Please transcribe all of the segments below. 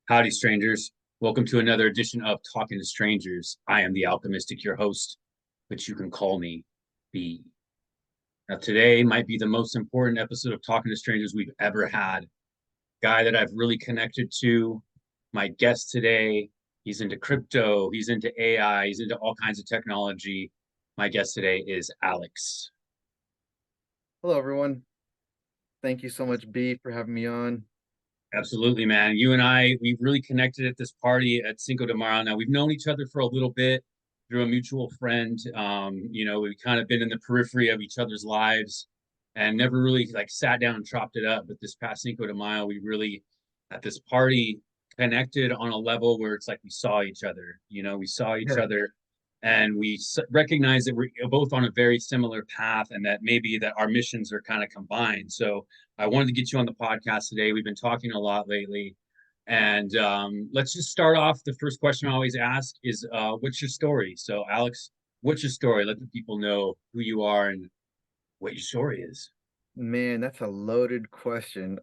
Howdy, strangers. Welcome to another edition of Talking to Strangers. I am the Alchemystic, your host, but you can call me B. Now, today might be the most important episode of Talking to Strangers we've ever had. Guy that I've really connected to. My guest today, he's into crypto, he's into AI, he's into all kinds of technology. My guest today is Alex. Hello, everyone. Thank you so much, B, for having me on. Absolutely, man. You and I, we really connected at this party at Cinco de Mayo. Now, we've known each other for a little bit through a mutual friend. We've kind of been in the periphery of each other's lives and never really like sat down and chopped it up. But this past Cinco de Mayo, we really, at this party, connected on a level where it's like we saw each other. We saw each Yeah. other and we recognized that we're both on a very similar path and that maybe that our missions are kind of combined. So I wanted to get you on the podcast today. We've been talking a lot lately. And let's just start off. The first question I always ask is, what's your story? So, Alex, what's your story? Let the people know who you are and what your story is. Man, that's a loaded question.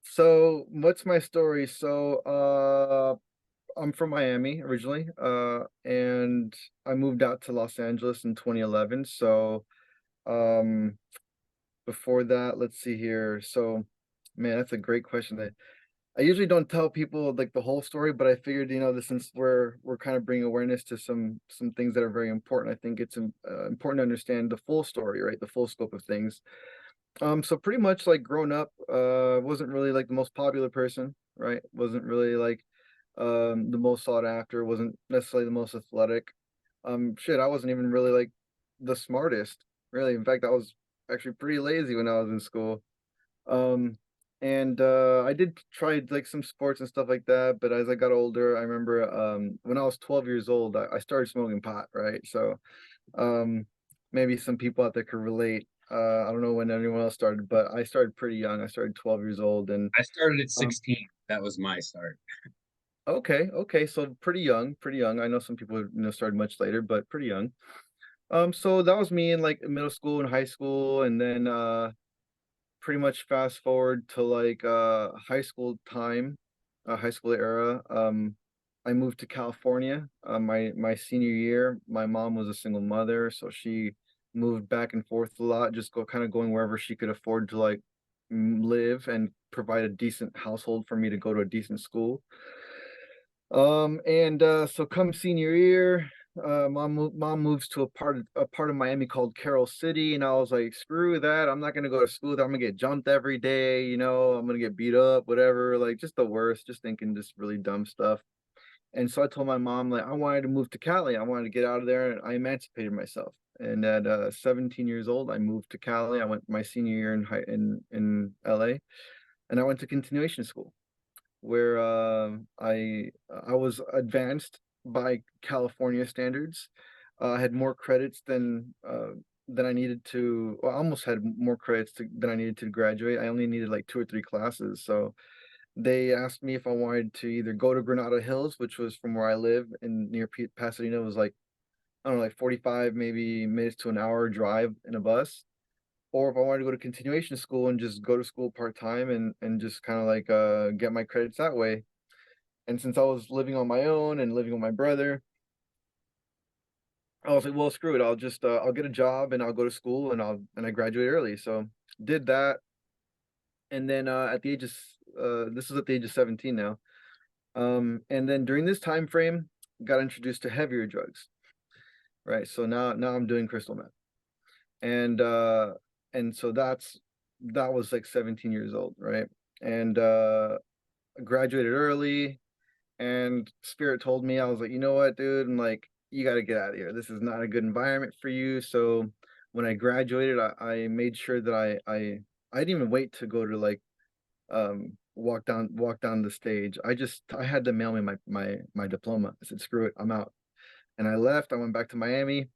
So what's my story? I'm from Miami originally, and I moved out to Los Angeles in 2011. Um, before that, let's see here. Man, that's a great question. I usually don't tell people like the whole story, but I figured, this since we're kind of bringing awareness to some things that are very important. I think it's important to understand the full story, right? The full scope of things. So pretty much like growing up, wasn't really like the most popular person, right? Wasn't really like the most sought after, wasn't necessarily the most athletic. Shit, I wasn't even really like the smartest, really. In fact, I was actually pretty lazy when I was in school. Um, and I did try like some sports and stuff like that, but as I got older, I remember when I was 12 years old, I started smoking pot, right? Um, maybe some people out there could relate. I don't know when anyone else started, but I started pretty young. I started 12 years old, and I started at um, 16. That was my start. okay, so pretty young, pretty young. I know some people started much later, but pretty young. So that was me in like middle school and high school, and then pretty much fast forward to like high school time, high school era. I moved to California. My senior year. My mom was a single mother, so she moved back and forth a lot, just kind of going wherever she could afford to like live and provide a decent household for me to go to a decent school. And so come senior year, mom moves to a part of Miami called Carroll City, and I was like, screw that. I'm not gonna go to school there. I'm gonna get jumped every day, I'm gonna get beat up, whatever, like just the worst, just thinking just really dumb stuff. And so I told my mom like I wanted to move to Cali. I wanted to get out of there, and I emancipated myself. And at 17 years old, I moved to Cali. I went my senior year in LA, and I went to continuation school where I was advanced by California standards. I had more credits than I needed to. Well, I almost had more credits than I needed to graduate. I only needed like two or three classes. So they asked me if I wanted to either go to Granada Hills, which was from where I live in near Pasadena, was like I don't know, like 45 maybe minutes to an hour drive in a bus, or if I wanted to go to continuation school and just go to school part time and just kind of like get my credits that way. And since I was living on my own and living with my brother, I was like, well, screw it. I'll get a job and I'll go to school and I graduate early. So did that, and then at the age of this is at the age of 17 now. And then during this time frame, got introduced to heavier drugs. Right. So now I'm doing crystal meth, and so that was like 17 years old, right? And graduated early, and spirit told me, I was like, you know what, dude, I'm like, you got to get out of here. This is not a good environment for you. So when I graduated, I made sure that I didn't even wait to go to like walk down the stage. I had to mail me my diploma. I said, screw it, I'm out. And I left. I went back to Miami,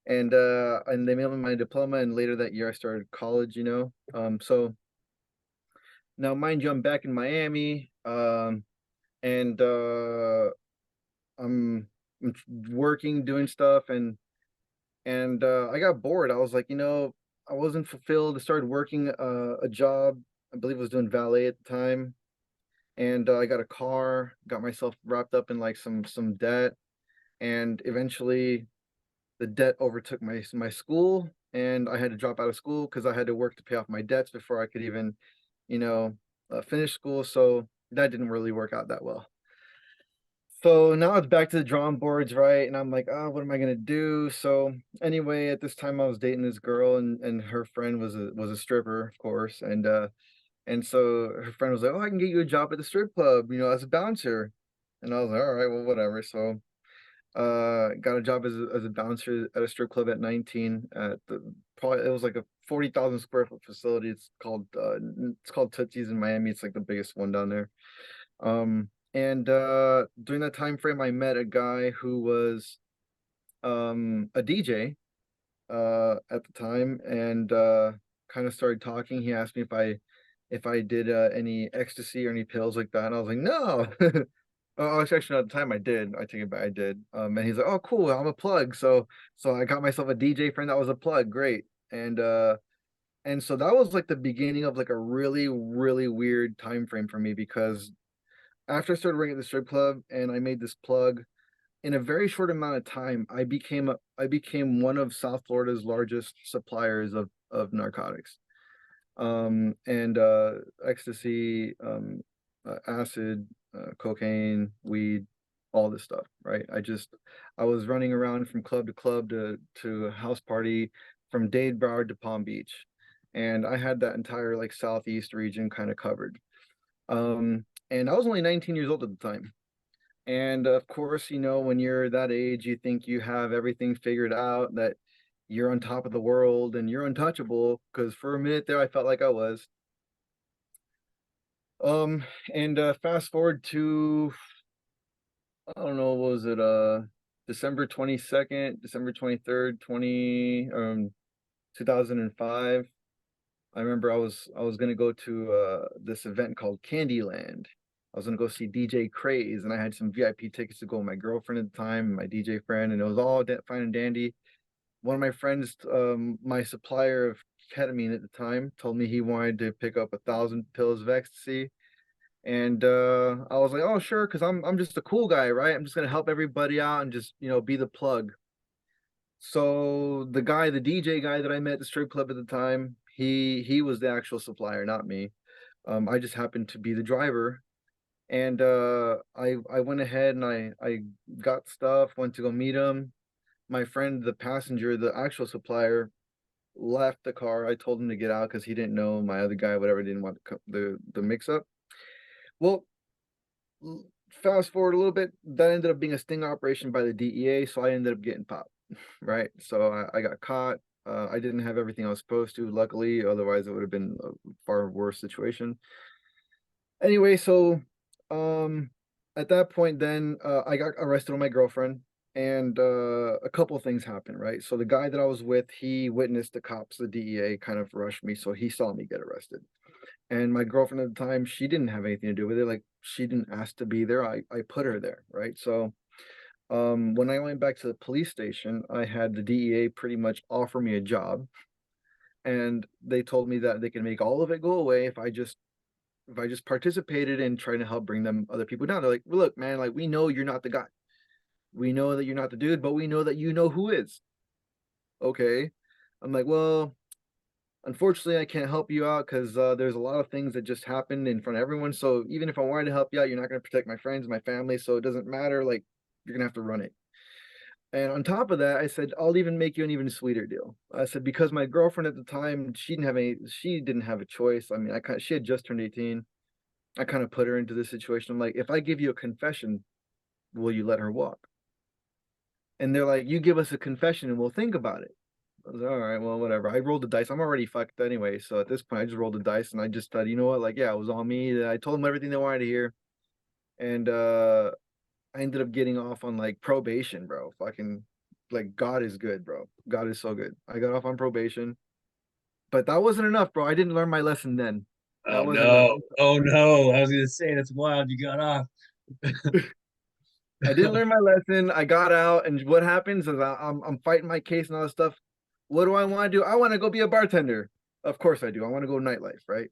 and they mailed me my diploma, and later that year I started college. So now mind you, I'm back in Miami. And I'm, I'm working, doing stuff, and I got bored. I was like, I wasn't fulfilled. I started working a job. I believe I was doing valet at the time, and I got a car, got myself wrapped up in like some debt, and eventually the debt overtook my school, and I had to drop out of school because I had to work to pay off my debts before I could even, you know, finish school. So that didn't really work out that well. So now it's back to the drawing boards, right? And I'm like, oh, what am I gonna do? So anyway, at this time I was dating this girl, and her friend was a stripper, of course. And so her friend was like, oh, I can get you a job at the strip club, as a bouncer. And I was like, all right, well, whatever. So got a job as a bouncer at a strip club at 19 at probably it was like a 40,000 square foot facility. It's called Tootsie's in Miami. It's like the biggest one down there. And during that time frame, I met a guy who was a DJ at the time, and kind of started talking. He asked me if I did any ecstasy or any pills like that, and I was like, no. Oh, actually, at the time I did. I take it back, I did. And he's like, oh, cool, I'm a plug. So I got myself a DJ friend that was a plug. Great. And so that was like the beginning of like a really, really weird time frame for me, because after I started working at the strip club and I made this plug, in a very short amount of time, I became one of South Florida's largest suppliers of narcotics, and ecstasy, acid, cocaine, weed, all this stuff, right? I was running around from club to club to house party, from Dade, Broward to Palm Beach, and I had that entire like southeast region kind of covered. And I was only 19 years old at the time. And of course, when you're that age, you think you have everything figured out, that you're on top of the world and you're untouchable. Because for a minute there, I felt like I was. Um, and fast forward to, I don't know, what was it, December 22nd, December 23rd, 2005. I remember I was gonna go to this event called Candyland. I was gonna go see DJ Craze, and I had some VIP tickets to go with my girlfriend at the time, and my DJ friend, and it was all fine and dandy. One of my friends, my supplier of ketamine at the time, told me he wanted to pick up 1,000 pills of ecstasy, and I was like, oh sure, because I'm just a cool guy, right? I'm just gonna help everybody out and just be the plug. So the DJ guy that I met at the strip club at the time, he was the actual supplier, not me. I just happened to be the driver, and I went ahead and I got stuff, went to go meet him. My friend, the passenger, the actual supplier, left the car. I told him to get out because he didn't know my other guy, whatever, didn't want the mix up. Well, fast forward a little bit, that ended up being a sting operation by the DEA, so I ended up getting popped. Right, so I got caught. I didn't have everything I was supposed to, luckily, otherwise it would have been a far worse situation. Anyway, so um at that point then I got arrested with my girlfriend, and a couple of things happened, right? So the guy that I was with, he witnessed the cops, the DEA kind of rushed me, so he saw me get arrested. And my girlfriend at the time, she didn't have anything to do with it. Like, she didn't ask to be there. I put her there, right? So when I went back to the police station, I had the DEA pretty much offer me a job, and they told me that they can make all of it go away if I just participated in trying to help bring them other people down. They're like, well, look, man, like, we know you're not the guy. We know that you're not the dude, but we know that you know who is. Okay. I'm like, well, unfortunately, I can't help you out because there's a lot of things that just happened in front of everyone. So even if I wanted to help you out, you're not going to protect my friends, my family. So it doesn't matter. Like, you're going to have to run it. And on top of that, I said, I'll even make you an even sweeter deal. I said, because my girlfriend at the time, she didn't have a choice. I mean, she had just turned 18. I kind of put her into this situation. I'm like, if I give you a confession, will you let her walk? And they're like, you give us a confession and we'll think about it. I was like, all right, well, whatever. I rolled the dice. I'm already fucked anyway. So at this point, I just rolled the dice, and I just thought, you know what? Like, yeah, it was on me. I told them everything they wanted to hear. And I ended up getting off on like probation, bro. Fucking, like, God is good, bro. God is so good. I got off on probation, but that wasn't enough, bro. I didn't learn my lesson then. Oh That wasn't enough. no. Oh no. I was gonna say that's wild. You got off. I didn't learn my lesson. I got out, and what happens is I'm fighting my case and all this stuff. What do I want to do? I want to go be a bartender. Of course I do. I want to go nightlife, right?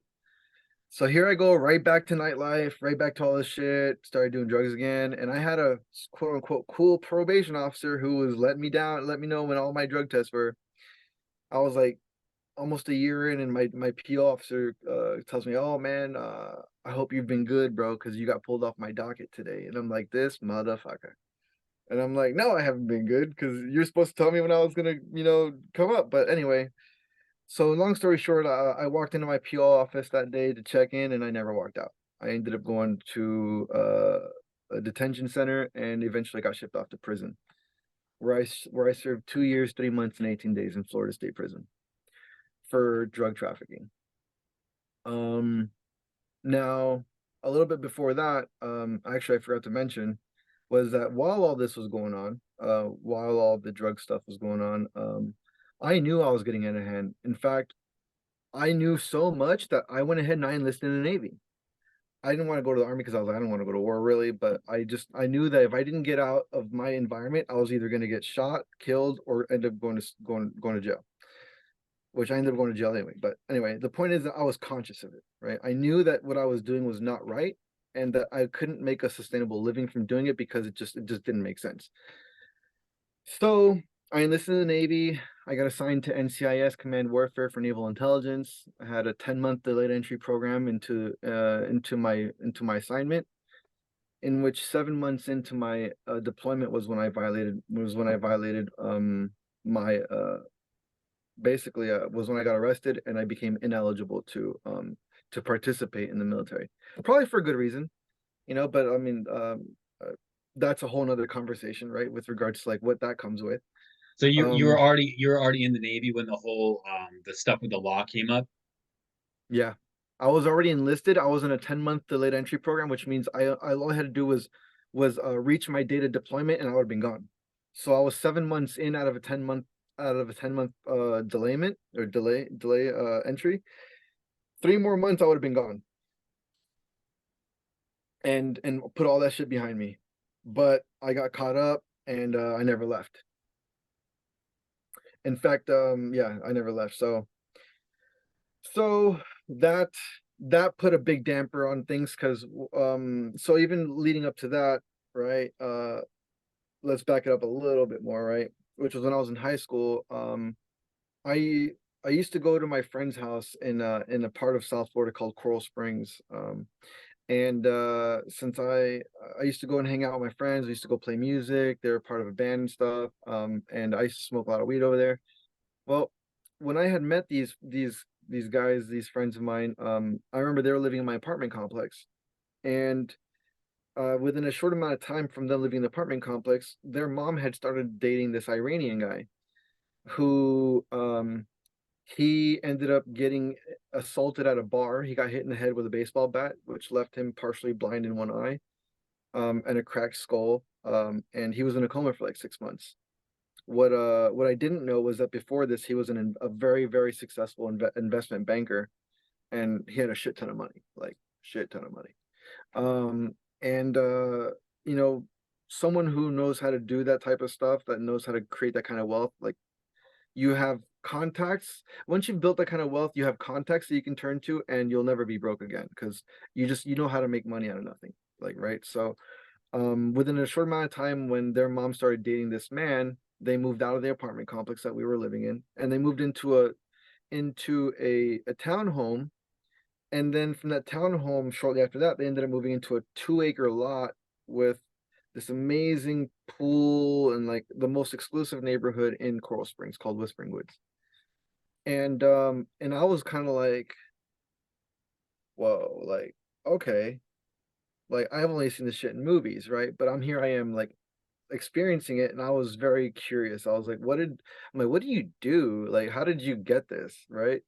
So here I go, right back to nightlife, right back to all this shit, started doing drugs again. And I had a quote unquote cool probation officer who was letting me down, let me know when all my drug tests were. I was like almost a year in, and my PO officer tells me, "Oh man, I hope you've been good, bro, because you got pulled off my docket today." And I'm like, "This motherfucker." And I'm like, "No, I haven't been good because you're supposed to tell me when I was gonna, come up." But anyway, so long story short, I walked into my PO office that day to check in, and I never walked out. I ended up going to a detention center and eventually got shipped off to prison, where I served 2 years, 3 months, and 18 days in Florida State Prison for drug trafficking. Um, Now, a little bit before that, actually, I forgot to mention, was that while all this was going on, while all the drug stuff was going on, I knew I was getting out of hand. In fact, I knew so much that I went ahead and I enlisted in the Navy. I didn't want to go to the Army because I was like, I don't want to go to war really, but I knew that if I didn't get out of my environment, I was either going to get shot, killed, or end up going to jail, which I ended up going to jail anyway. But anyway, the point is that I was conscious of it, right? I knew that what I was doing was not right, and that I couldn't make a sustainable living from doing it because it just didn't make sense. So I enlisted in the Navy. I got assigned to NCIS Command Warfare for Naval Intelligence. I had a 10-month delayed entry program into my assignment, in which 7 months into my deployment was when I violated my basically was when I got arrested and I became ineligible to participate in the military. Probably for a good reason, but I mean that's a whole nother conversation, right? With regards to like what that comes with. So Um you were already in the Navy when the whole the stuff with the law came up. yeah. I was already enlisted. I was in a 10-month delayed entry program, which means I all I had to do was reach my date of deployment and I would have been gone. So I was 7 months in out of a 10-month delayment or delay entry. 3 more months I would have been gone and put all that shit behind me. But I got caught up and I never left. In fact, yeah, I never left. So that that put a big damper on things because so even leading up to that, right? Let's back it up a little bit more, right? Which was when I was in high school. I I used to go to my friend's house in a part of South Florida called Coral Springs. And since I used to go and hang out with my friends, I used to go play music. They were part of a band and stuff. And I used to smoke a lot of weed over there. Well, when I had met these guys, these friends of mine, I remember they were living in my apartment complex. And within a short amount of time from them living in the apartment complex, their mom had started dating this Iranian guy who he ended up getting assaulted at a bar. He got hit in the head with a baseball bat, which left him partially blind in one eye, and a cracked skull. And he was in a coma for like 6 months. What I didn't know was that before this, he was a very, very successful investment banker, and he had a shit ton of money, like shit ton of money. And you know, someone who knows how to do that type of stuff, that knows how to create that kind of wealth, like you have contacts. Once you've built that kind of wealth, you have contacts that you can turn to, and you'll never be broke again because you know how to make money out of nothing. Like, right. So within a short amount of time, when their mom started dating this man, they moved out of the apartment complex that we were living in, and they moved into a townhome. And then from that townhome, shortly after that, they ended up moving into a 2 acre lot with this amazing pool and like the most exclusive neighborhood in Coral Springs called Whispering Woods. And I was kind of like, whoa, like, okay, like I've only seen this shit in movies, right? But I am like experiencing it, and I was very curious. I'm like, what do you do? Like, how did you get this, right?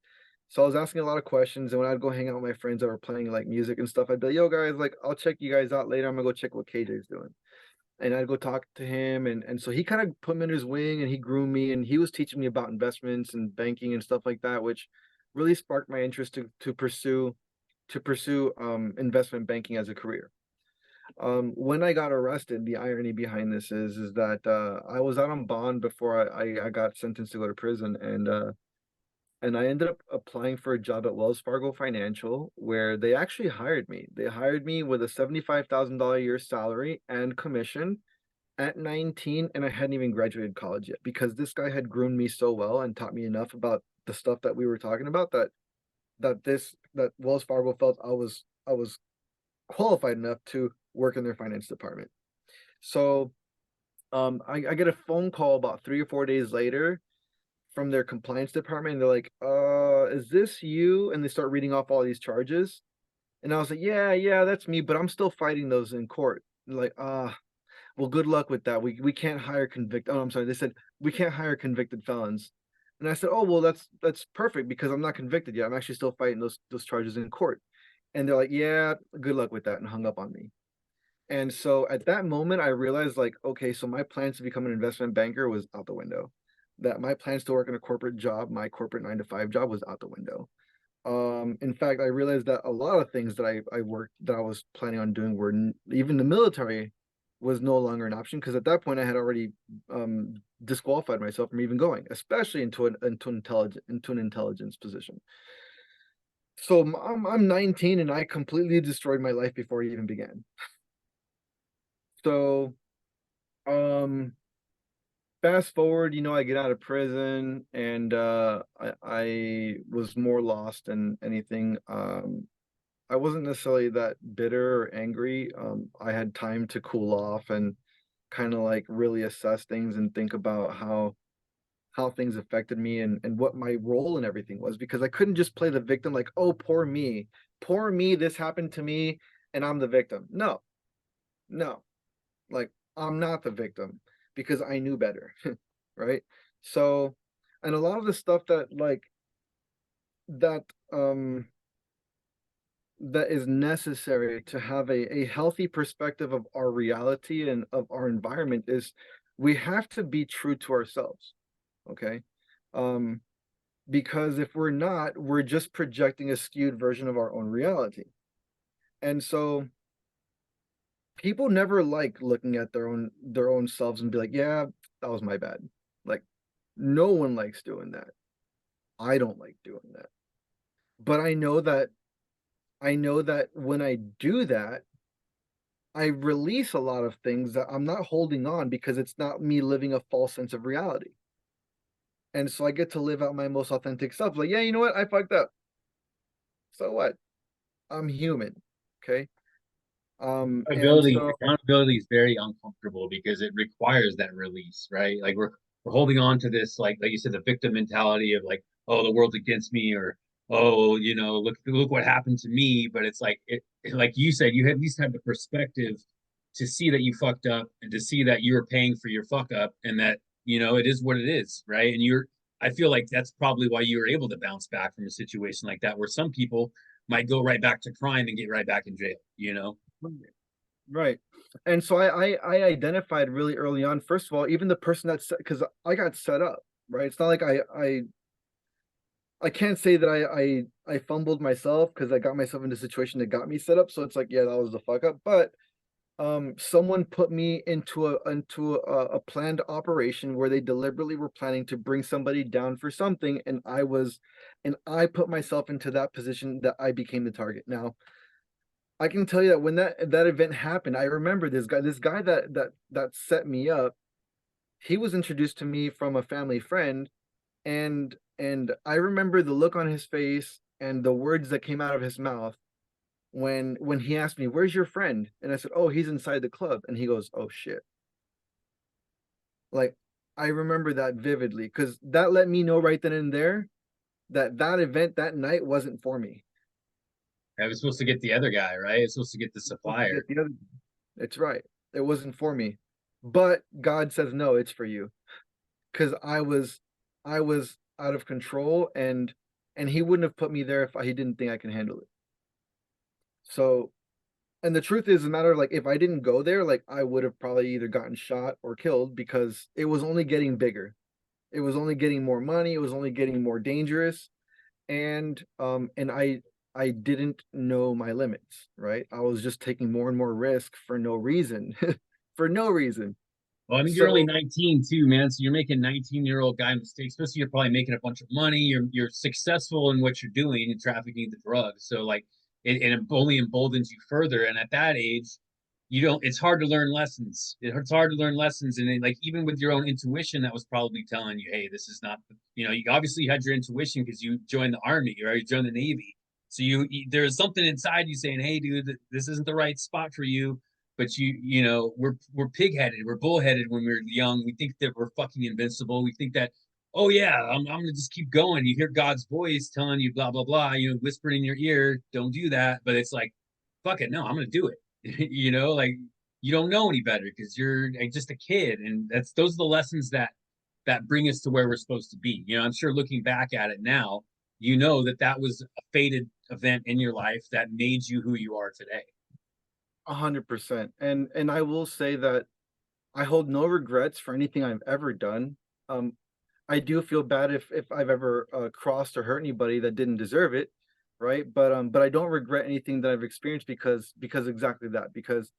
So I was asking a lot of questions, and when I'd go hang out with my friends that were playing like music and stuff, I'd be like, yo guys, like I'll check you guys out later. I'm gonna go check what KJ's doing. And I'd go talk to him, and so he kind of put me in his wing and he groomed me, and he was teaching me about investments and banking and stuff like that, which really sparked my interest to pursue investment banking as a career. When I got arrested, the irony behind this is that I was out on bond before I got sentenced to go to prison, and And I ended up applying for a job at Wells Fargo Financial where they actually hired me. They hired me with a $75,000 a year salary and commission at 19, and I hadn't even graduated college yet because this guy had groomed me so well and taught me enough about the stuff that we were talking about that Wells Fargo felt I was qualified enough to work in their finance department. So I get a phone call about 3 or 4 days later from their compliance department. And they're like, is this you? And they start reading off all these charges. And I was like, yeah, that's me, but I'm still fighting those in court. And like, well, good luck with that. We can't hire convicted. Oh, I'm sorry. They said we can't hire convicted felons. And I said, oh well, that's perfect because I'm not convicted yet. I'm actually still fighting those charges in court. And they're like, yeah, good luck with that, and hung up on me. And so at that moment, I realized like, okay, so my plans to become an investment banker was out the window. That my plans to work in a corporate job, my corporate 9 to 5 job, was out the window. In fact, I realized that a lot of things that I worked that I was planning on doing were even the military was no longer an option because at that point I had already disqualified myself from even going, especially into an intelligence position. So I'm 19 and I completely destroyed my life before it even began. So um fast forward, I get out of prison and I was more lost than anything. I wasn't necessarily that bitter or angry. I had time to cool off and kind of like really assess things and think about how things affected me and what my role in everything was because I couldn't just play the victim like, oh, poor me, this happened to me and I'm the victim. No, no, like I'm not the victim because I knew better, right? So, and a lot of the stuff that um that is necessary to have a healthy perspective of our reality and of our environment is we have to be true to ourselves, okay? Um, because if we're not, we're just projecting a skewed version of our own reality. And so people never like looking at their own selves and be like, yeah, that was my bad. Like no one likes doing that. I don't like doing that. But I know that when I do that, I release a lot of things that I'm not holding on because it's not me living a false sense of reality. And so I get to live out my most authentic self. Like, yeah, you know what? I fucked up. So what? I'm human. Okay. And Accountability, so accountability is very uncomfortable because it requires that release, right? Like we're holding on to this, like you said, the victim mentality of like, oh, the world's against me, or oh, look what happened to me. But it's like like you said, you at least have the perspective to see that you fucked up and to see that you're paying for your fuck up, and that it is what it is, right? And I feel like that's probably why you were able to bounce back from a situation like that, where some people might go right back to crime and get right back in jail. right. And so I identified really early on, first of all, even the person that's because I got set up, right? It's not like I can't say that I fumbled myself because I got myself into a situation that got me set up. So it's like, yeah, that was the fuck up. But someone put me into a planned operation where they deliberately were planning to bring somebody down for something, and I put myself into that position that I became the target. Now, I can tell you that when that event happened, I remember this guy that set me up. He was introduced to me from a family friend, and I remember the look on his face and the words that came out of his mouth when he asked me, "Where's your friend?" And I said, "Oh, he's inside the club." And he goes, "Oh shit." Like I remember that vividly because that let me know right then and there that that event that night wasn't for me. I was supposed to get the other guy, right? It's supposed to get the It's supposed to supplier. get the other. It's right. It wasn't for me. But God says no, it's for you. Because I was out of control and he wouldn't have put me there if he didn't think I can handle it. So, and the truth is, a matter of like if I didn't go there, like I would have probably either gotten shot or killed because it was only getting bigger. It was only getting more money, it was only getting more dangerous. And I didn't know my limits, right? I was just taking more and more risk for no reason. For no reason. Well, I mean, you're only So 19 too, man. So you're making 19-year-old guy mistakes. Especially, you're probably making a bunch of money. You're successful in what you're doing and trafficking the drugs. So like, it only emboldens you further. And at that age, you don't. It's hard to learn lessons. It's hard to learn lessons, and then, like even with your own intuition, that was probably telling you, hey, this is not. You obviously had your intuition because you joined the army or you joined the navy. So there's something inside you saying, hey, dude, this isn't the right spot for you, but we're pig-headed, we're bullheaded when we're young. We think that we're fucking invincible. We think that, oh yeah, I'm gonna just keep going. You hear God's voice telling you blah blah blah, whispering in your ear, don't do that. But it's like, fuck it, no, I'm gonna do it. Like you don't know any better because you're like, just a kid, and those are the lessons that bring us to where we're supposed to be. I'm sure looking back at it now, that was a fated event in your life that made you who you are today. 100%. And I will say that I hold no regrets for anything I've ever done. Um, I do feel bad if I've ever crossed or hurt anybody that didn't deserve it, right? But I don't regret anything that I've experienced because exactly that because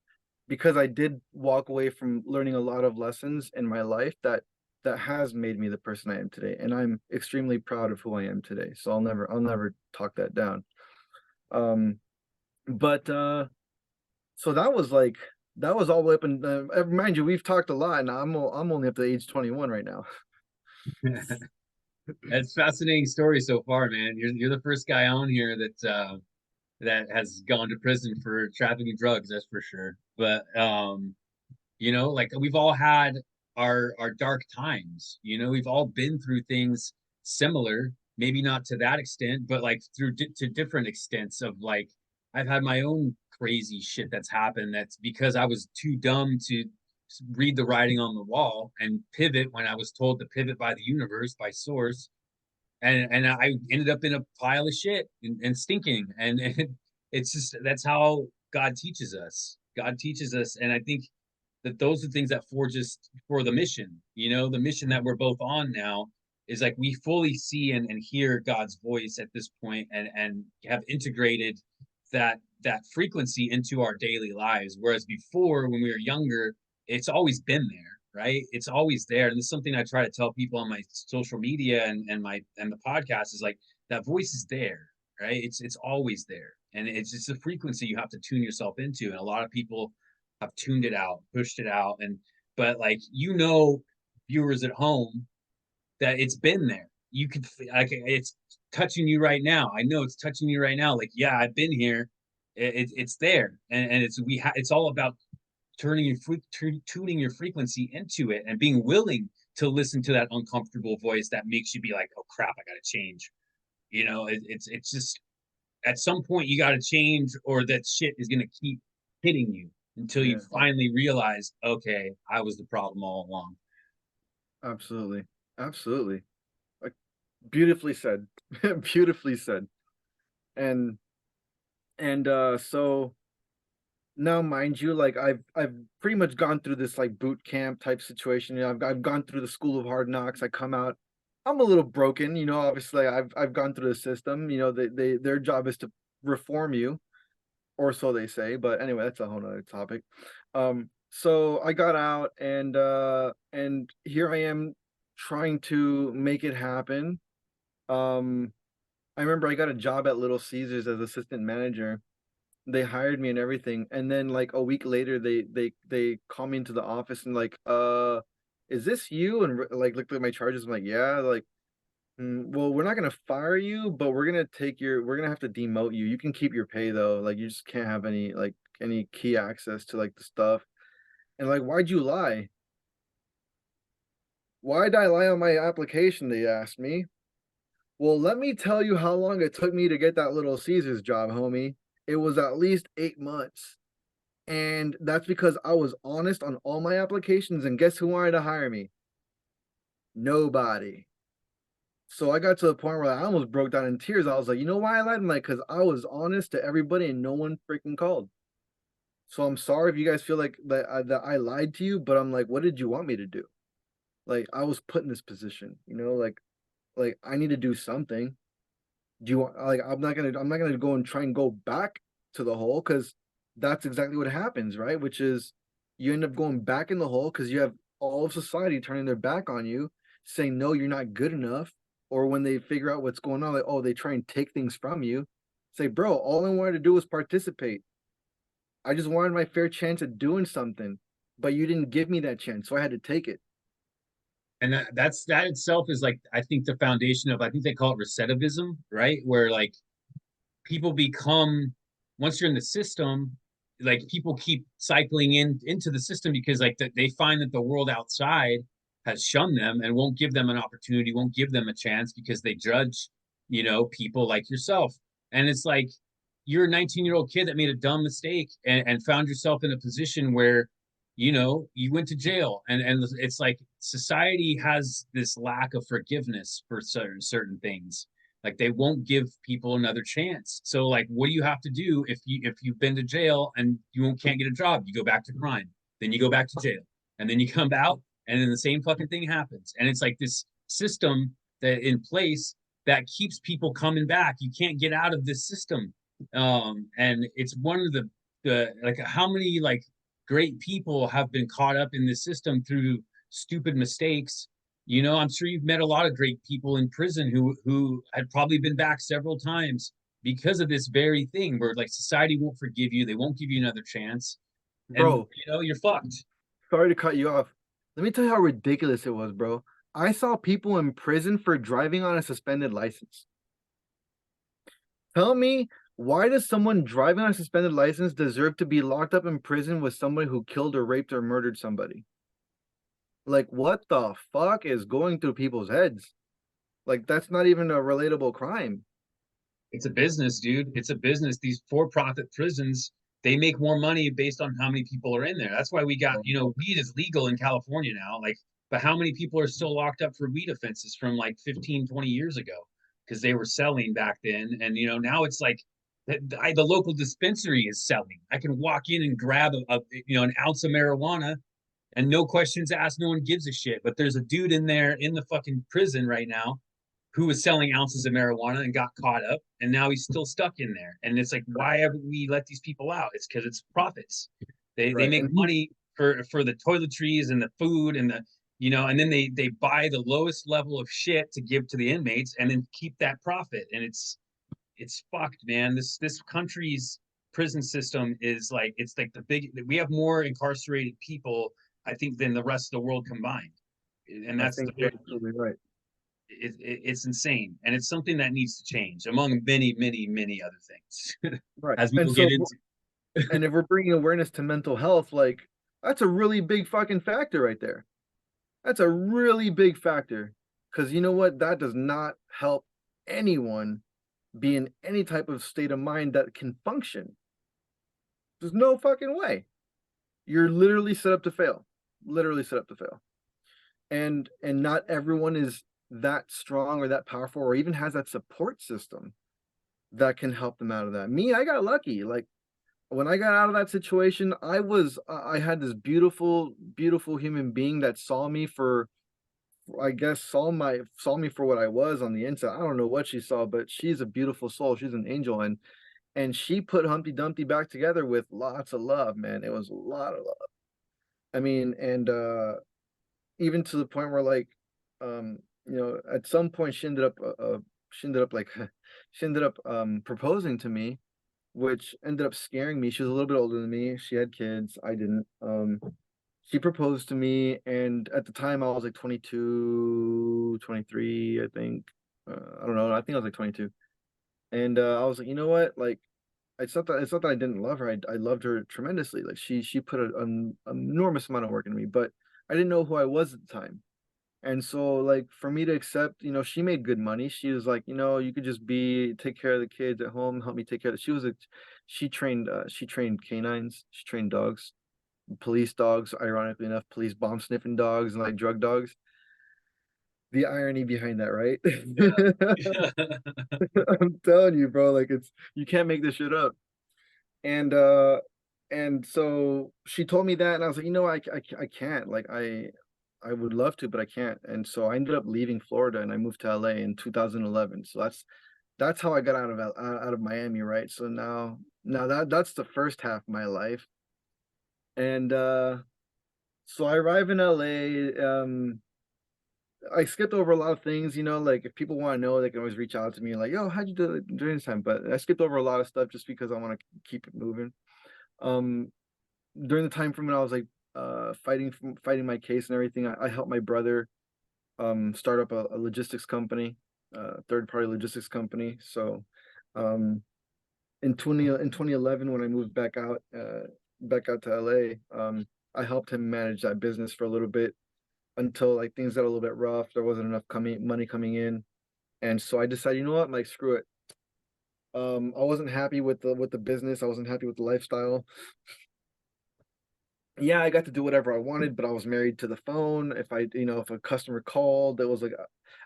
I did walk away from learning a lot of lessons in my life that has made me the person I am today, and I'm extremely proud of who I am today. So I'll never talk that down. Um, but so that was all the way up, and mind you, we've talked a lot, and I'm only up to age 21 right now. That's fascinating story so far, man. You're the first guy on here that has gone to prison for trafficking drugs, that's for sure. But like we've all had our dark times. We've all been through things similar, maybe not to that extent, but like to different extents of like I've had my own crazy shit that's happened that's because I was too dumb to read the writing on the wall and pivot when I was told to pivot by the universe, by source. And I ended up in a pile of shit and stinking. And it's just that's how God teaches us. God teaches us. And I think that those are things that forge us for the mission. The mission that we're both on now is like we fully see and hear God's voice at this point and have integrated that frequency into our daily lives. Whereas before, when we were younger, it's always been there, right? It's always there. And it's something I try to tell people on my social media and the podcast is like that voice is there, right? It's always there. And it's just a frequency you have to tune yourself into. And a lot of people have tuned it out, pushed it out. But like, viewers at home, that it's been there. You could like it's touching you right now. I know it's touching you right now. Like, yeah, I've been here. It's there, and it's all about tuning your frequency into it and being willing to listen to that uncomfortable voice that makes you be like, oh crap, I gotta change. It's just at some point you gotta change, or that shit is gonna keep hitting you until you Yeah, finally realize, okay, I was the problem all along. absolutely, absolutely. Like, beautifully said, beautifully said. And so now, mind you, like I've pretty much gone through this like boot camp type situation. I've gone through the school of hard knocks. I come out, I'm a little broken. Obviously I've gone through the system. Their job is to reform you, or so they say. But anyway, that's a whole nother topic. So I got out, and here I am trying to make it happen. Um, I remember I got a job at Little Caesars as assistant manager. They hired me and everything, and then like a week later, they call me into the office and like, is this you? And like looked at my charges. I'm like, yeah. Like, well, we're not gonna fire you, but we're gonna have to demote you. You can keep your pay though. Like, you just can't have any key access to like the stuff. And like, why'd you lie? Why'd I lie on my application? They asked me. Well, let me tell you how long it took me to get that Little Caesars job, homie. It was at least 8 months. And that's because I was honest on all my applications. And guess who wanted to hire me? Nobody. So I got to the point where I almost broke down in tears. I was like, you know why I lied? I'm like, because I was honest to everybody and no one freaking called. So I'm sorry if you guys feel like that I lied to you, but I'm like, what did you want me to do? Like, I was put in this position, like I need to do something. Do you want, like, I'm not gonna go and try and go back to the hole, because that's exactly what happens, right? Which is you end up going back in the hole because you have all of society turning their back on you, saying, no, you're not good enough. Or when they figure out what's going on, like, oh, they try and take things from you. Say, bro, all I wanted to do was participate. I just wanted my fair chance at doing something, but you didn't give me that chance, so I had to take it. And that itself is like, I think the foundation of, I think they call it recidivism, right? Where like people become, once you're in the system, like people keep cycling into the system because like they find that the world outside has shunned them and won't give them an opportunity, won't give them a chance because they judge, people like yourself. And it's like you're a 19-year-old kid that made a dumb mistake and found yourself in a position where you went to jail, and it's like society has this lack of forgiveness for certain things. Like they won't give people another chance. So like, what do you have to do if you've been to jail and can't get a job? You go back to crime, then you go back to jail, and then you come out, and then the same fucking thing happens. And it's like this system that in place that keeps people coming back. You can't get out of this system. And it's one of the like how many like great people have been caught up in this system through stupid mistakes. I'm sure you've met a lot of great people in prison who had probably been back several times because of this very thing where like society won't forgive you, they won't give you another chance, and Bro, you're fucked. sorry to cut you off. Let me tell you how ridiculous it was, bro. I saw people in prison for driving on a suspended license. Tell me, why does someone driving on a suspended license deserve to be locked up in prison with somebody who killed or raped or murdered somebody? Like, what the fuck is going through people's heads? Like, that's not even a relatable crime. It's a business, dude. It's a business. These for-profit prisons, they make more money based on how many people are in there. That's why we got, weed is legal in California now. Like, but how many people are still locked up for weed offenses from like 15, 20 years ago? Because they were selling back then. And, now it's like the local dispensary is selling. I can walk in and grab an ounce of marijuana and no questions asked. No one gives a shit. But there's a dude in there in the fucking prison right now who was selling ounces of marijuana and got caught up, and now he's still stuck in there. And it's like, why haven't we let these people out? It's because it's profits. They Right. make And he, money for the toiletries and the food and and then they buy the lowest level of shit to give to the inmates and then keep that profit. And it's fucked, man. This country's prison system is like, it's like we have more incarcerated people, I think, than the rest of the world combined. And I that's think you're absolutely right. it's insane, and it's something that needs to change among many, many, many other things. Right. As we And will get so, into. and if we're bringing awareness to mental health, like, that's a really big fucking factor right there. That's a really big factor. Because you know what? That does not help anyone be in any type of state of mind that can function. There's no fucking way. You're literally set up to fail. Literally set up to fail. And not everyone is that strong or that powerful or even has that support system that can help them out of that. Me, I got lucky. Like, when I got out of that situation, I had this beautiful, beautiful human being that saw me for, I guess, saw me for what I was on the inside. I don't know what she saw, but she's a beautiful soul. She's an angel, and she put Humpty Dumpty back together with lots of love, man. It was a lot of love. I mean, and even to the point where, like, at some point she ended up like she ended up proposing to me, which ended up scaring me. She was a little bit older than me. She had kids. I didn't. She proposed to me, and at the time I was like 22, 23, I think. I don't know. I think I was like 22. And I was like, you know what? Like, it's not that I didn't love her. I loved her tremendously. Like, she put an enormous amount of work into me, but I didn't know who I was at the time. And so, like, for me to accept, she made good money. She was like, you could just take care of the kids at home, help me take care of she trained canines, she trained dogs, police dogs, ironically enough, police bomb sniffing dogs and like drug dogs. The irony behind that, right? Yeah. I'm telling you, bro, like, you can't make this shit up. And so she told me that, and I was like, I can't. Like, I would love to, but I can't. And so I ended up leaving Florida and I moved to LA in 2011. So that's how I got out of Miami, right? So now that's the first half of my life. And So I arrive in LA. I skipped over a lot of things, like if people want to know, they can always reach out to me like, yo, how'd you do it during this time? But I skipped over a lot of stuff just because I want to keep it moving. Um, during the time from when I was like fighting my case and everything, I helped my brother start up a logistics company, third party logistics company. So um in 2011 when I moved back out to LA, I helped him manage that business for a little bit until like things got a little bit rough. There wasn't enough money coming in. And so I decided, you know what, like screw it. I wasn't happy with the business. I wasn't happy with the lifestyle. Yeah, I got to do whatever I wanted, but I was married to the phone. If a customer called, it was like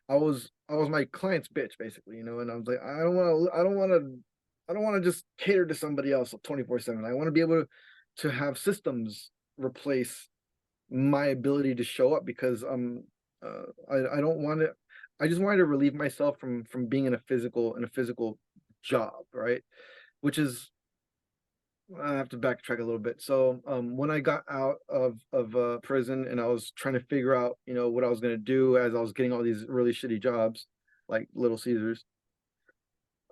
I was my client's bitch basically, and I was like, I don't want to just cater to somebody else 24/7. I want to be able to have systems replace my ability to show up because I don't want to I just wanted to relieve myself from being in a physical job, right? Which is I have to backtrack a little bit. So when I got out of prison and I was trying to figure out, what I was gonna do as I was getting all these really shitty jobs, like Little Caesars.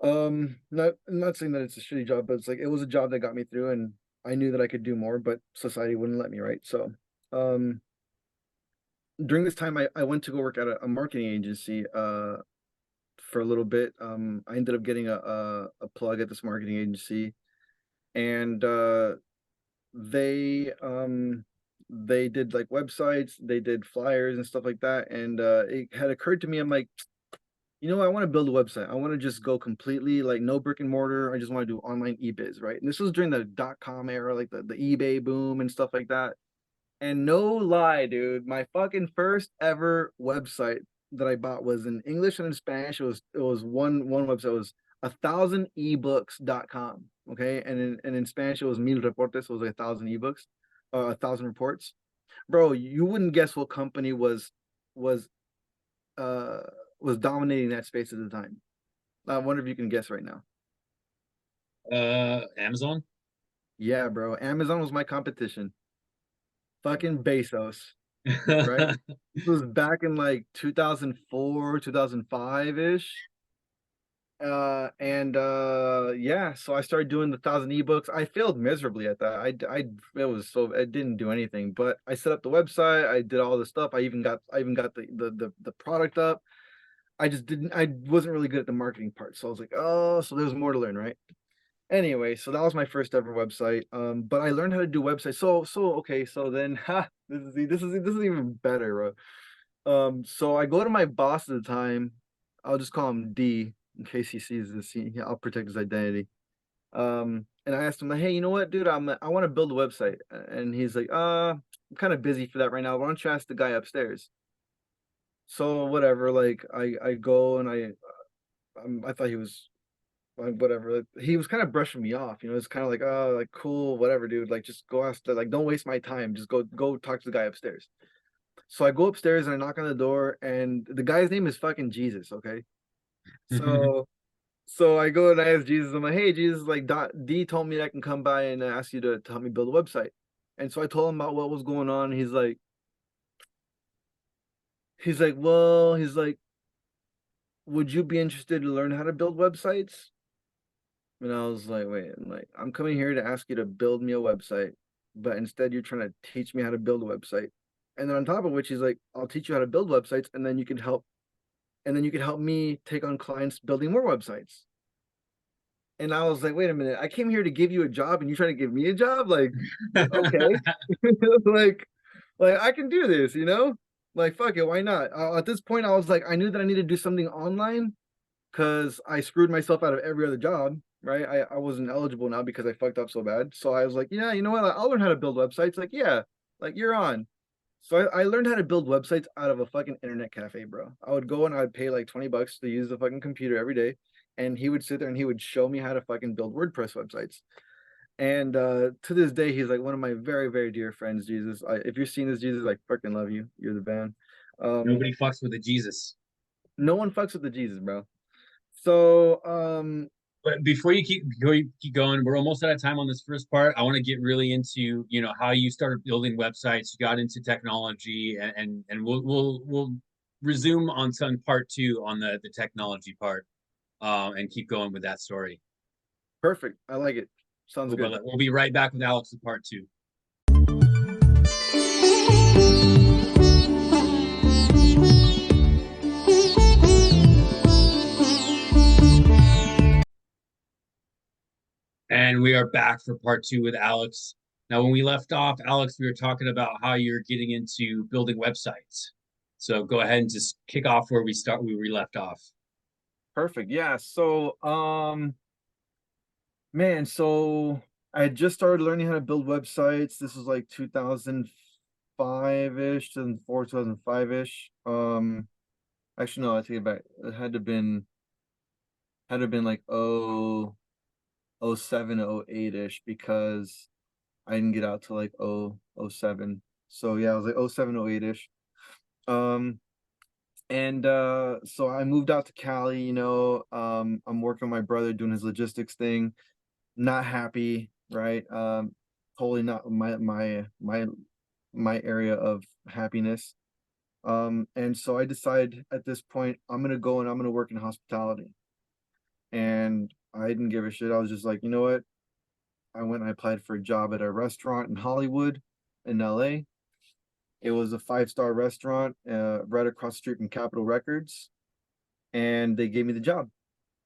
Not saying that it's a shitty job, but it's like it was a job that got me through, and I knew that I could do more, but society wouldn't let me, right? So um during this time I went to go work at a marketing agency for a little bit. I ended up getting a plug at this marketing agency, and they they did like websites, they did flyers and stuff like that. And it had occurred to me, I'm like, I want to build a website. I want to just go completely like no brick and mortar. I just want to do online eBiz, right? And this was during the .com era, like the eBay boom and stuff like that. And no lie, dude, my fucking first ever website that I bought was in English and in Spanish. It was one website. It was 1000ebooks.com. Okay. And in Spanish it was mil reportes, it was like 1000 ebooks, 1000 reports. Bro, you wouldn't guess what company was uh was dominating that space at the time. I wonder if you can guess right now. Amazon. Yeah, bro. Amazon was my competition. Fucking Bezos, right? This was back in like 2004, 2005-ish. And yeah, so I started doing the 1000 ebooks. I failed miserably at that. It didn't do anything, but I set up the website, I did all the stuff. I even got the product up. I wasn't really good at the marketing part. So I was like, oh, so there's more to learn, right? Anyway, so that was my first ever website. But I learned how to do websites. So okay, so then this is even better, bro. So I go to my boss at the time. I'll just call him D in case he sees this. I'll protect his identity. And I asked him, like, hey, you know what, dude? I want to build a website. And he's like, I'm kind of busy for that right now. Why don't you ask the guy upstairs? So whatever, like I go and I thought he was like whatever. He was kind of brushing me off, It's kind of like, oh, like cool, whatever, dude. Like just go ask like don't waste my time. Just go talk to the guy upstairs. So I go upstairs and I knock on the door, and the guy's name is fucking Jesus. Okay. So I go and I ask Jesus, I'm like, hey, Jesus, like D told me that I can come by and ask you to help me build a website. And so I told him about what was going on. He's like, would you be interested to learn how to build websites? And I was like, wait, I'm coming here to ask you to build me a website, but instead you're trying to teach me how to build a website. And then on top of which he's like, I'll teach you how to build websites, and then you can help me take on clients building more websites. And I was like, wait a minute, I came here to give you a job and you're trying to give me a job? Like, okay. like like I can do this. Like fuck it, why not? At this point I was like, I knew that I needed to do something online because I screwed myself out of every other job, right? I wasn't eligible now because I fucked up so bad. So I was like, yeah, you know what? I'll learn how to build websites. Like, yeah, like you're on. So I learned how to build websites out of a fucking internet cafe, bro. I would go and I'd pay like $20 to use the fucking computer every day. And he would sit there and he would show me how to fucking build WordPress websites. And to this day, he's like one of my very, very dear friends, Jesus. If you're seeing this, Jesus, I fucking love you. You're the man. Nobody fucks with the Jesus. No one fucks with the Jesus, bro. So But before you keep going, we're almost out of time on this first part. I want to get really into, you know, how you started building websites, you got into technology, and we'll resume on some part two on the technology part, and keep going with that story. Perfect. I like it. Sounds Cool, good. but we'll be right back with Alex in part two. And we are back for part two with Alex. Now, when we left off, Alex, we were talking about how you're getting into building websites. So go ahead and just kick off where we left off. Perfect. Yeah. So, man, so I had just started learning how to build websites. This was like 2005-ish, 2004, 2005-ish. Actually, no, I take it back. It had to have been like oh 07, 08-ish, because I didn't get out to like 07. So yeah, I was like 07, 08-ish. And so I moved out to Cali, I'm working with my brother doing his logistics thing. Not happy, right? Totally not my area of happiness. And so I decided at this point I'm gonna go and I'm gonna work in hospitality. And I didn't give a shit. I was just like, you know what? I went and I applied for a job at a restaurant in Hollywood, in LA. It was a five-star restaurant, right across the street from Capitol Records, and they gave me the job.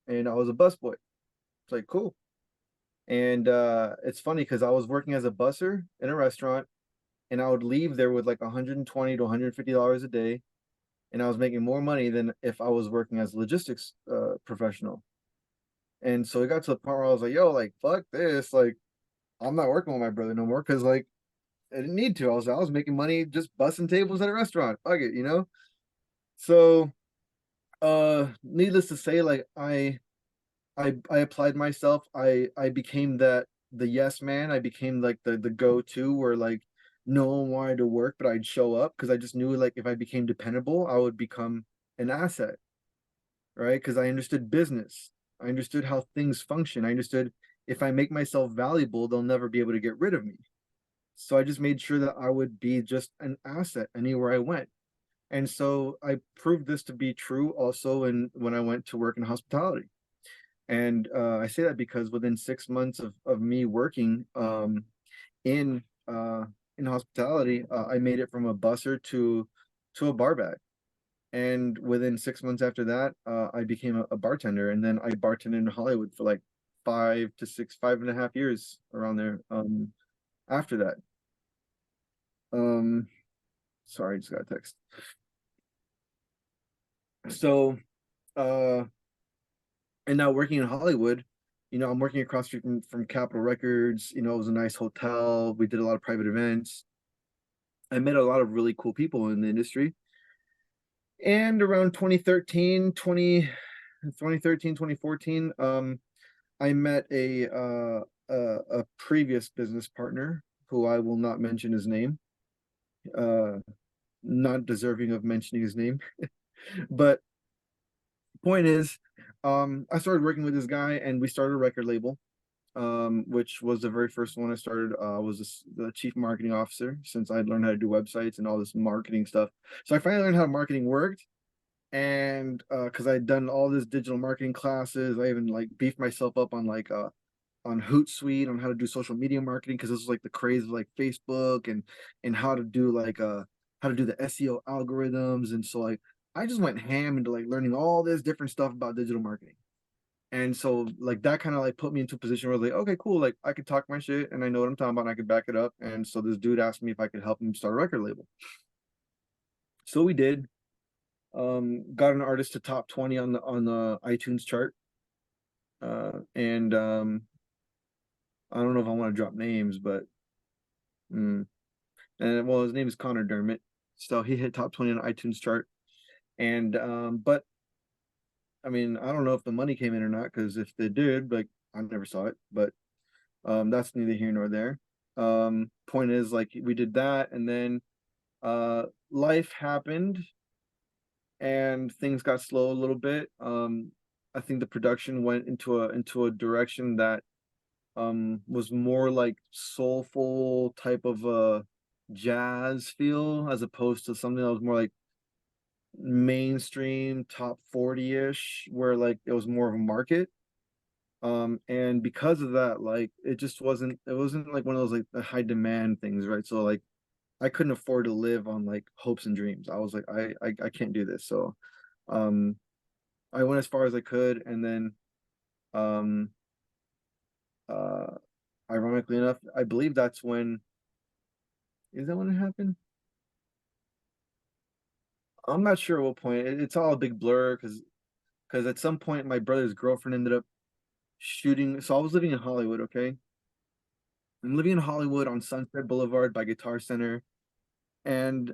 And I was a busboy. It's like cool. And it's funny because I was working as a busser in a restaurant, and I would leave there with like 120 to $150 a day, and I was making more money than if I was working as a logistics professional. And so it got to the point where I was like, yo, like fuck this, like I'm not working with my brother no more, because like I didn't need to. I was making money just bussing tables at a restaurant. Fuck it. So needless to say, like I applied myself. I became the yes man. I became like the go-to, where like no one wanted to work, but I'd show up because I just knew like if I became dependable, I would become an asset, right? Because I understood business. I understood how things function. I understood if I make myself valuable, they'll never be able to get rid of me. So I just made sure that I would be just an asset anywhere I went. And so I proved this to be true also when I went to work in hospitality. And I say that because within 6 months of me working in uh, in hospitality, I made it from a busser to a bar back. And within 6 months after that, I became a bartender, and then I bartended in Hollywood for like 5.5 years around there. After that, sorry, I just got a text. So, uh, and now working in Hollywood, I'm working across the street from Capitol Records. It was a nice hotel. We did a lot of private events. I met a lot of really cool people in the industry. And around 2014, I met a previous business partner who I will not mention his name. Not deserving of mentioning his name. But point is, I started working with this guy, and we started a record label, which was the very first one I started. I was the chief marketing officer, since I'd learned how to do websites and all this marketing stuff. So I finally learned how marketing worked, and because I'd done all this digital marketing classes, I even like beefed myself up on like on Hootsuite on how to do social media marketing, because this was like the craze of like Facebook and how to do like how to do the SEO algorithms. And so like I just went ham into like learning all this different stuff about digital marketing. And so like that kind of like put me into a position where I was like, okay, cool, like I could talk my shit and I know what I'm talking about and I could back it up. And so this dude asked me if I could help him start a record label. So we did. Got an artist to top 20 on the iTunes chart. And I don't know if I want to drop names, but and well, his name is Connor Dermott. So he hit top 20 on the iTunes chart. And but I mean, I don't know if the money came in or not, because if they did, like I never saw it, but that's neither here nor there. Point is, like, we did that, and then life happened and things got slow a little bit. I think the production went into a direction that was more like soulful type of jazz feel, as opposed to something that was more like mainstream top 40-ish, where like it was more of a market. And because of that, like it wasn't like one of those like the high demand things, right? So like I couldn't afford to live on like hopes and dreams. I was like, I can't do this. So um I went as far as I could, and then um uh ironically enough, I believe that's when, is that when it happened? I'm not sure at what point. It's all a big blur, because at some point my brother's girlfriend ended up shooting. So I was living in Hollywood, okay? I'm living in Hollywood on Sunset Boulevard by Guitar Center, and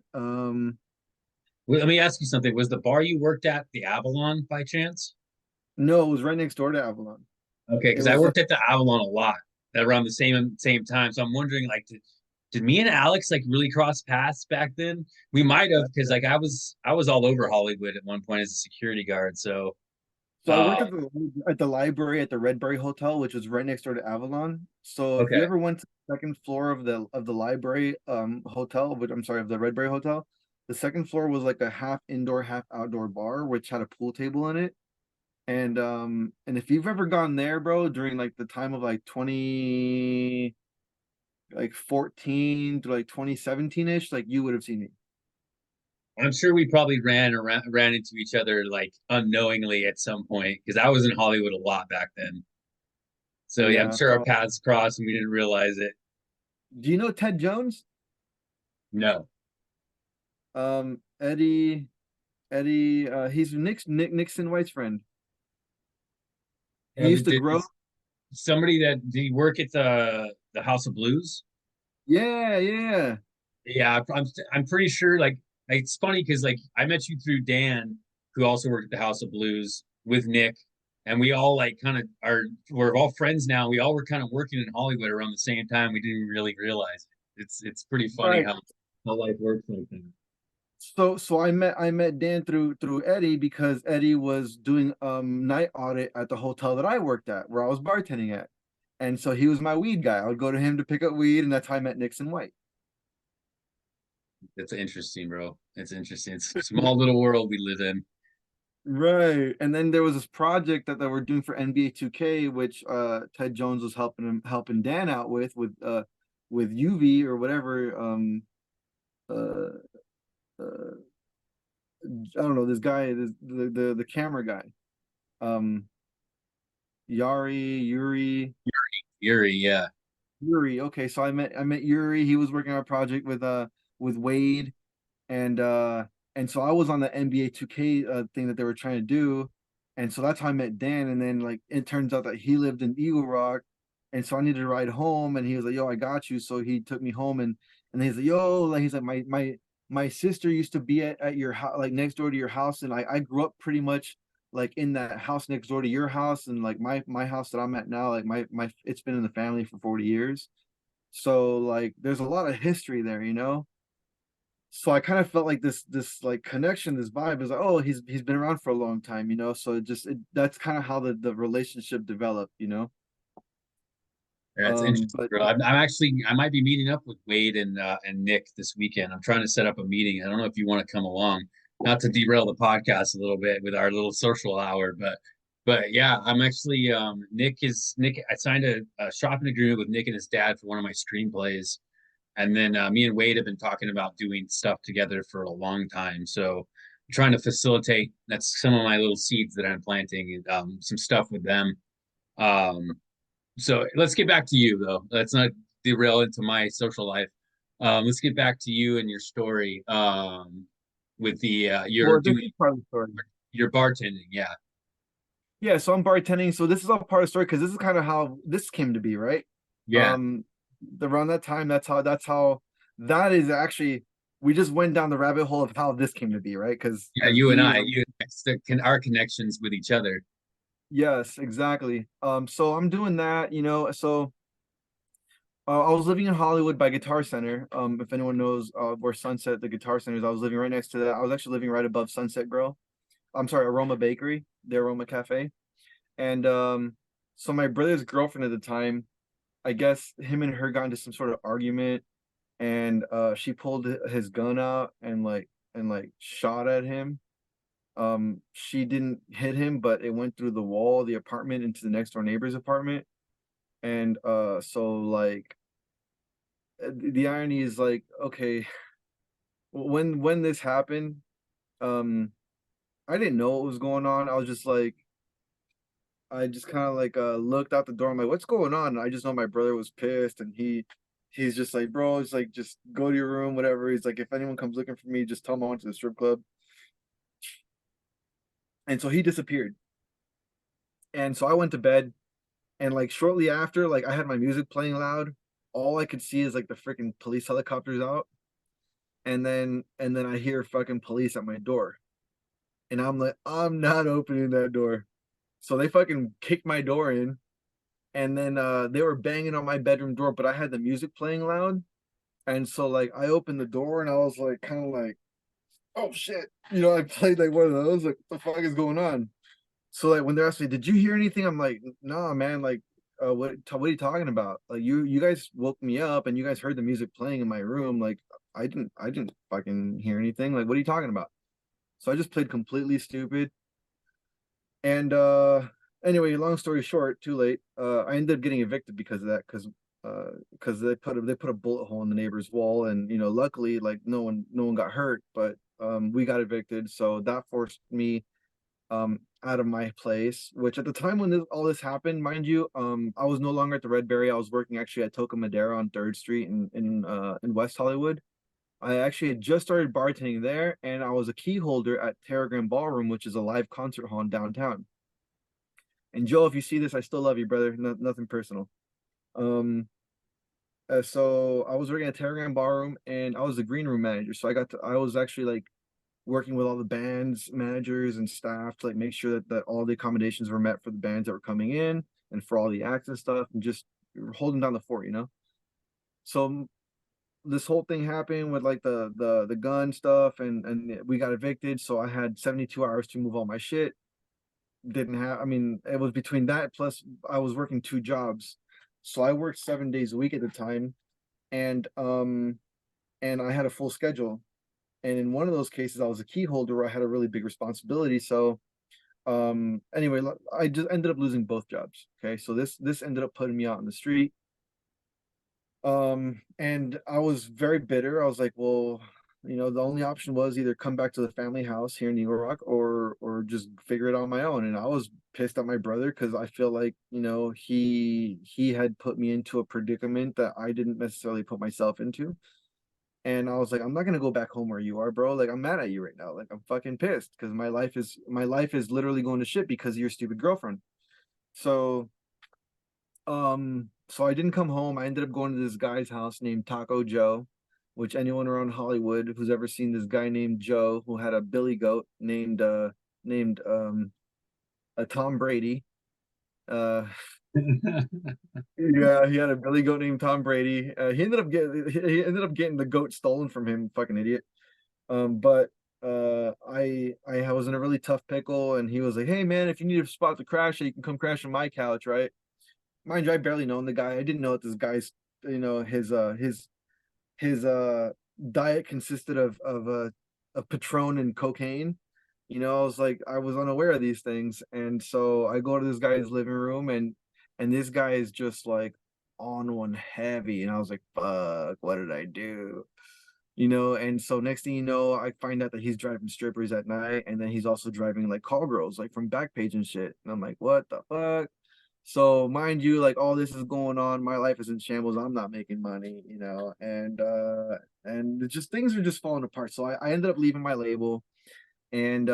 Well, let me ask you something. Was the bar you worked at the Avalon by chance? no, it was right next door to Avalon. Okay, It because I was worked at the Avalon a lot around the same time. So I'm wondering, like, did me and Alex like really cross paths back then? We might have, because like I was all over Hollywood at one point as a security guard. So So I worked uh at the library at the Redbury Hotel, which was right next door to Avalon. So if you okay. ever went to the second floor of the library hotel, which I'm sorry, of the Redbury Hotel, the second floor was like a half indoor, half outdoor bar, which had a pool table in it. And if you've ever gone there, bro, during like the time of like 2014 to like 2017-ish, like you would have seen me. I'm sure we probably ran into each other like unknowingly at some point because I was in Hollywood a lot back then. So yeah, I'm Yeah, sure our probably. paths crossed and we didn't realize it. Do you know Ted Jones? No. Eddie, he's Nick Nixon White's friend. He used to grow. Is somebody that did he work at the House of Blues? Yeah, yeah. Yeah, I'm pretty sure. Like it's funny because like I met you through Dan, who also worked at the House of Blues with Nick, and we all like kind of we're all friends now. We all were kind of working in Hollywood around the same time. We didn't really realize it. It's pretty funny Right. how life works like that. So I met Dan through Eddie, because Eddie was doing night audit at the hotel that I worked at, where I was bartending at. And so he was my weed guy. I would go to him to pick up weed, and that's how I met Nixon White. It's interesting, bro. It's interesting. It's a small little world we live in. Right. And then there was this project that they were doing for NBA 2K, which Ted Jones was helping Dan out with UV or whatever. Uh, uh I don't know, this guy, the camera guy. Um Yuri, yeah. Yuri. Okay, so I met Yuri. He was working on a project with Wade, and so I was on the NBA 2K thing that they were trying to do, and so that's how I met Dan. And then like it turns out that he lived in Eagle Rock, and so I needed to ride home, and he was like, "Yo, I got you." So he took me home, and he's like, "Yo," like he's like, my sister used to be at your house, like next door to your house, and I grew up pretty much like in that house next door to your house, and like my house that I'm at now, like my it's been in the family for 40 years. So like there's a lot of history there, you know? So I kind of felt like this like connection, this vibe is like, oh, he's been around for a long time, you know? So that's kind of how the relationship developed, you know? That's interesting, But bro. I'm actually I might be meeting up with Wade and Nick this weekend. I'm trying to set up a meeting. I don't know if you want to come along. Not to derail the podcast a little bit with our little social hour, but yeah, I'm actually Nick. I signed a shopping agreement with Nick and his dad for one of my screenplays, and then me and Wade have been talking about doing stuff together for a long time. So I'm trying to facilitate. That's some of my little seeds that I'm planting. Some stuff with them. Um, so let's get back to you though. Let's not derail into my social life. Let's get back to you and your story. With the you're well, this doing is part of the story. your bartending. Yeah, Yeah, so I'm bartending. So this is all part of the story, because this is kind of how this came to be, right? yeah, Um, Around that time, that's how that is actually, we just went down the rabbit hole of how this came to be, right? Because yeah. as You and we I, were, you can our connections with each other. yes, exactly. So I'm doing that, you know. So I was living in Hollywood by Guitar Center. If anyone knows where Sunset, the Guitar Center is, I was living right next to that. I was actually living right above Sunset Grill. I'm sorry, Aroma Bakery, the Aroma Cafe. And so my brother's girlfriend at the time, I guess him and her got into some sort of argument, and she pulled his gun out and like shot at him. She didn't hit him, but it went through the wall of the apartment into the next door neighbor's apartment. And so like the irony is like, okay, when this happened, um I didn't know what was going on. I was just like, I just kind of like looked out the door. I'm like, what's going on? And I just know my brother was pissed, and he's just like, bro, it's like, just go to your room, whatever. He's like, if anyone comes looking for me, just tell them I went to the strip club. And so he disappeared. And so I went to bed, and like shortly after, like I had my music playing loud. All I could see is like the freaking police helicopters out, and then I hear fucking police at my door, and I'm like, I'm not opening that door. So they fucking kicked my door in, and then they were banging on my bedroom door, but I had the music playing loud. And so like I opened the door, and I was like kind of like, oh shit. I played like one of those, like, what the fuck is going on? So like when they're asking me, did you hear anything? I'm like, nah, man, like what are you talking about? Like you guys woke me up, and you guys heard the music playing in my room. Like I didn't fucking hear anything. Like, what are you talking about? So I just played completely stupid. And anyway, long story short, too late. I ended up getting evicted because of that, because they put a bullet hole in the neighbor's wall, and luckily, like, no one got hurt, but we got evicted, so that forced me out of my place. Which at the time when all this happened, mind you, I was no longer at the Red Berry. I was working actually at Toca Madera on Third Street in West Hollywood. I actually had just started bartending there, and I was a key holder at Terragram Ballroom, which is a live concert hall in downtown. And Joe, if you see this, I still love you, brother. No, nothing personal. Um, so I was working at Terragram Ballroom, and I was the green room manager. So I was actually like working with all the bands managers and staff to like make sure that all the accommodations were met for the bands that were coming in, and for all the acts and stuff, and just holding down the fort. So this whole thing happened with like the gun stuff, and we got evicted. So I had 72 hours to move all my shit. Didn't have, I mean, it was between that plus I was working two jobs. So I worked 7 days a week at the time, and I had a full schedule. And in one of those cases, I was a key holder where I had a really big responsibility. So anyway, I just ended up losing both jobs. Okay. So this ended up putting me out on the street. And I was very bitter. I was like, well, the only option was either come back to the family house here in Eagle Rock, or just figure it out on my own. And I was pissed at my brother because I feel like, he had put me into a predicament that I didn't necessarily put myself into. And I was like, I'm not gonna go back home where you are, bro. Like, I'm mad at you right now. Like, I'm fucking pissed because my life is literally going to shit because of your stupid girlfriend. So so I didn't come home. I ended up going to this guy's house named Taco Joe, which anyone around Hollywood who's ever seen this guy named Joe who had a billy goat named a Tom Brady. Uh yeah, he had a billy goat named Tom Brady. He ended up getting the goat stolen from him, fucking idiot. But I was in a really tough pickle, and he was like, "Hey man, if you need a spot to crash, you can come crash on my couch, right?" Mind you, I barely known the guy. I didn't know that this guy's, his diet consisted of Patron and cocaine. I was like, I was unaware of these things, and so I go to this guy's living room, and this guy is just like on one heavy, and I was like, fuck, what did I do? And so next thing you know, I find out that he's driving strippers at night, and then he's also driving like call girls, like from Backpage and shit. And I'm like, what the fuck? So mind you, like all this is going on, my life is in shambles. I'm not making money, and it's just things are just falling apart. So I ended up leaving my label, and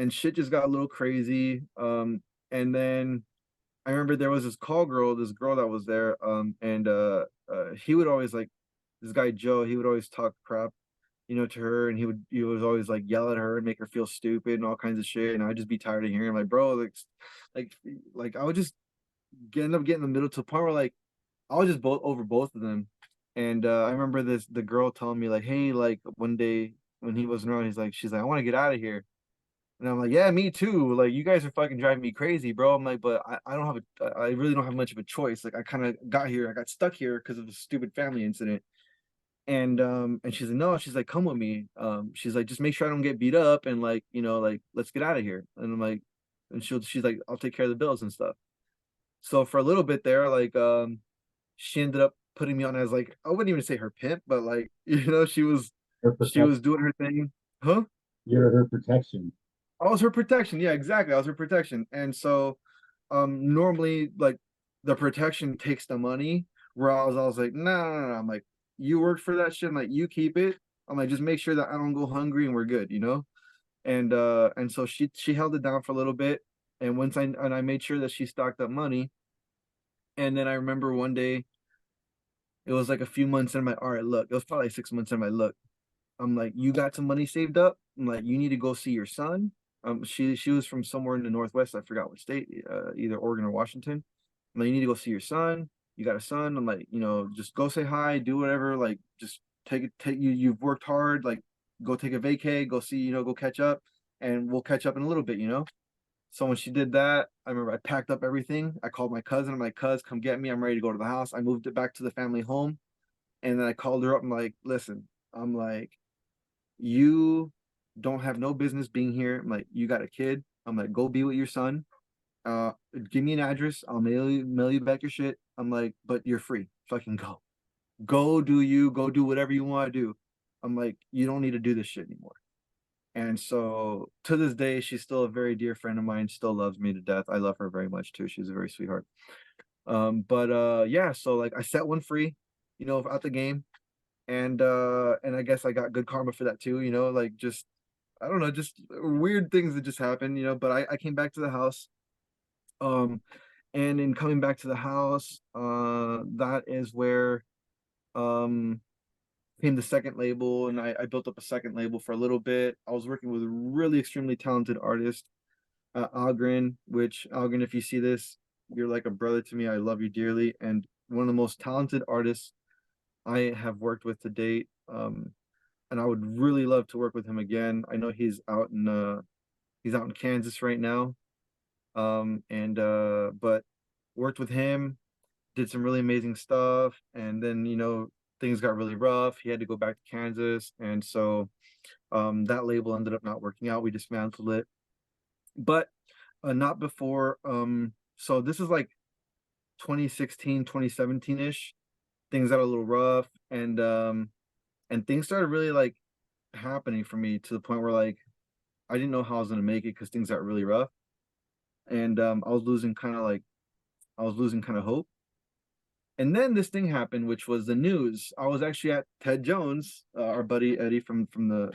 shit just got a little crazy. And then I remember there was this girl that was there, and he would always like, this guy Joe, he would always talk crap, to her, and he was always like yell at her and make her feel stupid and all kinds of shit. And I'd just be tired of hearing him, like, bro, like, I would just end up getting in the middle to a point where like I was just both over both of them. And I remember the girl telling me like, hey, like one day when he wasn't around, she's like, I want to get out of here. And I'm like, yeah, me too. Like, you guys are fucking driving me crazy, bro. I'm like, but I don't have I really don't have much of a choice. Like, I kind of got here, I got stuck here because of the stupid family incident. And she's like, no, she's like, come with me. She's like, just make sure I don't get beat up, and like, like, let's get out of here. And I'm like, and she's like, I'll take care of the bills and stuff. So for a little bit there, like, she ended up putting me on as, like, I wouldn't even say her pimp, but like, Her she protection. was doing her thing. Huh? You're her protection. I was her protection. Yeah, exactly. I was her protection. And so normally, like, the protection takes the money, where I was like, no, no, no, no. I'm like, you worked for that shit. I'm like, you keep it. I'm like, just make sure that I don't go hungry and we're good, you know? And so she held it down for a little bit. And I made sure that she stocked up money. And then I remember one day, it was like a few months in my, all right, look, it was probably like 6 months in my look. I'm like, you got some money saved up? I'm like, you need to go see your son. She was from somewhere in the Northwest. I forgot what state, either Oregon or Washington. I'm like, you need to go see your son. You got a son. I'm like, just go say hi, do whatever. Like, just take you. You've worked hard. Like, go take a vacay. Go see. Go catch up, and we'll catch up in a little bit. So when she did that, I remember I packed up everything. I called my cousin. I'm like, cuz, come get me. I'm ready to go to the house. I moved it back to the family home, and then I called her up. I'm like, listen. I'm like, you don't have no business being here. I'm like, you got a kid. I'm like, go be with your son. Uh, Give me an address. I'll mail you back your shit. I'm like, but you're free. Fucking go. Go do whatever you want to do. I'm like, you don't need to do this shit anymore. And so to this day, she's still a very dear friend of mine, still loves me to death. I love her very much too. She's a very sweetheart. But yeah, so like I set one free, out the game. And I guess I got good karma for that too, like, just, I don't know, just weird things that just happened, but I came back to the house. um and in coming back to the house, that is where um came the second label, and I built up a second label for a little bit. I was working with a really extremely talented artist, Algren, which, Algren, if you see this, you're like a brother to me. I love you dearly, and one of the most talented artists I have worked with to date. And I would really love to work with him again. I know he's out in Kansas right now. And But worked with him, did some really amazing stuff, and then things got really rough. He had to go back to Kansas, and so that label ended up not working out. We dismantled it, but not before. So this is like 2016, 2017-ish. Things got a little rough, and things started really, like, happening for me, to the point where, like, I didn't know how I was gonna make it because things got really rough. And I was losing kind of hope. And then this thing happened, which was the news. I was actually at Ted Jones, our buddy Eddie from the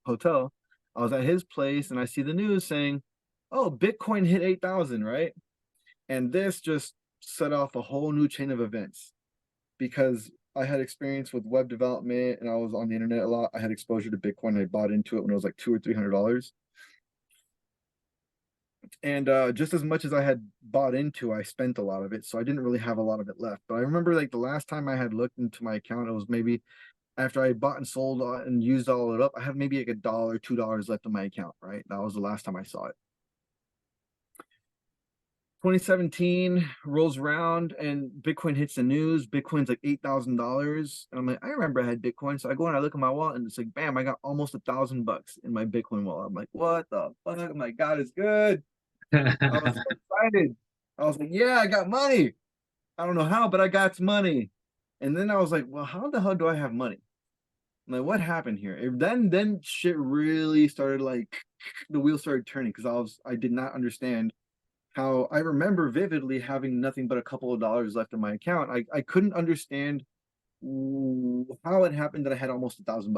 hotel. I was at his place, and I see the news saying, "Oh, Bitcoin hit 8,000, right?" And this just set off a whole new chain of events, because I had experience with web development and I was on the internet a lot. I had exposure to Bitcoin. I bought into it when it was like $200 or $300. And just as much as I had bought into, I spent a lot of it. So I didn't really have a lot of it left. But I remember, like, the last time I had looked into my account, it was maybe after I bought and sold and used all it up. I had maybe like $1, $2 left in my account, right? That was the last time I saw it. 2017 rolls around and Bitcoin hits the news. Bitcoin's like $8,000. And I'm like, I remember I had Bitcoin. So I go and I look at my wallet, and it's like, bam, I got almost $1,000 in my Bitcoin wallet. I'm like, what the fuck? I'm like, God is good. I was so excited. I was like, yeah, I got money. I don't know how, but I got money. And then I was like, well, how the hell do I have money? I'm like, what happened here? Then shit really started, like, the wheel started turning, because I did not understand how. I remember vividly having nothing but a couple of dollars left in my account. I couldn't understand how it happened that I had almost $1,000.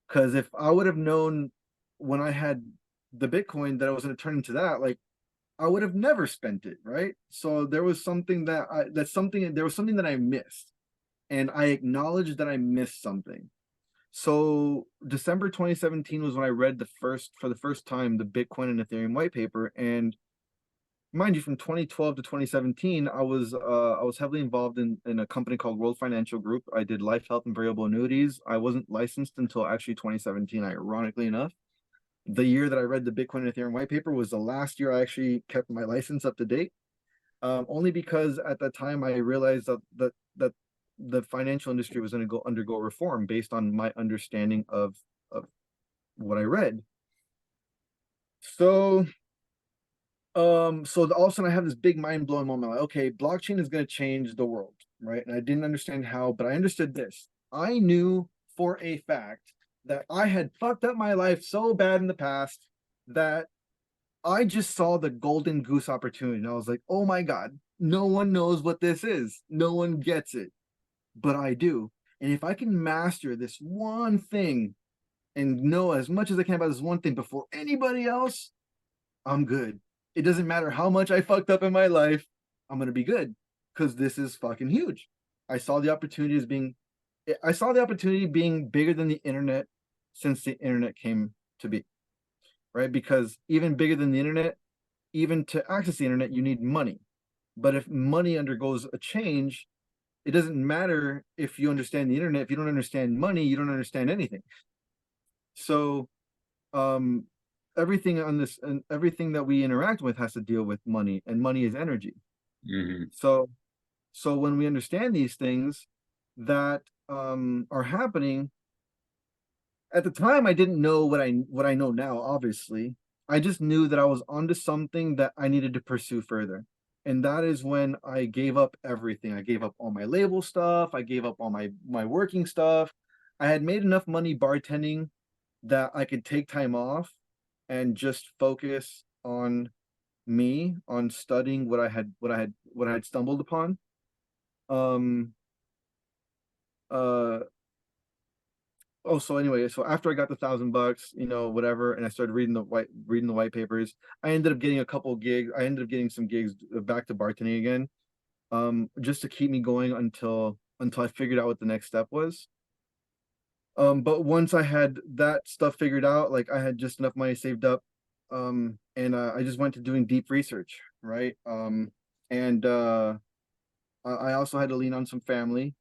Because if I would have known when I had the Bitcoin that I was going to turn into that, like, I would have never spent it, right? So there was something there was something that I missed, and I acknowledged that I missed something. So December 2017 was when I read for the first time, the Bitcoin and Ethereum white paper. And mind you, from 2012 to 2017, I was heavily involved in a company called World Financial Group. I did life, health, and variable annuities. I wasn't licensed until actually 2017, ironically enough. The year that I read the Bitcoin and Ethereum white paper was the last year I actually kept my license up to date. Only because at that time I realized that the financial industry was going to undergo reform based on my understanding of what I read. So so all of a sudden I have this big mind blowing moment, like, okay, blockchain is going to change the world, right? And I didn't understand how, but I understood this. I knew for a fact that I had fucked up my life so bad in the past that I just saw the golden goose opportunity. And I was like, oh my God, no one knows what this is. No one gets it, but I do. And if I can master this one thing and know as much as I can about this one thing before anybody else, I'm good. It doesn't matter how much I fucked up in my life, I'm gonna be good because this is fucking huge. I saw the opportunity as being, I saw the opportunity being bigger than the internet since the internet came to be, right? Because even bigger than the internet, even to access the internet, you need money. But if money undergoes a change, it doesn't matter if you understand the internet. If you don't understand money, you don't understand anything. So um everything on this and everything that we interact with has to deal with money, and money is energy. Hmm. So when we understand these things that are happening, at the time I didn't know what I know now, obviously. I just knew that I was onto something that I needed to pursue further. And that is when I gave up everything. I gave up all my label stuff, I gave up all my working stuff. I had made enough money bartending that I could take time off and just focus on me, on studying what I had stumbled upon. Um uh oh, so anyway, so after I got the $1,000, whatever, and I started reading the white papers, I ended up getting a couple gigs. I ended up getting some gigs back to bartending again, just to keep me going until I figured out what the next step was. But once I had that stuff figured out, like I had just enough money saved up, and I just went to doing deep research, right? And I also had to lean on some family.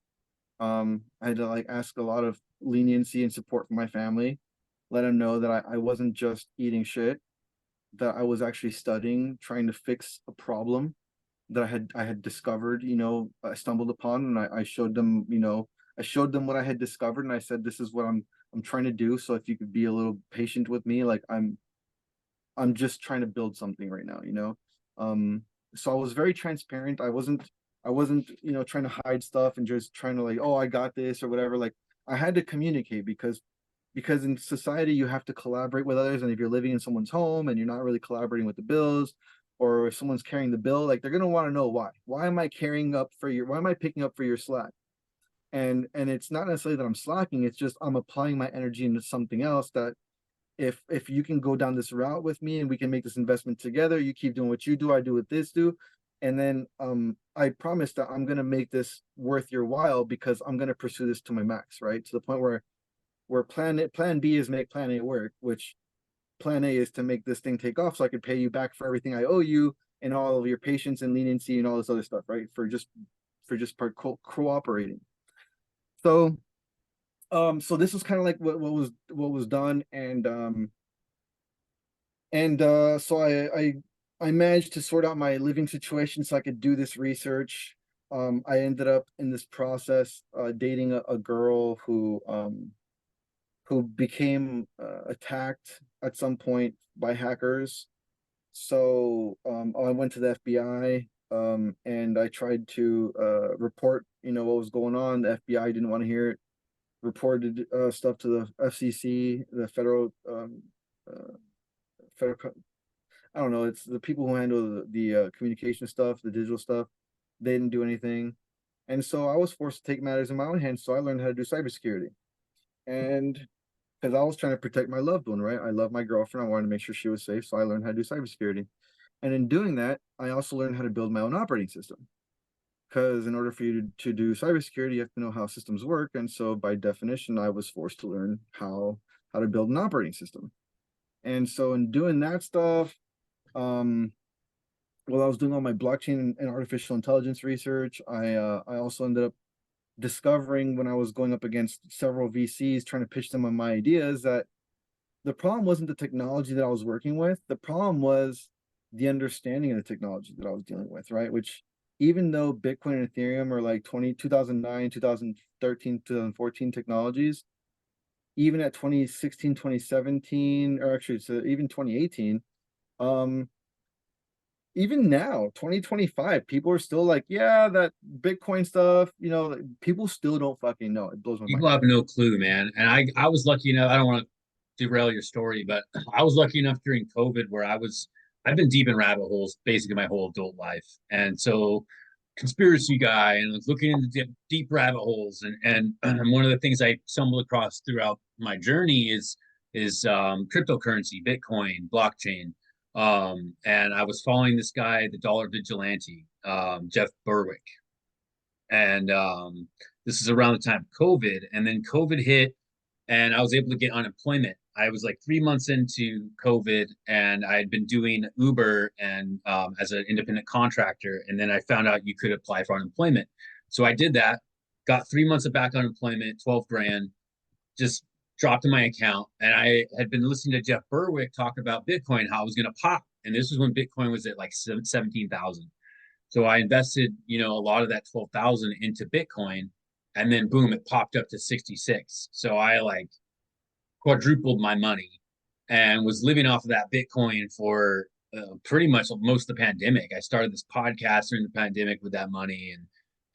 I had to like ask a lot of leniency and support from my family, let them know that I wasn't just eating shit, that I was actually studying, trying to fix a problem that I had discovered, I stumbled upon, and I showed them, I showed them what I had discovered, and I said, this is what I'm trying to do. So if you could be a little patient with me, like I'm just trying to build something right now, so I was very transparent. I wasn't, trying to hide stuff and just trying to like, oh, I got this or whatever. Like I had to communicate because in society you have to collaborate with others, and if you're living in someone's home and you're not really collaborating with the bills, or if someone's carrying the bill, like they're going to want to know why am I carrying up for your, why am I picking up for your slack? And it's not necessarily that I'm slacking, it's just I'm applying my energy into something else. That if you can go down this route with me and we can make this investment together, you keep doing what you do, I do what this do, and then I promise that I'm going to make this worth your while, because I'm going to pursue this to my max, right? To the point where plan B is make plan A work, which plan A is to make this thing take off so I could pay you back for everything I owe you, and all of your patience and leniency and all this other stuff, right? For just part cooperating. So so this was kind of like what was done, and so I managed to sort out my living situation so I could do this research. I ended up in this process dating a girl who became attacked at some point by hackers. So I went to the FBI, and I tried to report, what was going on. The FBI didn't want to hear it. Reported stuff to the FCC, the uh, federal. I don't know. It's the people who handle the communication stuff, the digital stuff. They didn't do anything, and so I was forced to take matters in my own hands. So I learned how to do cybersecurity, and because I was trying to protect my loved one, right? I love my girlfriend. I wanted to make sure she was safe, so I learned how to do cybersecurity. And in doing that, I also learned how to build my own operating system. Because in order for you to do cybersecurity, you have to know how systems work. And so by definition, I was forced to learn how to build an operating system. And so in doing that stuff, um, while I was doing all my blockchain and artificial intelligence research, I also ended up discovering, when I was going up against several VCs trying to pitch them on my ideas, that the problem wasn't the technology that I was working with. The problem was the understanding of the technology that I was dealing with, right? Which even though Bitcoin and Ethereum are like 2009, 2013, 2014 technologies, even at 2016, 2017, or actually so even 2018, um, even now, 2025, people are still like, yeah, that Bitcoin stuff, people still don't fucking know. It blows my People mind. have no clue, man. And I was lucky enough. I don't want to derail your story, but I was lucky enough during COVID where I've been deep in rabbit holes basically my whole adult life, and so conspiracy guy and was looking into deep rabbit holes, and one of the things I stumbled across throughout my journey is cryptocurrency, Bitcoin, blockchain. And I was following this guy, the Dollar Vigilante, Jeff Berwick, and this is around the time of COVID, and then COVID hit, and I was able to get unemployment. I was like 3 months into COVID, and I had been doing Uber and as an independent contractor, and then I found out you could apply for unemployment. So I did that, got 3 months of back unemployment, 12 grand, just dropped in my account. And I had been listening to Jeff Berwick talk about Bitcoin, how it was going to pop. And this was when Bitcoin was at like 17,000. So I invested, a lot of that 12,000 into Bitcoin, and then boom, it popped up to 66. So I like quadrupled my money and was living off of that Bitcoin for pretty much most of the pandemic. I started this podcast during the pandemic with that money,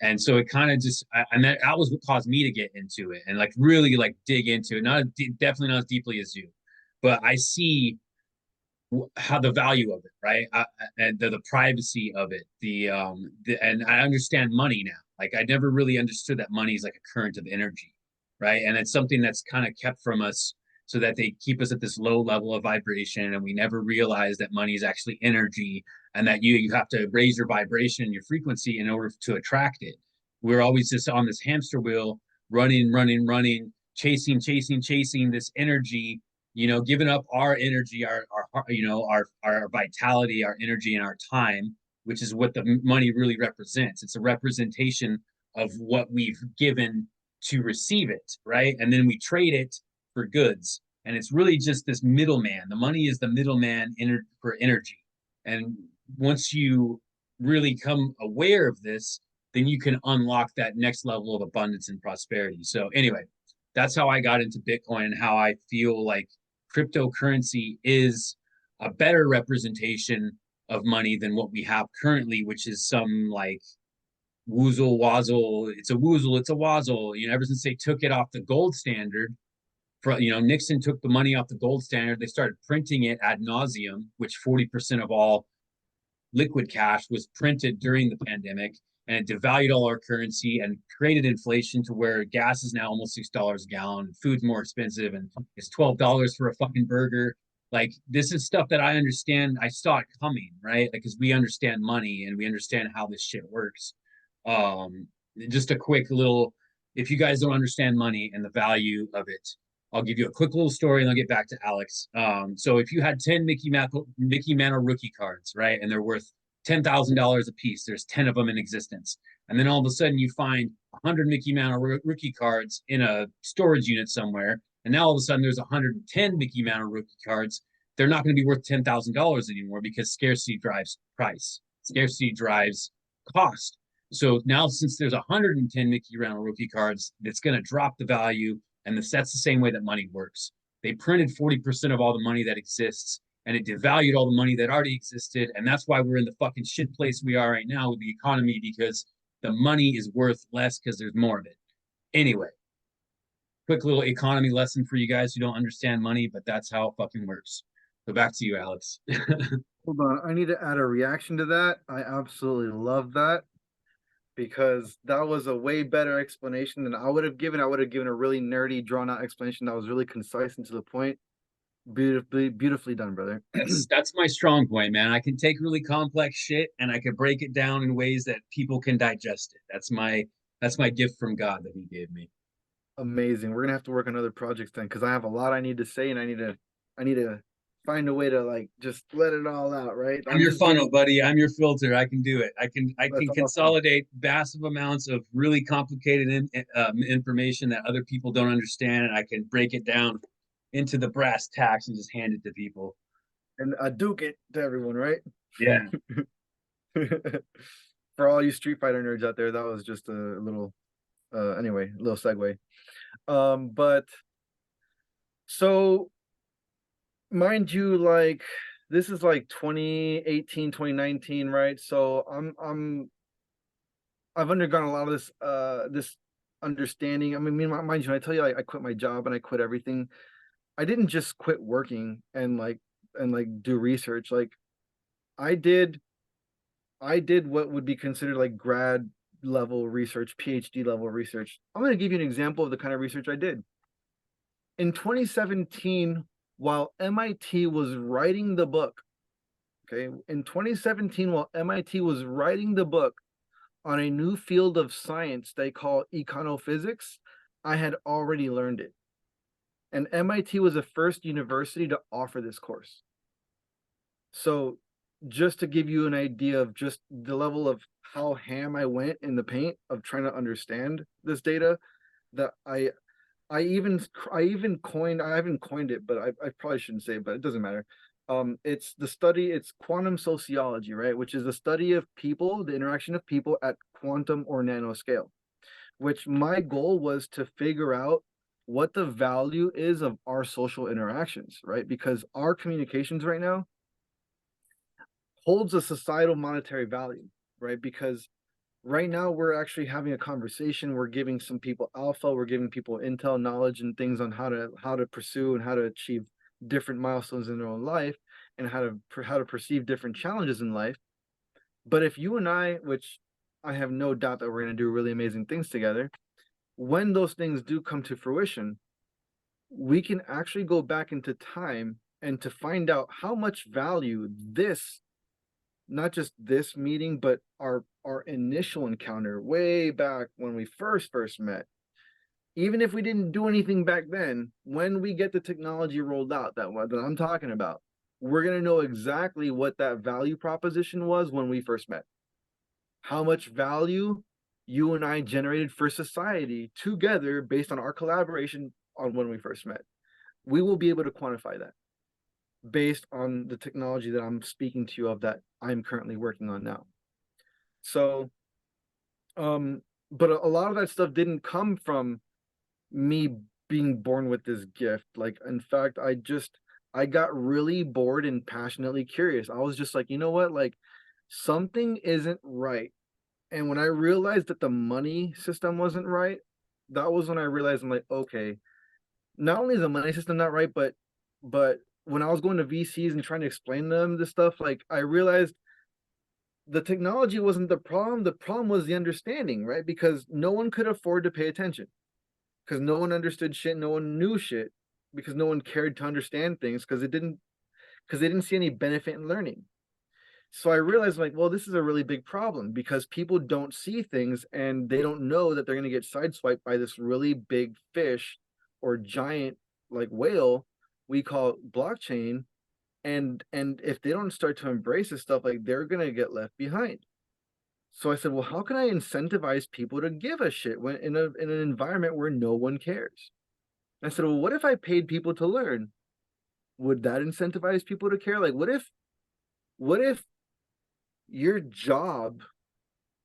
and so it kind of just, and that was what caused me to get into it and like really like dig into it. Definitely not as deeply as you, but I see how the value of it, right? And the privacy of it, and I understand money now. Like I never really understood that money is like a current of energy, right? And it's something that's kind of kept from us so that they keep us at this low level of vibration, and we never realize that money is actually energy, and that you have to raise your vibration and your frequency in order to attract it. We're always just on this hamster wheel, running, chasing this energy, giving up our energy, our vitality, our energy, and our time, which is what the money really represents. It's a representation of what we've given to receive it, right? And then we trade it for goods. And it's really just this middleman. The money is the middleman for energy. And once you really come aware of this, then you can unlock that next level of abundance and prosperity. So anyway, that's how I got into Bitcoin and how I feel like cryptocurrency is a better representation of money than what we have currently, which is some like woozle wazzle. It's a woozle, it's a wazzle. Ever since they took it off the gold standard, Nixon took the money off the gold standard. They started printing it ad nauseum, which 40% of all liquid cash was printed during the pandemic, and it devalued all our currency and created inflation to where gas is now almost $6 a gallon, food's more expensive, and it's $12 for a fucking burger. Like this is stuff that I understand. I saw it coming, right? Because we understand money and we understand how this shit works. Um, just a quick little, if you guys don't understand money and the value of it, I'll give you a quick little story and I'll get back to Alex. So if you had 10 Mickey Mantle rookie cards, right, and they're worth $10,000 a piece, there's 10 of them in existence. And then all of a sudden you find 100 Mickey Mantle rookie cards in a storage unit somewhere. And now all of a sudden there's 110 Mickey Mantle rookie cards. They're not going to be worth $10,000 anymore because scarcity drives price. Scarcity drives cost. So now since there's 110 Mickey Mantle rookie cards, it's going to drop the value. And that's the same way that money works. They printed 40% of all the money that exists, and it devalued all the money that already existed. And that's why we're in the fucking shit place we are right now with the economy, because the money is worth less because there's more of it. Anyway, quick little economy lesson for you guys who don't understand money, but that's how it fucking works. So back to you, Alex. Hold on, I need to add a reaction to that. I absolutely love that because that was a way better explanation than I would have given. I would have given a really nerdy, drawn out explanation that was really concise and to the point. Beautifully done, brother. That's my strong point, man. I can take really complex shit and I can break it down in ways that people can digest it. That's my gift from God that He gave me. Amazing. We're gonna have to work on other projects then because I have a lot I need to say and I need to find a way to like just let it all out, right? I'm your just funnel, buddy. I'm your filter. I can do it. I can That's awesome. consolidate massive amounts of really complicated information that other people don't understand, and I can break it down into the brass tacks and just hand it to people. And I duke it to everyone, right? Yeah. For all you Street Fighter nerds out there, that was just a little anyway, a little segue. But so mind you, like this is like 2018, 2019, right? So I've undergone a lot of this understanding. I mean, mind you, when I tell you I quit my job and I quit everything, I didn't just quit working and like do research. Like I did I did what would be considered like grad level research, PhD level research. I'm going to give you an example of the kind of research I did. In 2017, while MIT was writing the book, okay, in 2017, while MIT was writing the book on a new field of science they call econophysics, I had already learned it. And MIT was the first university to offer this course. So just to give you an idea of just the level of how ham I went in the paint of trying to understand this data, that I even coined, I haven't coined it, but I probably shouldn't say it, but it doesn't matter. It's the study, it's quantum sociology, right? Which is the study of people, the interaction of people at quantum or nanoscale, which my goal was to figure out what the value is of our social interactions, right? Because our communications right now holds a societal monetary value, right? Because right now we're actually having a conversation. We're giving some people alpha, we're giving people intel knowledge and things on how to pursue and how to achieve different milestones in their own life and how to perceive different challenges in life. But if you and I, which I have no doubt that we're going to do really amazing things together, when those things do come to fruition, we can actually go back into time and to find out how much value this, not just this meeting, but our initial encounter way back when we first met, even if we didn't do anything back then, when we get the technology rolled out that I'm talking about, we're going to know exactly what that value proposition was when we first met, how much value you and I generated for society together based on our collaboration on when we first met. We will be able to quantify that based on the technology that I'm speaking to you of that I'm currently working on now. So, but a lot of that stuff didn't come from me being born with this gift. Like, in fact, I got really bored and passionately curious. I was just like, you know what? Like, something isn't right. And when I realized that the money system wasn't right, that was when I realized I'm like, okay, not only is the money system not right, but when I was going to VCs and trying to explain to them this stuff, like I realized the technology wasn't the problem. The problem was the understanding, right? Because no one could afford to pay attention because no one understood shit, no one knew shit, because no one cared to understand things because they didn't see any benefit in learning. So I realized like, well, this is a really big problem because people don't see things and they don't know that they're going to get sideswiped by this really big fish or giant like whale we call blockchain. And if they don't start to embrace this stuff, like they're going to get left behind. So I said, well, how can I incentivize people to give a shit when in an environment where no one cares? And I said, well, what if I paid people to learn? Would that incentivize people to care? Like, what if your job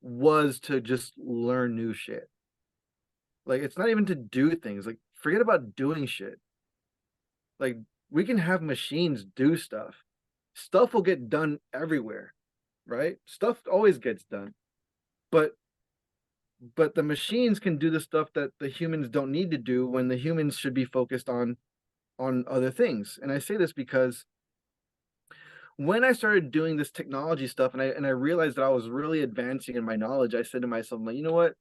was to just learn new shit? Like, it's not even to do things. Like, forget about doing shit. Like, we can have machines do stuff. Stuff will get done everywhere, right? Stuff always gets done. But the machines can do the stuff that the humans don't need to do when the humans should be focused on other things. And I say this because when I started doing this technology stuff and I realized that I was really advancing in my knowledge, I said to myself, like, you know what?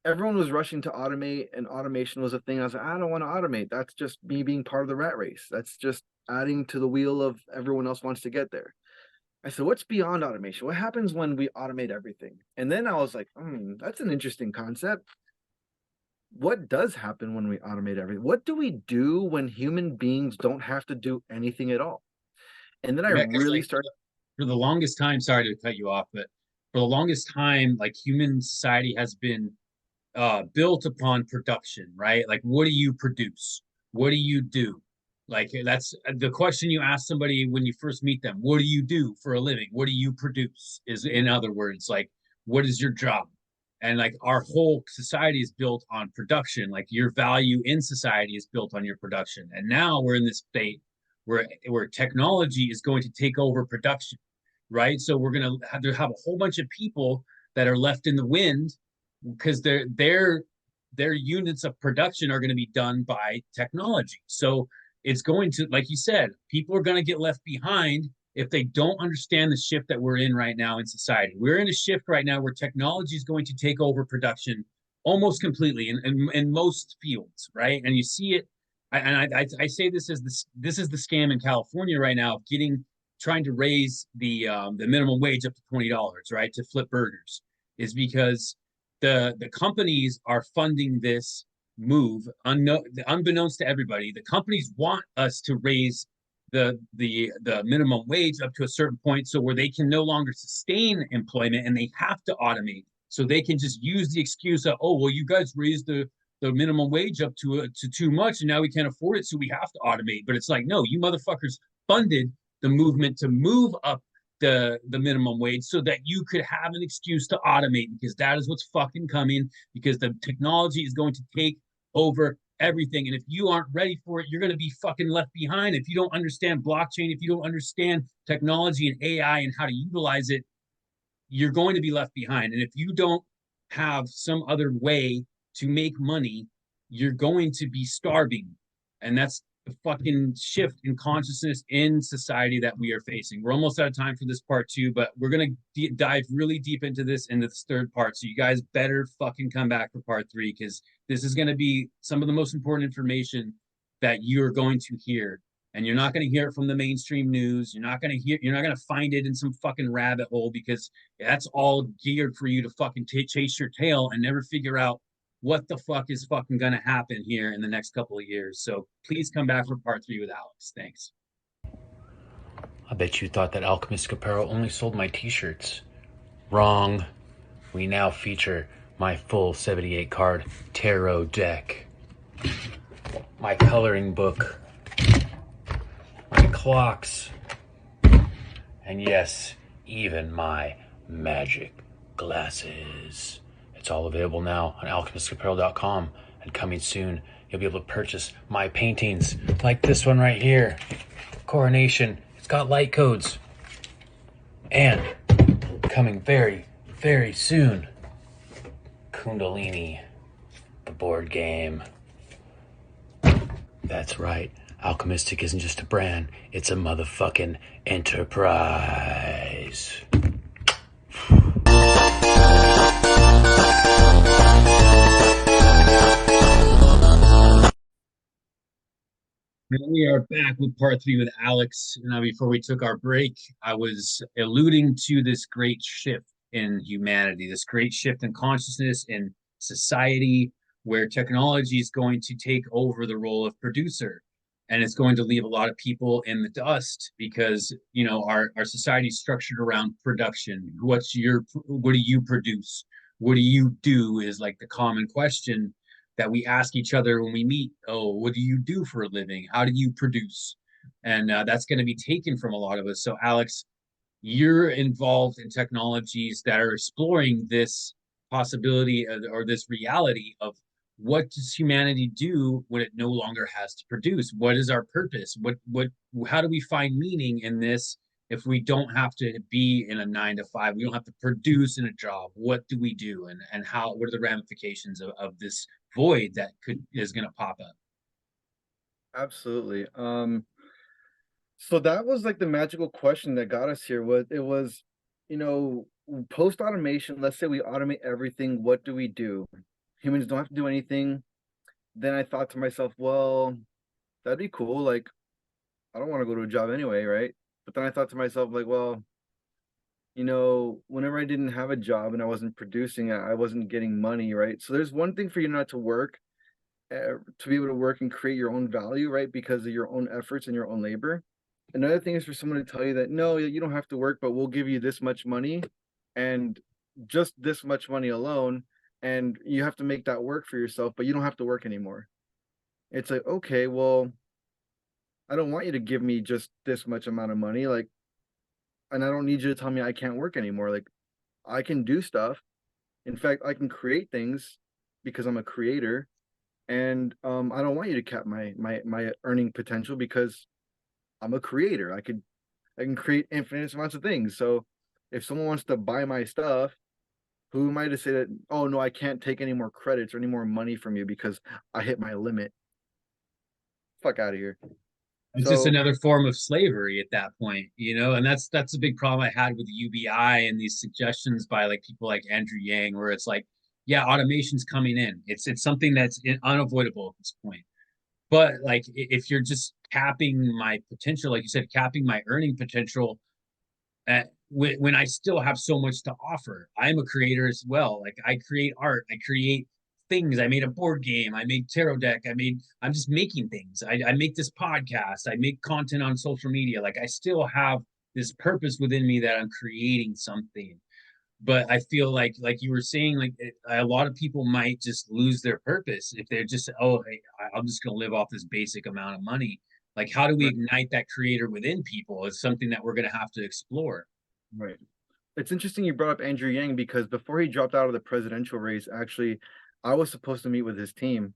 Everyone was rushing to automate and automation was a thing. I was like, I don't want to automate. That's just me being part of the rat race. That's just adding to the wheel of everyone else wants to get there. I said, what's beyond automation? What happens when we automate everything? And then I was like, that's an interesting concept. What does happen when we automate everything? What do we do when human beings don't have to do anything at all? And then I Yeah, because really like started. for the longest time, sorry to cut you off, but for the longest time, like human society has been built upon production, right? Like what do you produce? What do you do? Like that's the question you ask somebody when you first meet them. What do you do for a living? What do you produce? Is in other words, like what is your job? And like our whole society is built on production. Like your value in society is built on your production. And now we're in this state where technology is going to take over production, right? So we're going to have a whole bunch of people that are left in the wind because their units of production are going to be done by technology. So it's going to, like you said, people are going to get left behind if they don't understand the shift that we're in right now in society. We're in a shift right now where technology is going to take over production almost completely in most fields, right? And you see it. I say this as this is the scam in California right now of trying to raise the minimum wage up to $20, right, to flip burgers, is because the companies are funding this move unbeknownst to everybody. The companies want us to raise the minimum wage up to a certain point, so where they can no longer sustain employment and they have to automate. So they can just use the excuse of, oh well, you guys raised the minimum wage up to too much and now we can't afford it, so we have to automate. But it's like, no, you motherfuckers funded the movement to move up the minimum wage so that you could have an excuse to automate, because that is what's fucking coming, because the technology is going to take over everything. And if you aren't ready for it, you're going to be fucking left behind. If you don't understand blockchain, if you don't understand technology and AI and how to utilize it, you're going to be left behind. And if you don't have some other way to make money, you're going to be starving. And that's the fucking shift in consciousness in society that we are facing. We're almost out of time for this part 2, but we're going to dive really deep into this third part. So you guys better fucking come back for part 3, because this is going to be some of the most important information that you're going to hear. And you're not going to hear it from the mainstream news. You're not going to find it in some fucking rabbit hole, because that's all geared for you to fucking chase your tail and never figure out what the fuck is fucking going to happen here in the next couple of years. So please come back for part 3 with Alex. Thanks. I bet you thought that Alchemystic Apparel only sold my t-shirts. Wrong. We now feature my full 78 card tarot deck, my coloring book, my clocks, and yes, even my magic glasses. It's all available now on alchemisticapparel.com, and coming soon, you'll be able to purchase my paintings like this one right here, Coronation. It's got light codes. And coming very, very soon, Kundalini, the board game. That's right. Alchemistic isn't just a brand, it's a motherfucking enterprise. And we are back with part 3 with Alex. Now, before we took our break, I was alluding to this great shift in humanity, this great shift in consciousness in society, where technology is going to take over the role of producer. And it's going to leave a lot of people in the dust, because, you know, our society is structured around production. What do you produce? What do you do is like the common question that we ask each other when we meet. Oh, what do you do for a living? How do you produce? And that's going to be taken from a lot of us. So, Alex, you're involved in technologies that are exploring this possibility or this reality of what does humanity do when it no longer has to produce? What is our purpose? How do we find meaning in this if we don't have to be in a 9 to 5? We don't have to produce in a job. What do we do? And what are the ramifications of this void that is going to pop up? Absolutely. So that was like the magical question that got us here. Was, you know, post automation, let's say we automate everything, what do we do? Humans don't have to do anything. Then I thought to myself, well, that'd be cool. Like, I don't want to go to a job anyway, right? But then I thought to myself, like, well, you know, whenever I didn't have a job and I wasn't producing, I wasn't getting money, right? So there's one thing for you not to work, to be able to work and create your own value, right? Because of your own efforts and your own labor. Another thing is for someone to tell you that, no, you don't have to work, but we'll give you this much money and just this much money alone. And you have to make that work for yourself, but you don't have to work anymore. It's like, okay, well, I don't want you to give me just this much amount of money, like, and I don't need you to tell me I can't work anymore. Like, I can do stuff. In fact, I can create things because I'm a creator, and I don't want you to cap my earning potential because I'm a creator. I can create infinite amounts of things. So if someone wants to buy my stuff, who am I to say that, oh no, I can't take any more credits or any more money from you because I hit my limit? Fuck out of here. It's just So another form of slavery at that point, and that's a big problem I had with UBI and these suggestions by like people like Andrew Yang, where it's like, yeah, automation's coming in. It's something that's unavoidable at this point. But like, if you're just capping my potential, like you said, capping my earning potential, when I still have so much to offer. I'm a creator as well. Like I create art, I create things. I made a board game, I made tarot deck, I'm just making things. I make this podcast, I make content on social media. Like I still have this purpose within me that I'm creating something. But I feel like you were saying, like a lot of people might just lose their purpose if they're just, oh, hey, I'm just gonna live off this basic amount of money. Like, how do we right, ignite that creator within people is something that we're gonna have to explore. right. It's interesting you brought up Andrew Yang because before he dropped out of the presidential race, actually, I was supposed to meet with his team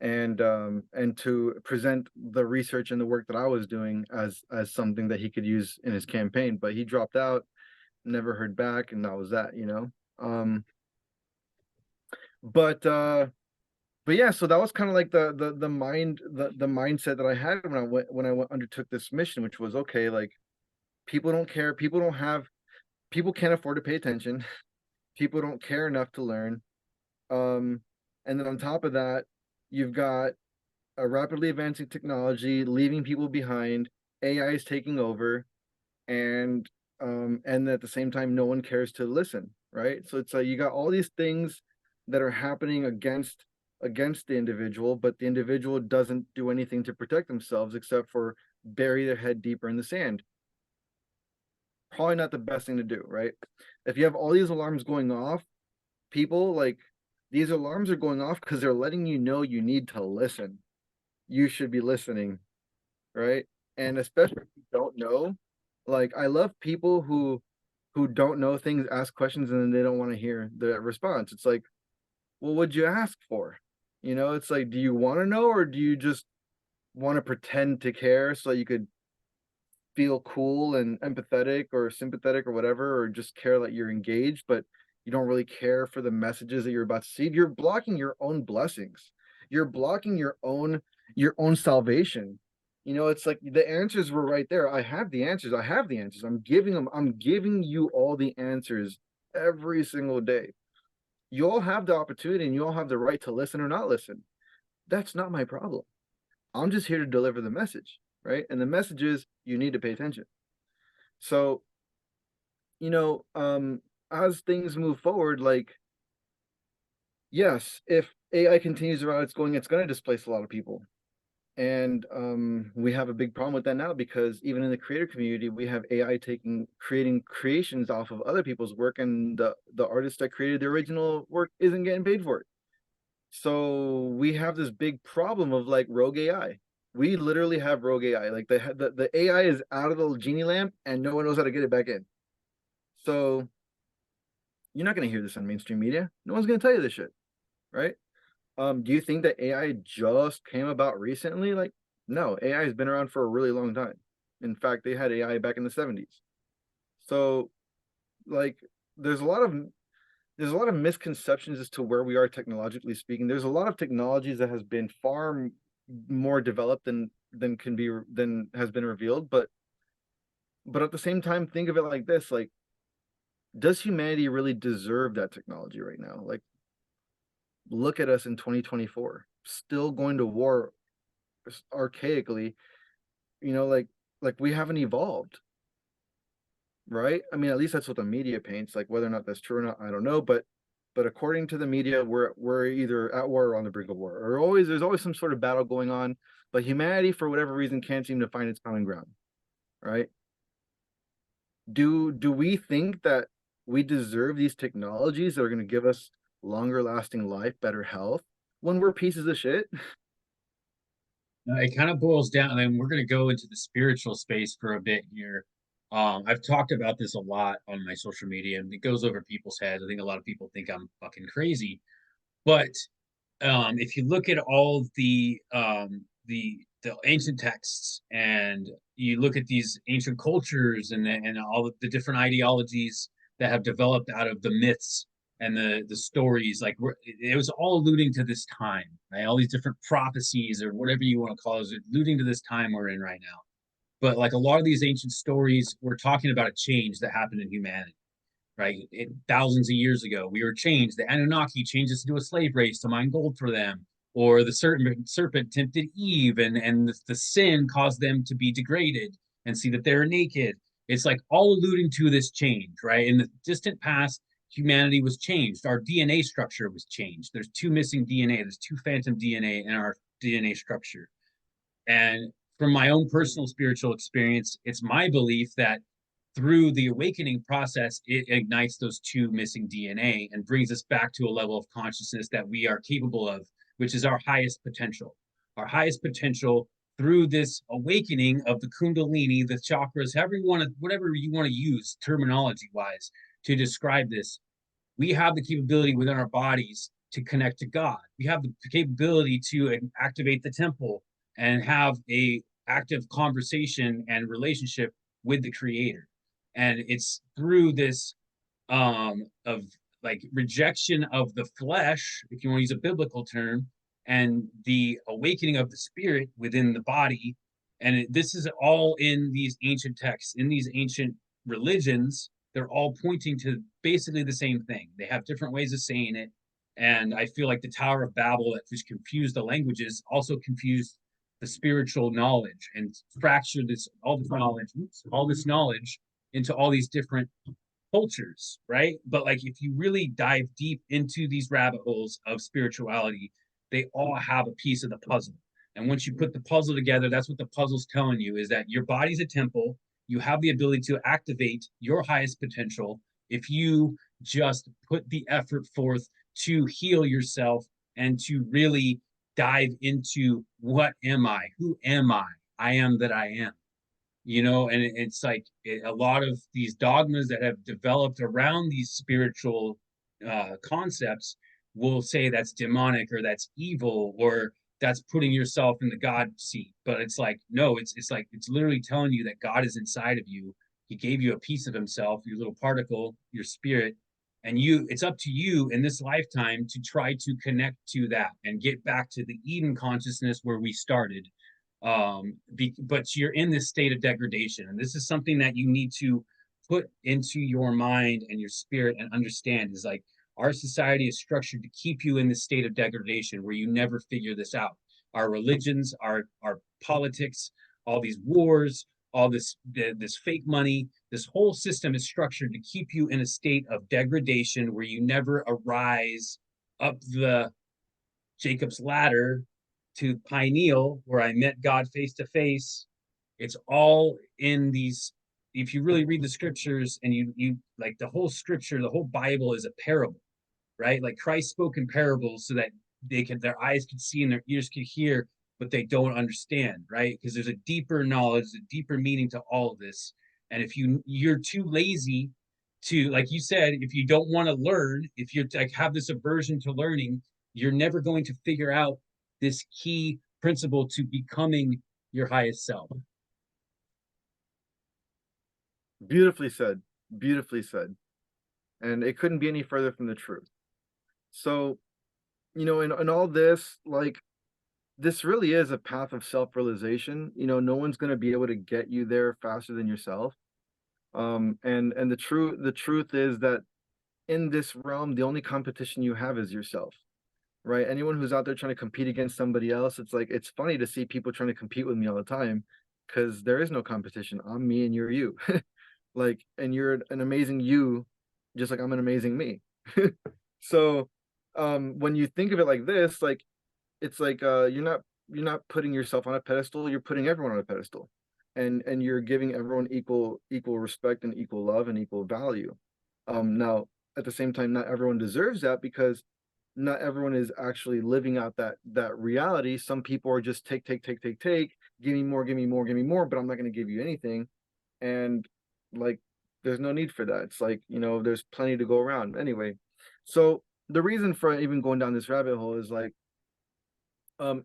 and to present the research and the work that I was doing as something that he could use in his campaign. But he dropped out, never heard back, and that was that, you know. Um, but uh, but yeah, so that was kind of like the mindset that I had when I went undertook this mission, which was okay, like people don't care, people can't afford to pay attention, people don't care enough to learn. Um, and then on top of that, you've got a rapidly advancing technology leaving people behind, AI is taking over, and at the same time, no one cares to listen, right? So it's like you got all these things that are happening against the individual, but the individual doesn't do anything to protect themselves except for bury their head deeper in the sand. Probably not the best thing to do, right? If you have all these alarms going off, people like these alarms are going off because they're letting you know you need to listen. You should be listening, right? And especially if you don't know, like I love people who don't know things ask questions and then they don't want to hear the response. It's like, well, what'd you ask for? You know, it's like, do you want to know or do you just want to pretend to care so you could feel cool and empathetic or sympathetic or whatever, or just care that you're engaged, but you don't really care for the messages that you're about to see? You're blocking your own blessings. You're blocking your own salvation. You know, it's like the answers were right there. I have the answers. I have the answers. I'm giving them. I'm giving you all the answers every single day. You all have the opportunity and you all have the right to listen or not listen. That's not my problem. I'm just here to deliver the message, right? And the message is you need to pay attention. So, you know, as things move forward, like, yes, if AI continues around it's going to displace a lot of people. And we have a big problem with that now because even in the creator community, we have AI creating creations off of other people's work, and the artist that created the original work isn't getting paid for it. So we have this big problem of like rogue AI. We literally have rogue AI. Like the AI is out of the genie lamp and no one knows how to get it back in. So you're not going to hear this on mainstream media. No one's going to tell you this shit, right? Do you think that AI just came about recently? Like, no, AI has been around for a really long time. In fact, they had AI back in the 70s. So, like, there's a lot of misconceptions as to where we are technologically speaking. There's a lot of technologies that has been far more developed than has been revealed, but at the same time, think of it like this: like, does humanity really deserve that technology right now? Like, look at us in 2024, still going to war archaically, you know, like we haven't evolved, right? I mean, at least that's what the media paints. Like whether or not that's true or not, I don't know. But according to the media, we're either at war or on the brink of war, or there's always some sort of battle going on. But humanity, for whatever reason, can't seem to find its common ground, right? Do we think that we deserve these technologies that are going to give us longer lasting life, better health, when we're pieces of shit? It kind of boils down, and we're going to go into the spiritual space for a bit here. I've talked about this a lot on my social media, and it goes over people's heads. I think a lot of people think I'm fucking crazy, but if you look at all the ancient texts, and you look at these ancient cultures, and all of the different ideologies that have developed out of the myths and the stories, like it was all alluding to this time, right? All these different prophecies or whatever you want to call it, is alluding to this time we're in right now. But like a lot of these ancient stories, we're talking about a change that happened in humanity, right? Thousands of years ago, we were changed. The Anunnaki changed us into a slave race to mine gold for them, or the serpent tempted Eve, and the sin caused them to be degraded and see that they're naked. It's like all alluding to this change, right? In the distant past, humanity was changed. Our DNA structure was changed. There's two missing DNA. There's two phantom DNA in our DNA structure. And from my own personal spiritual experience, it's my belief that through the awakening process, it ignites those two missing DNA and brings us back to a level of consciousness that we are capable of, which is our highest potential. Our highest potential through this awakening of the Kundalini, the chakras, whatever you want to use terminology wise to describe this. We have the capability within our bodies to connect to God. We have the capability to activate the temple and have a active conversation and relationship with the creator. And it's through this of like rejection of the flesh, if you want to use a biblical term, and the awakening of the spirit within the body. And this is all in these ancient texts, in these ancient religions. They're all pointing to basically the same thing. They have different ways of saying it. And I feel like the Tower of Babel, that just confused the languages, also confused the spiritual knowledge and fractured all this knowledge into all these different cultures, right? But like if you really dive deep into these rabbit holes of spirituality, they all have a piece of the puzzle. And once you put the puzzle together, that's what the puzzle's telling you, is that your body's a temple. You have the ability to activate your highest potential if you just put the effort forth to heal yourself and to really dive into what am I? Who am I? I am that I am. And it's like a lot of these dogmas that have developed around these spiritual concepts will say that's demonic or that's evil or that's putting yourself in the God seat. But it's like, no, it's like it's literally telling you that God is inside of you. He gave you a piece of himself, your little particle, your spirit, and it's up to you in this lifetime to try to connect to that and get back to the Eden consciousness where we started. But you're in this state of degradation, and this is something that you need to put into your mind and your spirit and understand, is like our society is structured to keep you in this state of degradation where you never figure this out. Our religions, our politics, all these wars, all this fake money, this whole system is structured to keep you in a state of degradation where you never arise up the Jacob's ladder to pineal, where I met God face to face. It's all in these. If you really read the scriptures, and you like the whole scripture, the whole Bible is a parable, right? Like Christ spoke in parables so that their eyes could see and their ears could hear, but they don't understand, right? Because there's a deeper knowledge, a deeper meaning to all of this. And if you're too lazy to, like you said, if you don't want to learn, if you like have this aversion to learning, you're never going to figure out this key principle to becoming your highest self. Beautifully said. Beautifully said. And it couldn't be any further from the truth. So, in all this, like, this really is a path of self-realization. No one's going to be able to get you there faster than yourself. And the truth is that in this realm, the only competition you have is yourself, right? Anyone who's out there trying to compete against somebody else, it's like, it's funny to see people trying to compete with me all the time, because there is no competition. I'm me and you're you. Like, and you're an amazing you, just like I'm an amazing me. So when you think of it like this, like, it's like you're not putting yourself on a pedestal, you're putting everyone on a pedestal, and you're giving everyone equal respect and equal love and equal value. Now at the same time, not everyone deserves that, because not everyone is actually living out that reality. Some people are just take, give me more, give me more, give me more, but I'm not going to give you anything. And like, there's no need for that. It's like, there's plenty to go around anyway. So the reason for even going down this rabbit hole is like,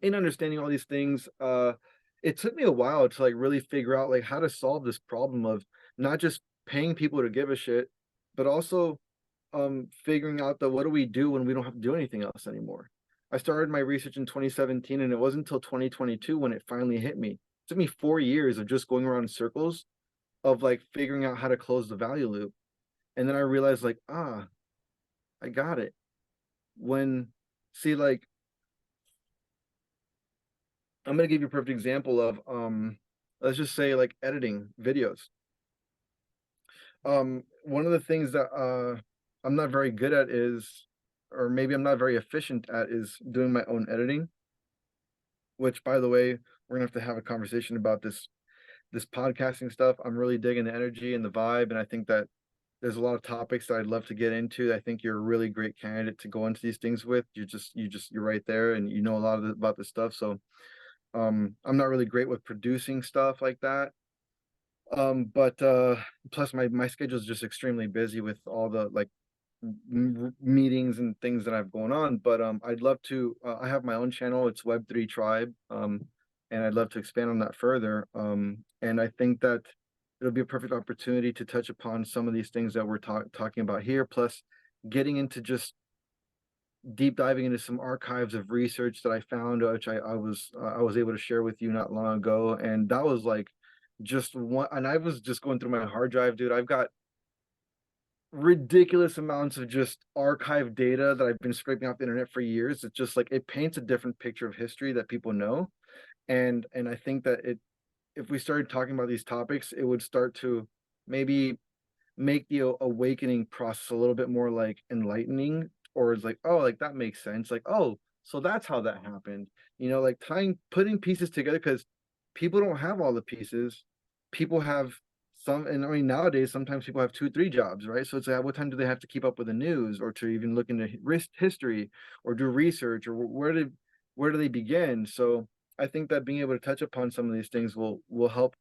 in understanding all these things, it took me a while to like really figure out like how to solve this problem of not just paying people to give a shit, but also figuring out the what do we do when we don't have to do anything else anymore. I started my research in 2017, and it wasn't until 2022 when it finally hit me. It took me 4 years of just going around in circles of like figuring out how to close the value loop. And then I realized like, I got it. When see like I'm gonna give you a perfect example of let's just say like editing videos. One of the things that I'm not very good at is, or maybe I'm not very efficient at, is doing my own editing, which by the way, we're gonna have a conversation about this podcasting stuff. I'm really digging the energy and the vibe, and I think that there's a lot of topics that I'd love to get into. I think you're a really great candidate to go into these things with. You're right there, and you know a lot about this stuff. So I'm not really great with producing stuff like that. But plus my schedule is just extremely busy with all the like meetings and things that I've going on. But I'd love to. I have my own channel. It's Web3 Tribe. And I'd love to expand on that further. And I think that it'll be a perfect opportunity to touch upon some of these things that we're talking about here, plus getting into just deep diving into some archives of research that I found, which I was able to share with you not long ago. And that was like just one, and I was just going through my hard drive, dude. I've got ridiculous amounts of just archive data that I've been scraping off the internet for years. It's just like it paints a different picture of history that people know. And I think that if we started talking about these topics, it would start to maybe make the awakening process a little bit more like enlightening, or it's like, oh, like that makes sense. Like, oh, so that's how that happened. Like putting pieces together, because people don't have all the pieces. People have some, and I mean, nowadays, sometimes people have 2, 3 jobs, right? So it's like, what time do they have to keep up with the news, or to even look into history, or do research, or where do they begin? So I think that being able to touch upon some of these things will help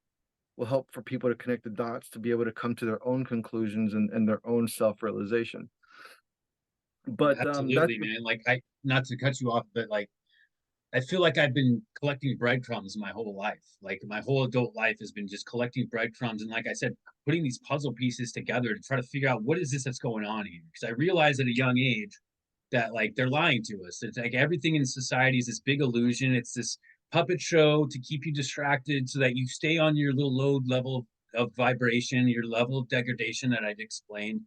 for people to connect the dots, to be able to come to their own conclusions and their own self-realization. But that's Absolutely, man. Like not to cut you off, but like I feel like I've been collecting breadcrumbs my whole life. Like my whole adult life has been just collecting breadcrumbs, and like I said, putting these puzzle pieces together to try to figure out what is this that's going on here. Because I realized at a young age that like they're lying to us. It's like everything in society is this big illusion. It's this puppet show to keep you distracted so that you stay on your little low level of vibration, your level of degradation that I'd explained,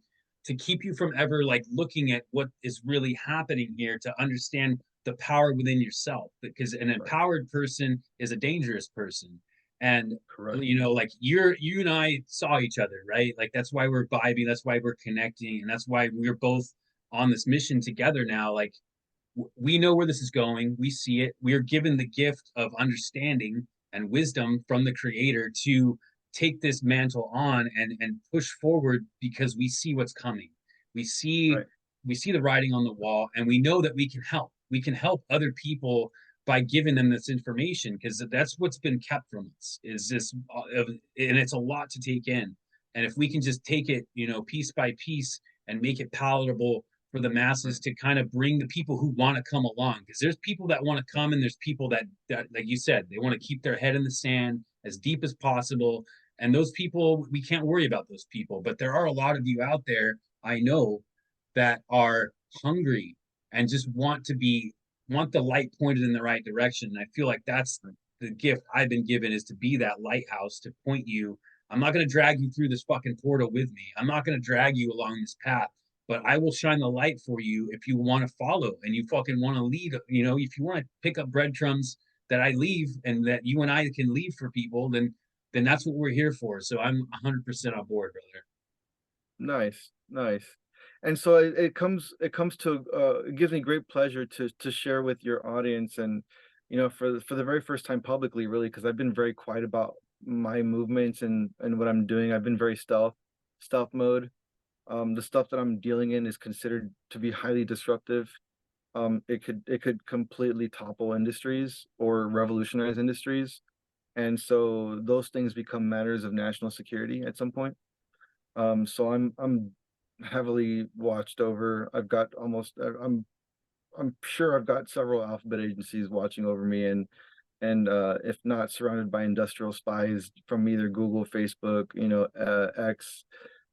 to keep you from ever like looking at what is really happening here, to understand the power within yourself, because an right, empowered person is a dangerous person. And correct, like you and I saw each other, right? Like that's why we're vibing, that's why we're connecting, and that's why we're both on this mission together now. Like we know where this is going, we see it, we are given the gift of understanding and wisdom from the creator to take this mantle on and push forward, because we see what's coming. we see right, we see the writing on the wall, and we know that we can help other people by giving them this information, because that's what's been kept from us, is this and it's a lot to take in. And if we can just take it, piece by piece, and make it palatable for the masses, right, to kind of bring the people who want to come along, because there's people that want to come, and there's people that like you said, they want to keep their head in the sand as deep as possible. And those people, we can't worry about those people, but there are a lot of you out there, I know, that are hungry and just want the light pointed in the right direction. And I feel like that's the gift I've been given, is to be that lighthouse, to point you. I'm not going to drag you through this fucking portal with me. I'm not going to drag you along this path, but I will shine the light for you if you want to follow and you fucking want to lead. If you want to pick up breadcrumbs that I leave and that you and I can leave for people, then that's what we're here for. So I'm 100% on board, brother. nice, nice. And so it comes to it gives me great pleasure to share with your audience, and for the very first time publicly, really, because I've been very quiet about my movements and what I'm doing. I've been very stealth mode. The stuff that I'm dealing in is considered to be highly disruptive. it could completely topple industries or revolutionize industries. And so those things become matters of national security at some point. So I'm heavily watched over. I've got I'm sure I've got several alphabet agencies watching over me, and if not surrounded by industrial spies from either Google, Facebook, X,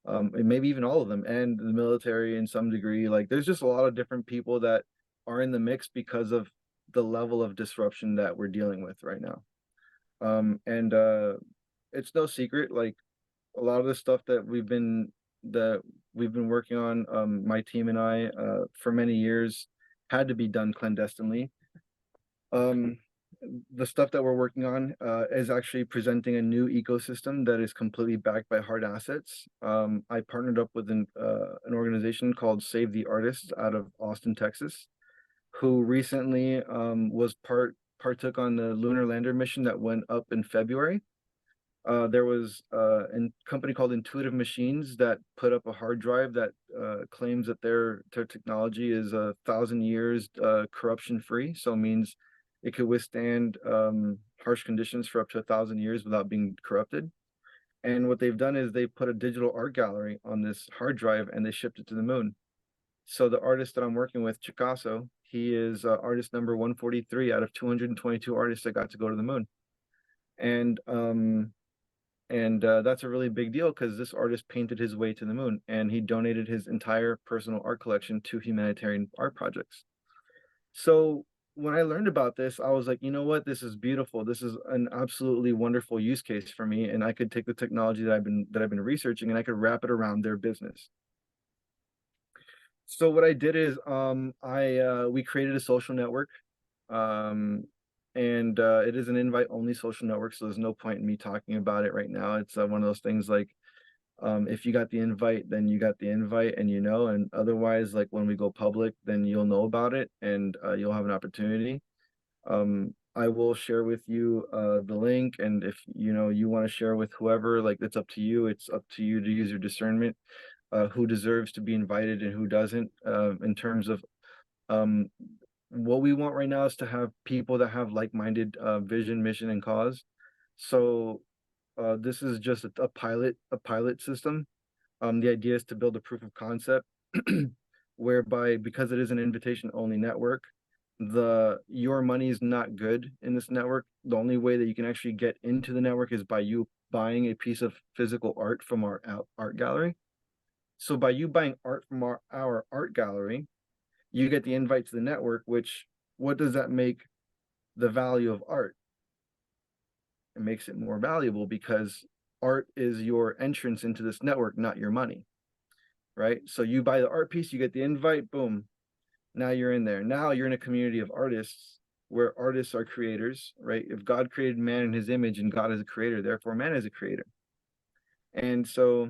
and maybe even all of them, and the military in some degree. Like, there's just a lot of different people that are in the mix because of the level of disruption that we're dealing with right now. And it's no secret, like, a lot of the stuff that we've been working on, my team and I, for many years, had to be done clandestinely. The stuff that we're working on is actually presenting a new ecosystem that is completely backed by hard assets. I partnered up with an organization called Save the Artists out of Austin, Texas, who recently partook on the lunar lander mission that went up in February. There was a company called Intuitive Machines that put up a hard drive that claims that their technology is 1,000 years corruption free. So it means it could withstand harsh conditions for up to 1,000 years without being corrupted. And what they've done is they put a digital art gallery on this hard drive and they shipped it to the moon. So the artist that I'm working with, Chacasso, he is artist number 143 out of 222 artists that got to go to the moon. And that's a really big deal because this artist painted his way to the moon, and he donated his entire personal art collection to humanitarian art projects. So when I learned about this, I was like, you know what, this is beautiful. This is an absolutely wonderful use case for me, and I could take the technology that I've been researching and I could wrap it around their business. So what I did is we created a social network. And it is an invite only social network, so there's no point in me talking about it right now. It's one of those things like, if you got the invite, then you got the invite, and and otherwise, like, when we go public, then you'll know about it, and you'll have an opportunity. I will share with you the link, and if you want to share with whoever, like, it's up to you. It's up to you to use your discernment, who deserves to be invited and who doesn't, in terms of what we want right now is to have people that have like-minded vision, mission, and cause. So this is just a pilot system. The idea is to build a proof of concept whereby, because it is an invitation-only network, your money is not good in this network. The only way that you can actually get into the network is by you buying a piece of physical art from our art gallery. So by you buying art from our art gallery, you get the invite to the network, which, what does that make the value of art? It makes it more valuable because art is your entrance into this network, not your money, right? So you buy the art piece, you get the invite, boom. Now you're in there. Now you're in a community of artists where artists are creators, right? If God created man in his image and God is a creator, therefore man is a creator. And so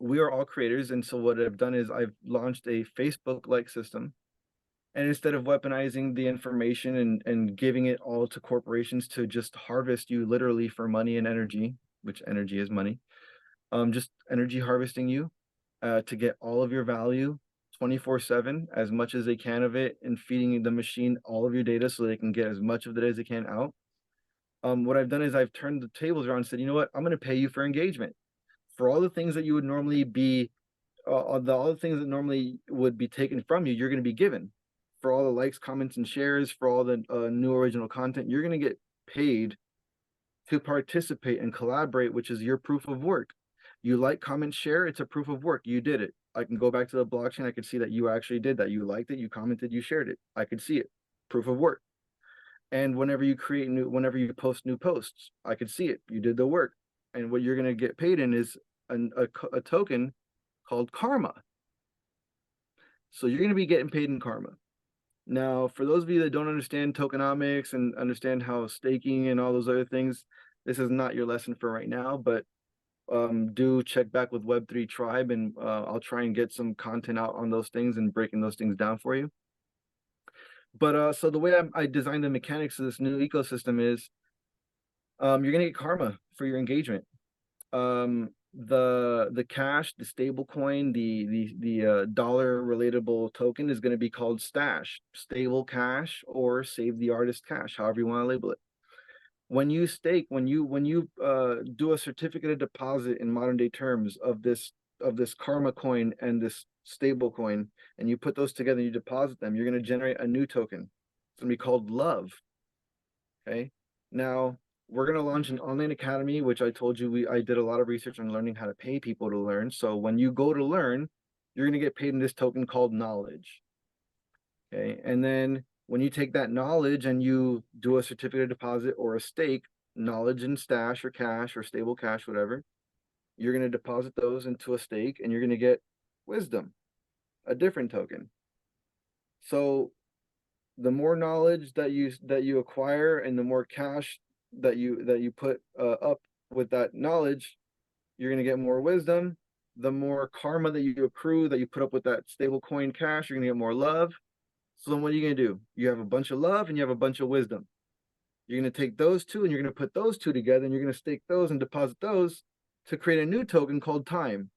we are all creators. And so what I've done is I've launched a Facebook-like system. And instead of weaponizing the information and giving it all to corporations to just harvest you literally for money and energy, which energy is money, just energy harvesting you to get all of your value 24/7, as much as they can of it, and feeding the machine all of your data so they can get as much of it as they can out. What I've done is I've turned the tables around and said, you know what, I'm going to pay you for engagement. For all the things that you would normally be, all the things that normally would be taken from you, you're going to be given. For all the likes, comments, and shares, for all the new original content, you're going to get paid to participate and collaborate, which is your proof of work. You like, comment, share, it's a proof of work. You did it. I can go back to the blockchain. I could see that you actually did that. You liked it, you commented, you shared it. I could see it. Proof of work. And whenever you post new posts, I could see it. You did the work. And what you're going to get paid in is a token called karma. So you're going to be getting paid in karma. Now, for those of you that don't understand tokenomics and understand how staking and all those other things, this is not your lesson for right now, but do check back with Web3 Tribe, and I'll try and get some content out on those things and breaking those things down for you. But so the way I designed the mechanics of this new ecosystem is you're going to get karma for your engagement. the cash, the stable coin, the dollar relatable token is going to be called stash, stable cash, or save the artist cash, however you want to label it. When you stake, when you do a certificate of deposit in modern day terms of this karma coin and this stable coin, and you put those together and you deposit them, you're going to generate a new token. It's going to be called love. Okay. Now we're going to launch an online academy, which I told you I did a lot of research on learning how to pay people to learn. So when you go to learn, you're going to get paid in this token called knowledge. Okay. And then when you take that knowledge and you do a certificate of deposit or a stake, knowledge and stash or cash or stable cash, whatever, you're going to deposit those into a stake and you're going to get wisdom, a different token. So the more knowledge that you acquire and the more cash that you put up with that knowledge, you're going to get more wisdom. The more karma that you accrue, that you put up with that stable coin cash, you're going to get more love. So then what are you going to do? You have a bunch of love and you have a bunch of wisdom. You're going to take those two and you're going to put those two together and you're going to stake those and deposit those to create a new token called time.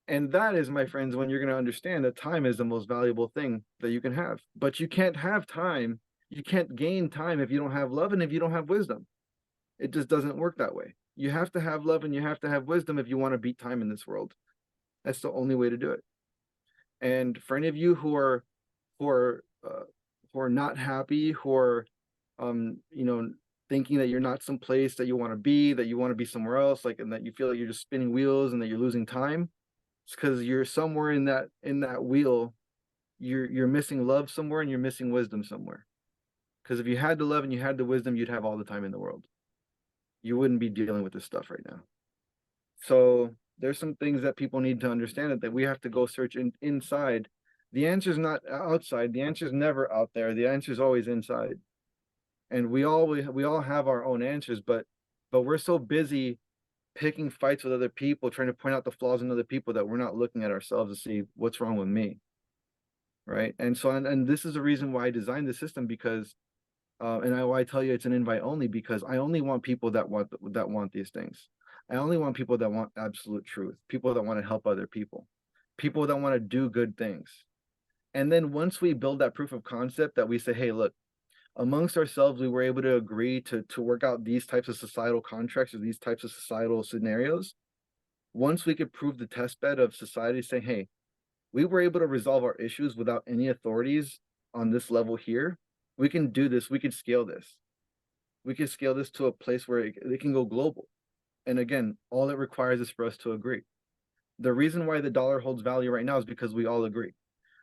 And that is, my friends, when you're going to understand that time is the most valuable thing that you can have. But you can't have time. You can't gain time if you don't have love and if you don't have wisdom. It just doesn't work that way. You have to have love and you have to have wisdom if you want to beat time in this world. That's the only way to do it. And for any of you who are not happy, who are thinking that you're not someplace that you want to be, that you want to be somewhere else, like, and that you feel like you're just spinning wheels and that you're losing time, it's because you're somewhere in that wheel, you're missing love somewhere and you're missing wisdom somewhere. Because if you had the love and you had the wisdom, you'd have all the time in the world. You wouldn't be dealing with this stuff right now. So there's some things that people need to understand, that we have to go search inside. The answer's not outside. The answer's never out there. The answer's always inside. And we all have our own answers, but we're so busy picking fights with other people, trying to point out the flaws in other people, that we're not looking at ourselves to see what's wrong with me. Right. And so, and this is the reason why I designed the system, because I tell you it's an invite only, because I only want people that want these things. I only want people that want absolute truth, people that want to help other people that want to do good things. And then once we build that proof of concept, that we say, hey, look, amongst ourselves, we were able to agree to work out these types of societal contracts or these types of societal scenarios. Once we could prove the test bed of society, saying, hey, we were able to resolve our issues without any authorities on this level here, we can do this. We can scale this. We can scale this to a place where it can go global. And again, all it requires is for us to agree. The reason why the dollar holds value right now is because we all agree.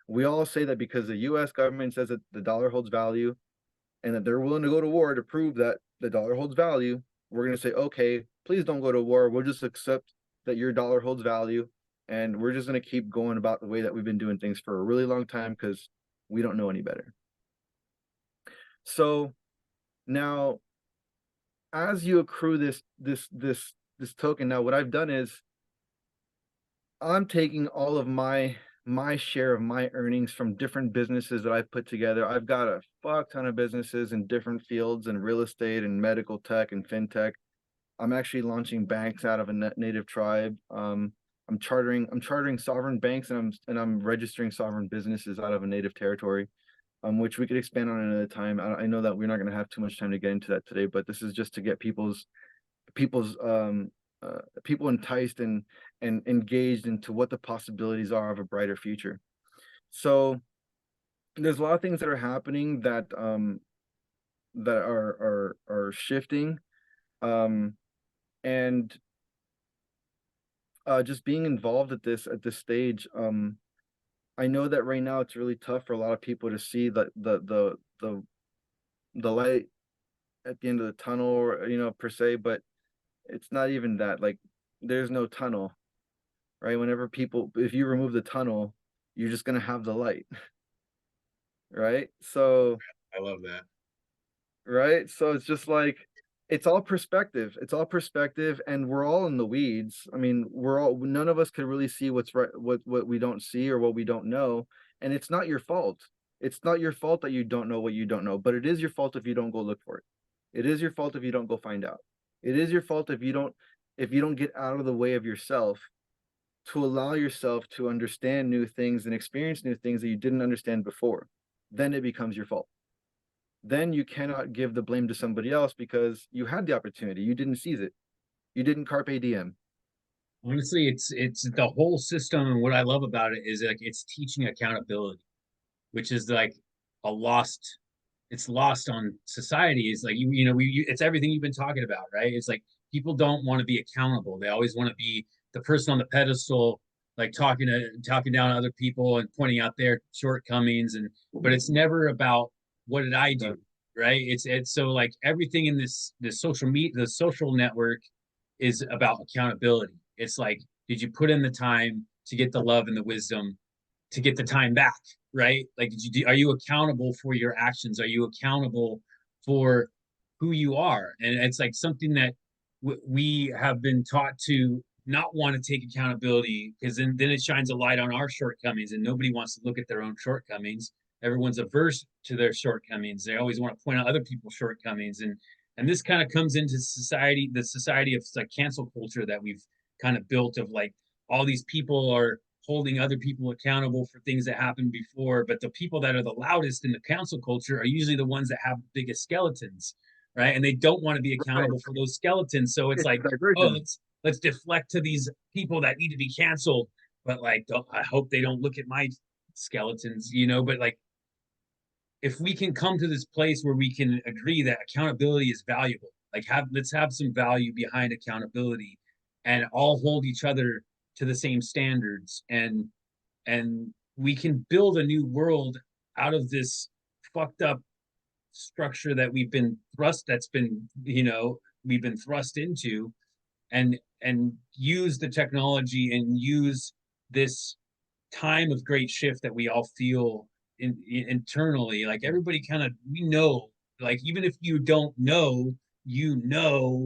We all say that because the US government says that the dollar holds value and that they're willing to go to war to prove that the dollar holds value, we're going to say, okay, please don't go to war. We'll just accept that your dollar holds value. And we're just going to keep going about the way that we've been doing things for a really long time, because we don't know any better. So now, as you accrue this token, now what I've done is I'm taking all of my share of my earnings from different businesses that I've put together. I've got a fuck ton of businesses in different fields, and real estate and medical tech and fintech. I'm actually launching banks out of a native tribe. I'm chartering sovereign banks, and I'm registering sovereign businesses out of a native territory, which we could expand on another time. I know that we're not going to have too much time to get into that today, but this is just to get people enticed and engaged into what the possibilities are of a brighter future. So there's a lot of things that are happening that are shifting, and just being involved at this stage. I know that right now it's really tough for a lot of people to see the light at the end of the tunnel, or, per se, but it's not even that. Like, there's no tunnel, right? If you remove the tunnel, you're just going to have the light, right? So I love that. Right. So it's just like, it's all perspective. It's all perspective, and we're all in the weeds. I mean, none of us can really see what's right, what we don't see, or what we don't know. And it's not your fault. It's not your fault that you don't know what you don't know, but it is your fault if you don't go look for it. It is your fault if you don't go find out. It is your fault if if you don't get out of the way of yourself to allow yourself to understand new things and experience new things that you didn't understand before, then it becomes your fault. Then you cannot give the blame to somebody else because you had the opportunity. You didn't seize it. You didn't carpe diem. Honestly, it's the whole system, and what I love about it is like it's teaching accountability, which is like a lost it's lost on society. Is like it's everything you've been talking about, right? It's like people don't want to be accountable. They always want to be the person on the pedestal, like talking down to other people and pointing out their shortcomings, and but it's never about what did I do, right? It's so like everything in this social media, the social network is about accountability. It's like, did you put in the time to get the love and the wisdom to get the time back, right? Like, are you accountable for your actions? Are you accountable for who you are? And it's like something that we have been taught to not want to take accountability, because then it shines a light on our shortcomings, and nobody wants to look at their own shortcomings. Everyone's averse to their shortcomings. They always want to point out other people's shortcomings, and this kind of comes into society, the society of like cancel culture that we've kind of built, of like all these people are holding other people accountable for things that happened before, but the people that are the loudest in the cancel culture are usually the ones that have the biggest skeletons, right? And they don't want to be accountable for those skeletons. So it's like, oh, let's deflect to these people that need to be canceled, but like, I hope they don't look at my skeletons, but like, if we can come to this place where we can agree that accountability is valuable, like let's have some value behind accountability, and all hold each other to the same standards, and we can build a new world out of this fucked up structure that we've been thrust into, and use the technology and use this time of great shift that we all feel internally. Like everybody kind of, we know, like even if you don't know,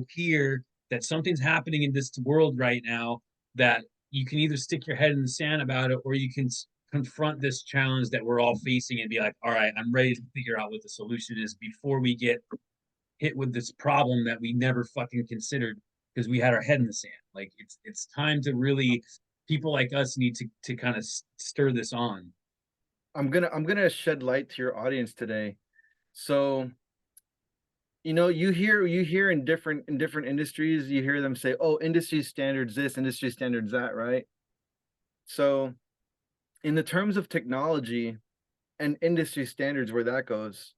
here that something's happening in this world right now, that you can either stick your head in the sand about it, or you can confront this challenge that we're all facing and be like, all right, I'm ready to figure out what the solution is before we get hit with this problem that we never fucking considered because we had our head in the sand. Like it's time to really, people like us need to kind of stir this on. I'm gonna shed light to your audience today. So, you hear in different industries, you hear them say, "Oh, industry standards this, industry standards that," right? So, in the terms of technology and industry standards, where that goes,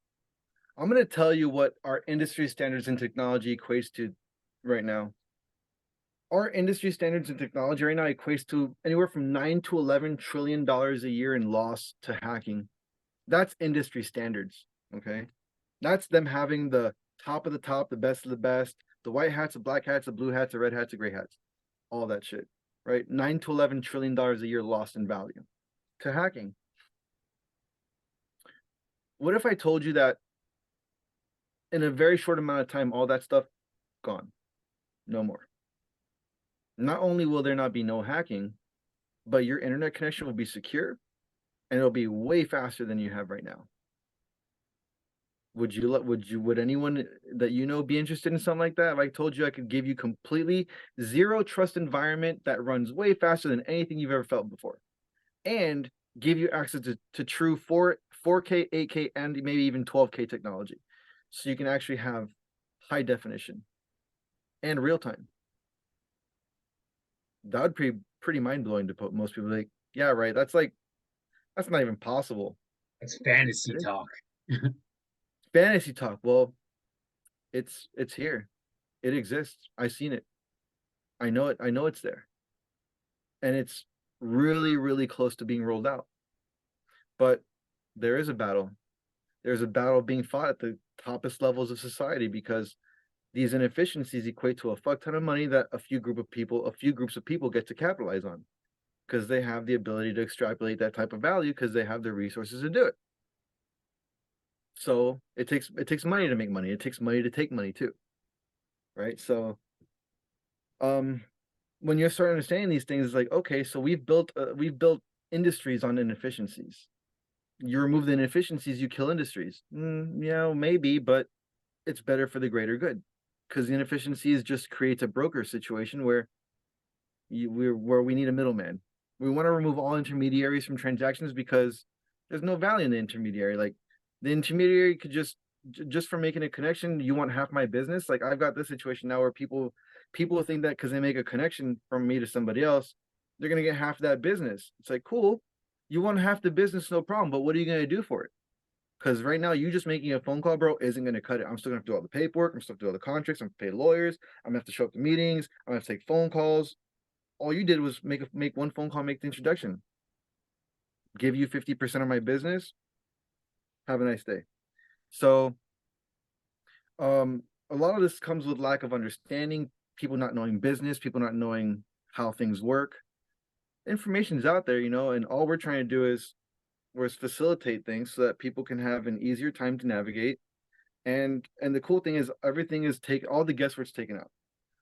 I'm gonna tell you what our industry standards and technology equates to right now. Our industry standards and technology right now equates to anywhere from $9 to $11 trillion a year in loss to hacking. That's industry standards. Okay. That's them having the top of the top, the best of the best, the white hats, the black hats, the blue hats, the red hats, the gray hats, all that shit. Right. $9 to $11 trillion a year lost in value to hacking. What if I told you that in a very short amount of time, all that stuff gone? No more. Not only will there not be no hacking, but your internet connection will be secure and it'll be way faster than you have right now. Would anyone that be interested in something like that? If I told you I could give you completely zero trust environment that runs way faster than anything you've ever felt before, and give you access to true 4K, 8K, and maybe even 12K technology, so you can actually have high definition and real time. That would be pretty mind blowing to most people. Like, yeah, right. That's not even possible. It's fantasy talk. Fantasy talk. Well, it's here. It exists. I've seen it. I know it. I know it's there. And it's really, really close to being rolled out. But there is a battle. There's a battle being fought at the toppest levels of society, because these inefficiencies equate to a fuck ton of money that a few groups of people get to capitalize on, because they have the ability to extrapolate that type of value because they have the resources to do it. So it takes money to make money. It takes money to take money too. Right? So when you start understanding these things, it's like, okay, so we've built industries on inefficiencies. You remove the inefficiencies, you kill industries. Yeah, maybe, but it's better for the greater good. because the inefficiencies just creates a broker situation where where we need a middleman. We want to remove all intermediaries from transactions because there's no value in the intermediary. Like the intermediary could just for making a connection, you want half my business. Like I've got this situation now where people think that because they make a connection from me to somebody else, they're gonna get half that business. It's like, cool, you want half the business, no problem, but what are you gonna do for it? Because right now, you just making a phone call, bro, isn't going to cut it. I'm still going to have to do all the paperwork. I'm still going to do all the contracts. I'm going to pay lawyers. I'm going to have to show up to meetings. I'm going to have to take phone calls. All you did was make one phone call, make the introduction, give you 50% of my business. Have a nice day. So, a lot of this comes with lack of understanding, people not knowing business, people not knowing how things work. Information's out there, you know, and all we're trying to do is facilitate things so that people can have an easier time to navigate. And the cool thing is everything is all the guesswork's taken out.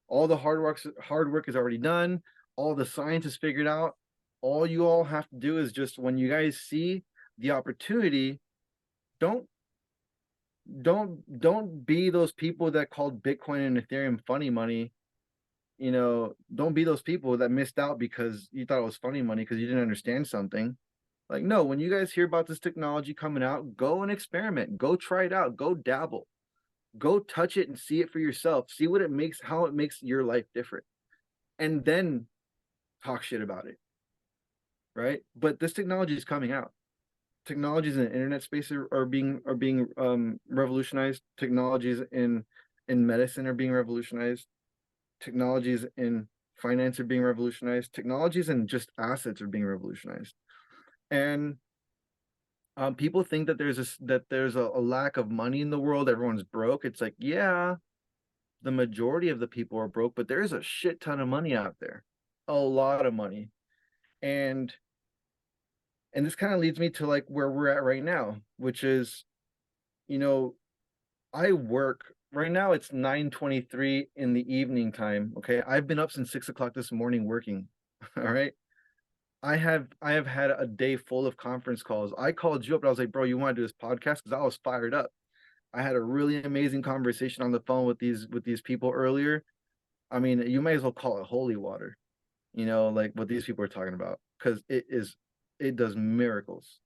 All the hard work is already done. All the science is figured out. All you all have to do is just when you guys see the opportunity, don't be those people that called Bitcoin and Ethereum funny money. You know, don't be those people that missed out because you thought it was funny money because you didn't understand something. Like, no, when you guys hear about this technology coming out, go and experiment, go try it out, go dabble, go touch it and see it for yourself. See what it makes, how it makes your life different, and then talk shit about it. Right. But this technology is coming out. Technologies in the internet space are being revolutionized. Technologies in medicine are being revolutionized. Technologies in finance are being revolutionized. Technologies in just assets are being revolutionized. And people think that there's a lack of money in the world. Everyone's broke. It's like, yeah, the majority of the people are broke, but there's a shit ton of money out there, a lot of money. And this kind of leads me to like where we're at right now, which is, you know, I work right now. It's 9:23 in the evening time. Okay, I've been up since 6 o'clock this morning working. All right. I have had a day full of conference calls. I called you up and I was like, bro, you want to do this podcast? Because I was fired up. I had a really amazing conversation on the phone with these people earlier. I mean, you may as well call it holy water, you know, like what these people are talking about, because it does miracles.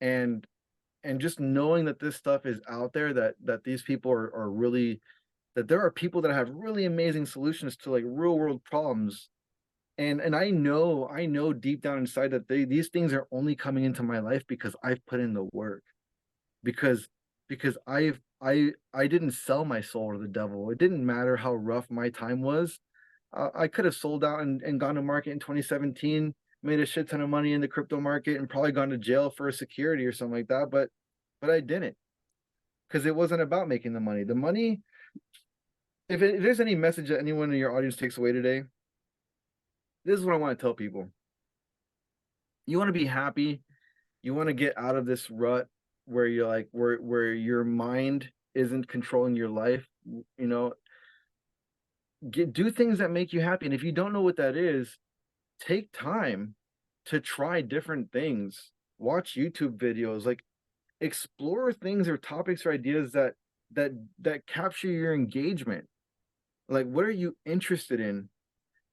And just knowing that this stuff is out there, that these people are really, that there are people that have really amazing solutions to like real world problems. And I know deep down inside that these things are only coming into my life because I've put in the work, because I didn't sell my soul to the devil. It didn't matter how rough my time was. I could have sold out and gone to market in 2017, made a shit ton of money in the crypto market, and probably gone to jail for a security or something like that. But I didn't, because it wasn't about making the money. The money, if there's any message that anyone in your audience takes away today, this is what I want to tell people. You want to be happy. You want to get out of this rut where you're like, where your mind isn't controlling your life. You know, do things that make you happy. And if you don't know what that is, take time to try different things. Watch YouTube videos, like explore things or topics or ideas that capture your engagement. Like, what are you interested in?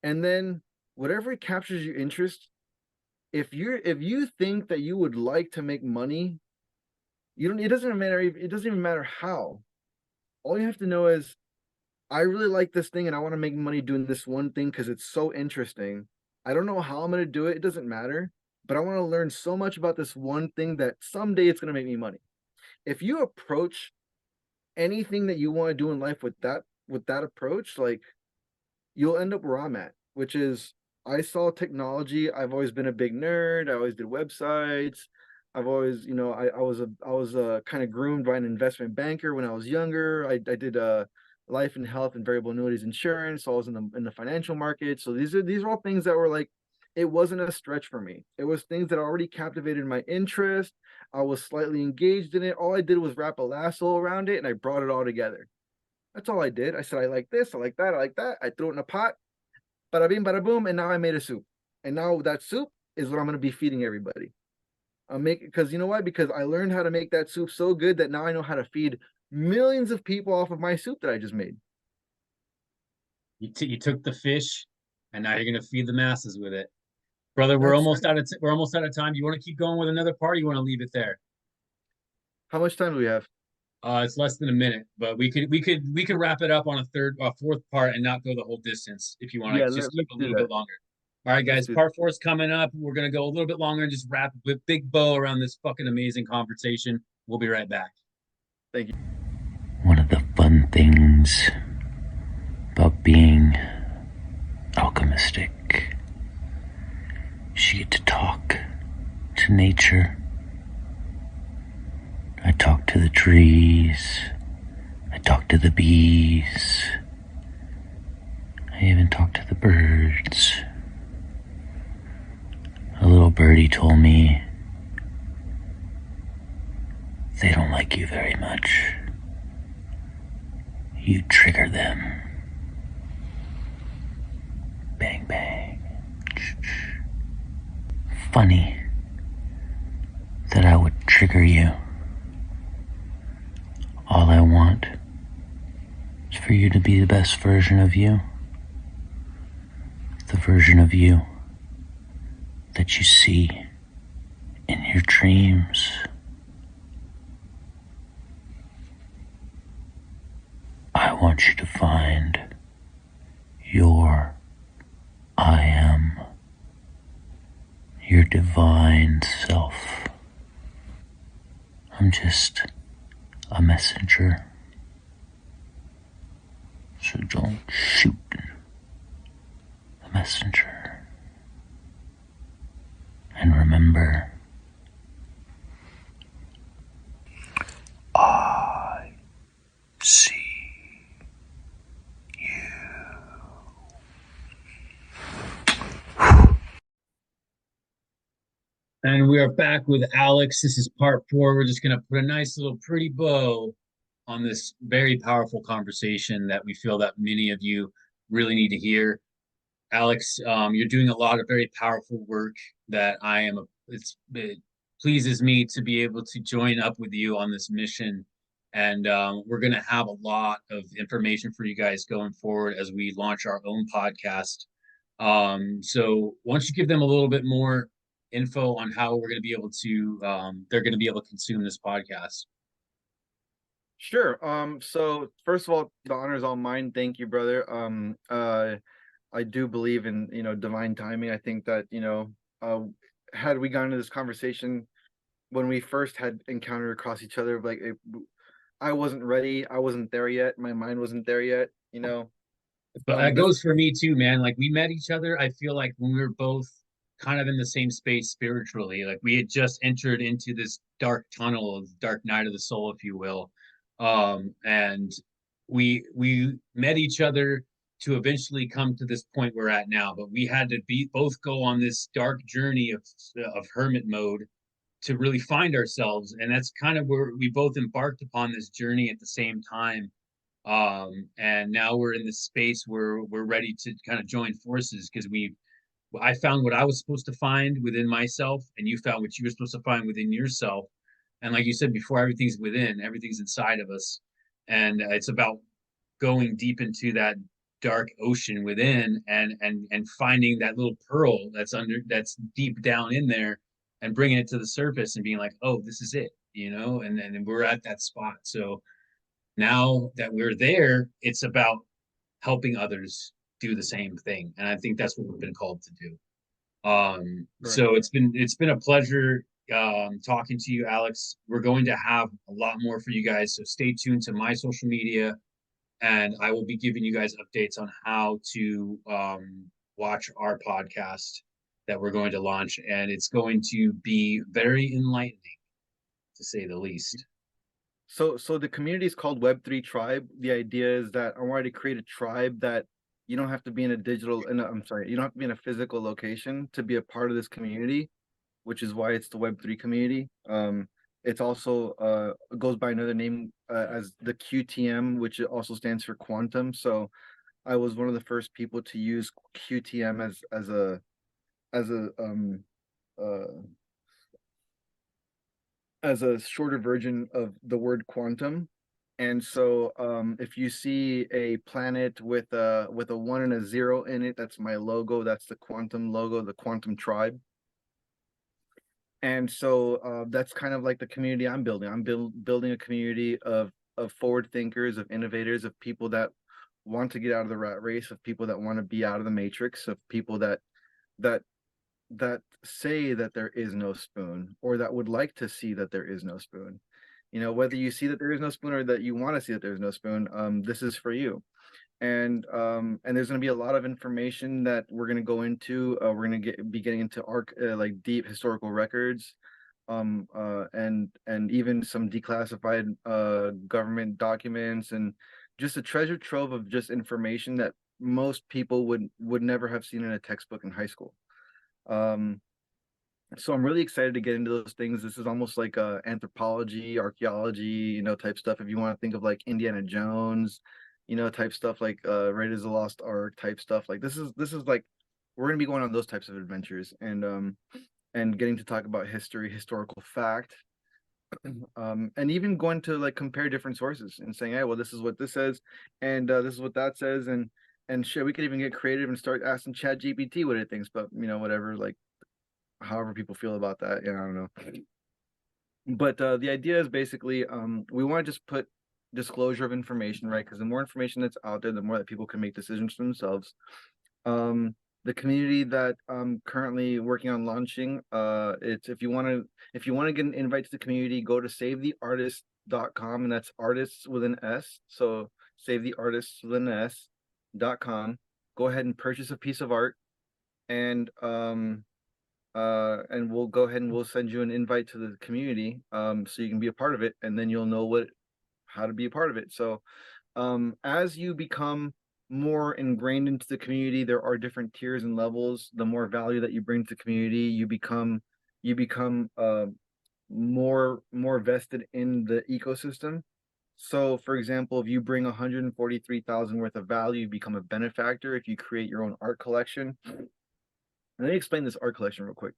And then whatever captures your interest, if you think that you would like to make money, it doesn't even matter how. All you have to know is, I really like this thing and I want to make money doing this one thing because it's so interesting. I don't know how I'm going to do it. It doesn't matter, but I want to learn so much about this one thing that someday it's going to make me money. If you approach anything that you want to do in life with that approach, like, you'll end up where I'm at, which is, I saw technology. I've always been a big nerd. I always did websites. I've always, you know, I was kind of groomed by an investment banker when I was younger. I did life and health and variable annuities insurance. So I was in the financial market. So these are all things that were like, it wasn't a stretch for me. It was things that already captivated my interest. I was slightly engaged in it. All I did was wrap a lasso around it and I brought it all together. That's all I did. I said, I like this, I like that, I like that. I threw it in a pot, bada bing, bada boom, and now I made a soup. And now that soup is what I'm going to be feeding everybody. Because you know why? Because I learned how to make that soup so good that now I know how to feed millions of people off of my soup that I just made. You took the fish, and now you're gonna feed the masses with it, brother. We're That's almost out of we're almost out of time. You want to keep going with another part? Or you want to leave it there? how much time do we have? It's less than a minute, but we could wrap it up on a fourth part and not go the whole distance if you want to Yeah, just keep let's a do little bit that. longer. All right, Let's guys, do that. part four is coming up. We're gonna go a little bit longer and just wrap with big bow around this fucking amazing conversation. We'll be right back. Thank you. One of the fun things about being alchemistic is you get to talk to nature. I talk to the trees. I talk to the bees. I even talk to the birds. A little birdie told me they don't like you very much. You trigger them. Bang, bang. Funny that I would trigger you. All I want is for you to be the best version of you. The version of you that you see in your dreams. I want you to find your I am, your divine self. I'm just a messenger. So don't shoot the messenger. And remember, I see And we are back with Alex. This is part four. We're just gonna put a nice little pretty bow on this very powerful conversation that we feel that many of you really need to hear. Alex, you're doing a lot of very powerful work that it pleases me to be able to join up with you on this mission. And we're going to have a lot of information for you guys going forward as we launch our own podcast. So why don't you give them a little bit more info on how we're going to be able to, they're going to be able to consume this podcast. Sure. So first of all, the honor is all mine. Thank you, brother. I do believe in, divine timing. I think that, had we gone into this conversation when we first had encountered across each other, like I wasn't ready. I wasn't there yet. My mind wasn't there yet, But that this goes for me too, man. Like we met each other, I feel like when we were both kind of in the same space spiritually. Like we had just entered into this dark tunnel, dark night of the soul, if you will. And we met each other to eventually come to this point we're at now. But we had to be both go on this dark journey of hermit mode to really find ourselves. And that's kind of where we both embarked upon this journey at the same time. And now we're in this space where we're ready to kind of join forces because I found what I was supposed to find within myself, and you found what you were supposed to find within yourself. And like you said before, everything's within, everything's inside of us. And it's about going deep into that dark ocean within and finding that little pearl that's deep down in there and bringing it to the surface and being like, oh, this is it, and we're at that spot. So now that we're there, it's about helping others do the same thing. And I think that's what we've been called to do. correct. So it's been a pleasure talking to you, Alex. We're going to have a lot more for you guys. So stay tuned to my social media, and I will be giving you guys updates on how to watch our podcast that we're going to launch. And it's going to be very enlightening, to say the least. So the community is called Web3 Tribe. The idea is that I wanted to create a tribe that you don't have to be in a you don't have to be in a physical location to be a part of this community, which is why it's the Web3 community. It's also goes by another name as the QTM, which also stands for quantum. So I was one of the first people to use QTM uh, as a shorter version of the word quantum. And so if you see a planet with a 1 and a 0 in it, that's my logo. That's the quantum logo, the quantum tribe. And so that's kind of like the community I'm building. I'm building a community of forward thinkers, of innovators, of people that want to get out of the rat race, of people that want to be out of the matrix, of people that that say that there is no spoon, or that would like to see that there is no spoon. You know, whether you see that there is no spoon or that you want to see that there's no spoon, this is for you. And there's going to be a lot of information that we're going to go into. We're going to be getting into like deep historical records, and even some declassified government documents, and just a treasure trove of just information that most people would never have seen in a textbook in high school. So I'm really excited to get into those things. This is almost like anthropology, archaeology, you know, type stuff. If you want to think of like Indiana Jones, you know, type stuff, like Raiders of the Lost Ark type stuff. Like this is like we're gonna be going on those types of adventures, and getting to talk about history, historical fact, and even going to like compare different sources and saying, hey, well, this is what this says, and this is what that says, and shit, we could even get creative and start asking Chat GPT what it thinks, but you know, whatever, like however people feel about that, yeah, I don't know. But the idea is basically we want to just put disclosure of information, right? Because the more information that's out there, the more that people can make decisions for themselves. The community that I'm currently working on launching, it's if you want to get an invite to the community, go to savetheartists.com, and that's artists with an S. So savetheartists with an S.com. Go ahead and purchase a piece of art, and we'll go ahead and we'll send you an invite to the community, so you can be a part of it, and then you'll know how to be a part of it. So as you become more ingrained into the community, there are different tiers and levels. The more value that you bring to the community, you become more vested in the ecosystem. So for example, if you bring 143,000 worth of value, you become a benefactor. If you create your own art collection, let me explain this art collection real quick.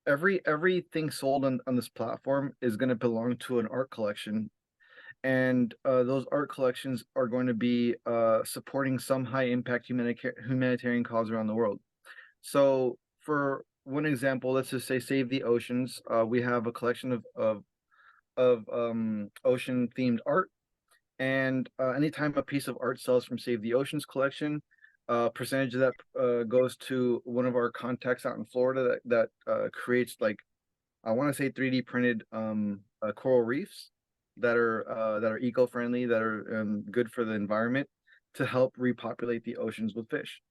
Everything sold on this platform is going to belong to an art collection, and those art collections are going to be supporting some high impact humanitarian cause around the world. So for one example, let's just say Save the Oceans. We have a collection of ocean themed art, and anytime a piece of art sells from Save the Oceans collection, percentage of that goes to one of our contacts out in Florida that creates, like, I want to say 3D printed coral reefs that are eco-friendly, that are good for the environment, to help repopulate the oceans with fish.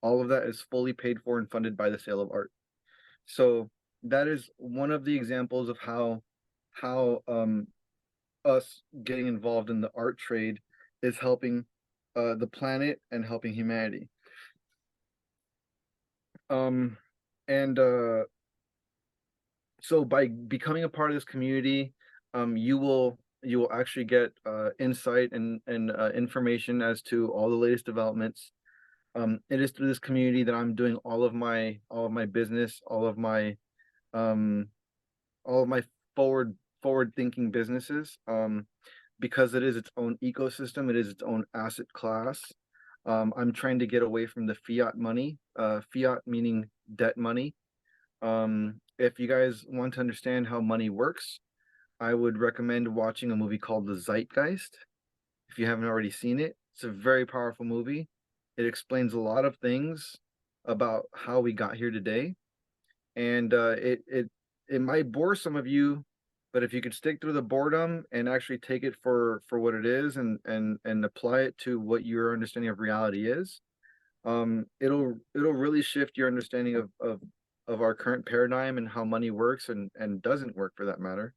All of that is fully paid for and funded by the sale of art. So that is one of the examples of how us getting involved in the art trade is helping the planet and helping humanity. So by becoming a part of this community, you will actually get insight and information as to all the latest developments. It is through this community that I'm doing all of my business, all of my forward thinking businesses, because it is its own ecosystem, it is its own asset class. I'm trying to get away from the fiat money, fiat meaning debt money. If you guys want to understand how money works, I would recommend watching a movie called The Zeitgeist. If you haven't already seen it, it's a very powerful movie. It explains a lot of things about how we got here today, and it might bore some of you, but if you could stick through the boredom and actually take it for what it is, and apply it to what your understanding of reality is, it'll really shift your understanding of our current paradigm, and how money works and doesn't work, for that matter,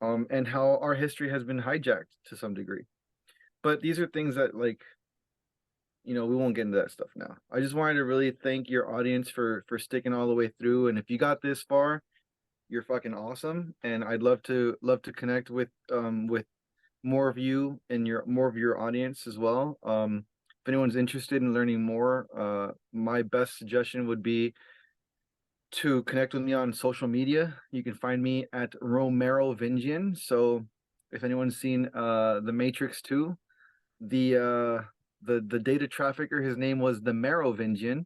and how our history has been hijacked to some degree. But these are things that, like, you know, we won't get into that stuff now. I just wanted to really thank your audience for sticking all the way through, and if you got this far, you're fucking awesome, and I'd love to connect with more of you and more of your audience as well. If anyone's interested in learning more, my best suggestion would be to connect with me on social media. You can find me at RoMerovingian. So If anyone's seen The Matrix 2, the data trafficker, his name was the Merovingian.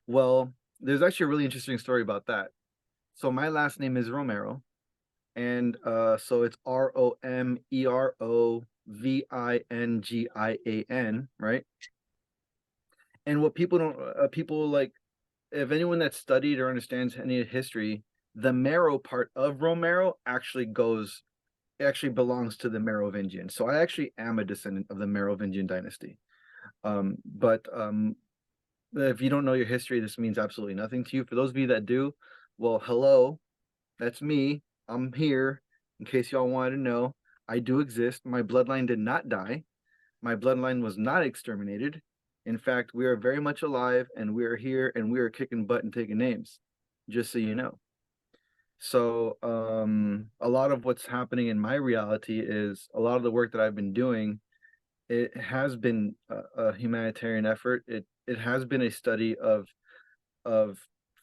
Well, there's actually a really interesting story about that. So my last name is Romero, and so it's Romerovingian, right? And what people don't people like, if anyone that studied or understands any history, the Mero part of Romero actually belongs to the Merovingian. So I actually am a descendant of the Merovingian dynasty. But if you don't know your history, this means absolutely nothing to you. For those of you that do, well, hello, that's me. I'm here. In case y'all wanted to know, I do exist. My bloodline did not die. My bloodline was not exterminated. In fact, we are very much alive, and we are here, and we are kicking butt and taking names, just so you know. So a lot of what's happening in my reality is a lot of the work that I've been doing. It has been a humanitarian effort. It has been a study of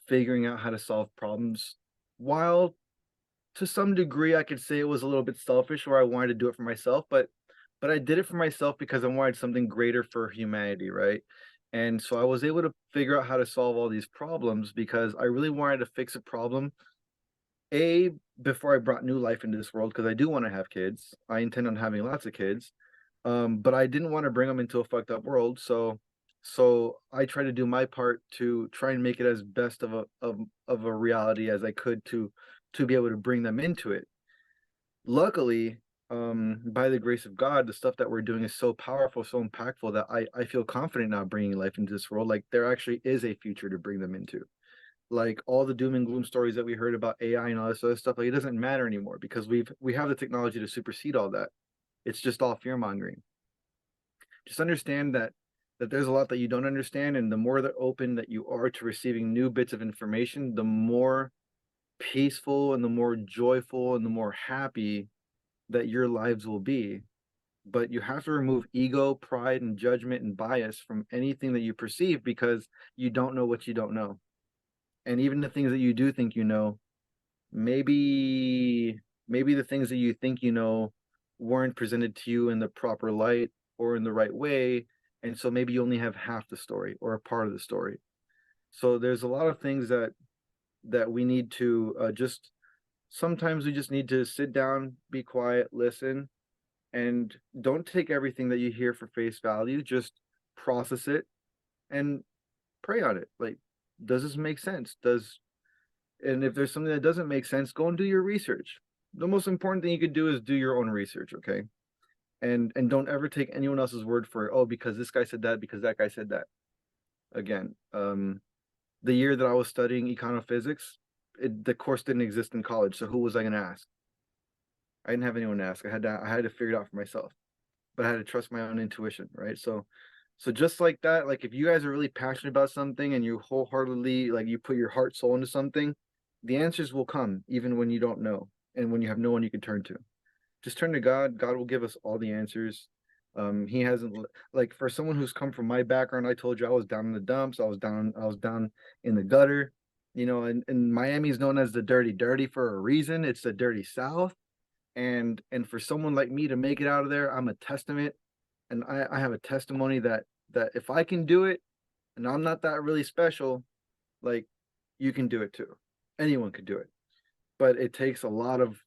figuring out how to solve problems, while to some degree I could say it was a little bit selfish, where I wanted to do it for myself, but I did it for myself because I wanted something greater for humanity, right? And so I was able to figure out how to solve all these problems because I really wanted to fix a problem, a before I brought new life into this world, because I do want to have kids. I intend on having lots of kids, but I didn't want to bring them into a fucked up world. So I try to do my part to try and make it as best of a reality as I could to be able to bring them into it. Luckily, by the grace of God, the stuff that we're doing is so powerful, so impactful, that I feel confident now bringing life into this world. Like, there actually is a future to bring them into. Like, all the doom and gloom stories that we heard about AI and all this other stuff, like, it doesn't matter anymore because we have the technology to supersede all that. It's just all fear mongering. Just understand that there's a lot that you don't understand, and the more that open that you are to receiving new bits of information, the more peaceful and the more joyful and the more happy that your lives will be. But you have to remove ego, pride, and judgment and bias from anything that you perceive, because you don't know what you don't know. And even the things that you do think you know, maybe the things that you think you know weren't presented to you in the proper light or in the right way, and so maybe you only have half the story or a part of the story. So there's a lot of things that we need to just sometimes we just need to sit down, be quiet, listen, and don't take everything that you hear for face value. Just process it and pray on it. Like, does this make sense? And if there's something that doesn't make sense, go and do your research. The most important thing you could do is do your own research, okay? And don't ever take anyone else's word for it. Oh, because this guy said that, because that guy said that. Again, the year that I was studying econophysics, the course didn't exist in college, so who was I going to ask? I didn't have anyone to ask. I had to figure it out for myself, but I had to trust my own intuition, right? So just like that, like, if you guys are really passionate about something and you wholeheartedly, like, you put your heart, soul into something, the answers will come even when you don't know and when you have no one you can turn to. Just turn to God. God will give us all the answers. He hasn't, like, for someone who's come from my background, I told you I was down in the dumps. I was down in the gutter, and Miami is known as the dirty for a reason. It's the dirty South. And for someone like me to make it out of there, I'm a testament, and I have a testimony that if I can do it, and I'm not that really special, like, you can do it too. Anyone could do it, but it takes a lot of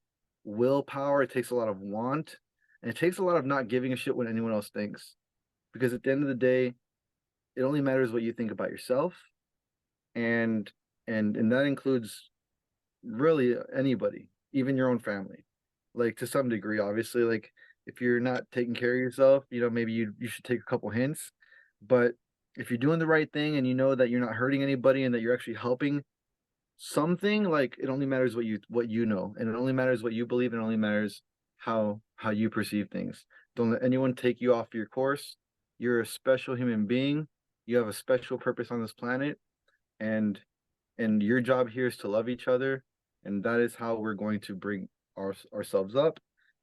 willpower. It takes a lot of want, and it takes a lot of not giving a shit what anyone else thinks, because at the end of the day, it only matters what you think about yourself, and that includes really anybody, even your own family. Like, to some degree, obviously, like, if you're not taking care of yourself, maybe you should take a couple hints. But if you're doing the right thing and you know that you're not hurting anybody and that you're actually helping something, like, it only matters what you know, and it only matters what you believe, and it only matters how you perceive things. Don't let anyone take you off your course. You're a special human being. You have a special purpose on this planet, and your job here is to love each other, and that is how we're going to bring ourselves up.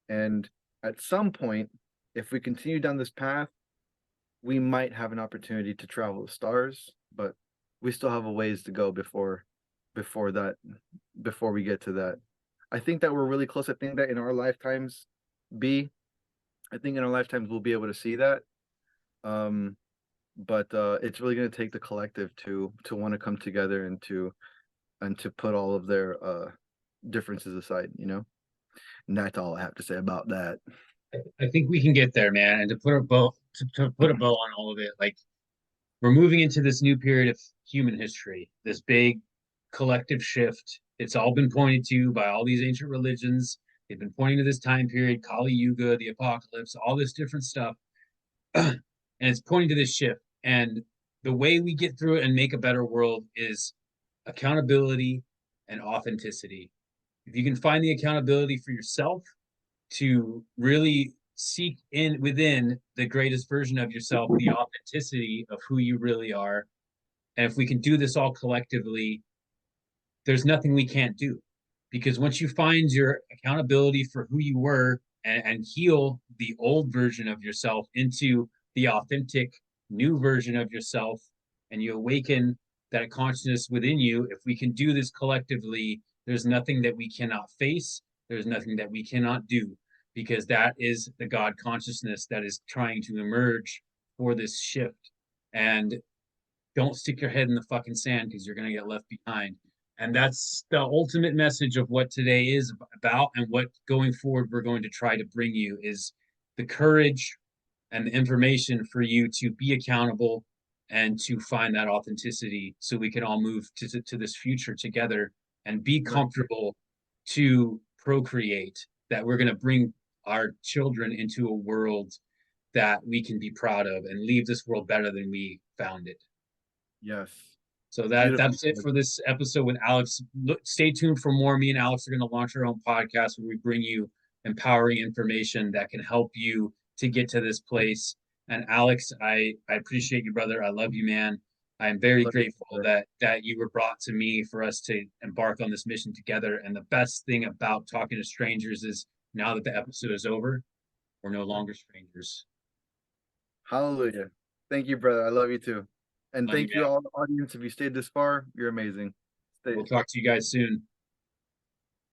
And at some point, if we continue down this path, we might have an opportunity to travel the stars, but we still have a ways to go before we get to that I think that we're really close. I think that in our lifetimes, I think in our lifetimes we'll be able to see that. But it's really going to take the collective to want to come together and to put all of their differences aside, you know. And that's all I have to say about that. I think we can get there, man. And to put a bow to put a bow on all of it, like we're moving into this new period of human history, this big collective shift. It's all been pointed to by all these ancient religions. They've been pointing to this time period, Kali Yuga, the apocalypse, all this different stuff. And it's pointing to this shift. And the way we get through it and make a better world is accountability and authenticity. If you can find the accountability for yourself to really seek in within the greatest version of yourself, the authenticity of who you really are. And if we can do this all collectively, there's nothing we can't do. Because once you find your accountability for who you were and heal the old version of yourself into the authentic new version of yourself, and you awaken that consciousness within you, if we can do this collectively, there's nothing that we cannot face. There's nothing that we cannot do, because that is the God consciousness that is trying to emerge for this shift. And don't stick your head in the fucking sand, because you're going to get left behind. And that's the ultimate message of what today is about, and what going forward we're going to try to bring you is the courage and the information for you to be accountable and to find that authenticity, so we can all move to this future together and be comfortable to procreate, that we're going to bring our children into a world that we can be proud of and leave this world better than we found it. Yes. So Beautiful. that's it for this episode with Alex. Look, stay tuned for more. Me and Alex are going to launch our own podcast where we bring you empowering information that can help you to get to this place. And Alex, I appreciate you, brother. I love you, man. I'm very grateful that you were brought to me for us to embark on this mission together. And the best thing about talking to strangers is, now that the episode is over, we're no longer strangers. Hallelujah. Thank you, brother. I love you too. And Love you, thank you man. all the audience. If you stayed this far, you're amazing. We'll talk to you guys soon.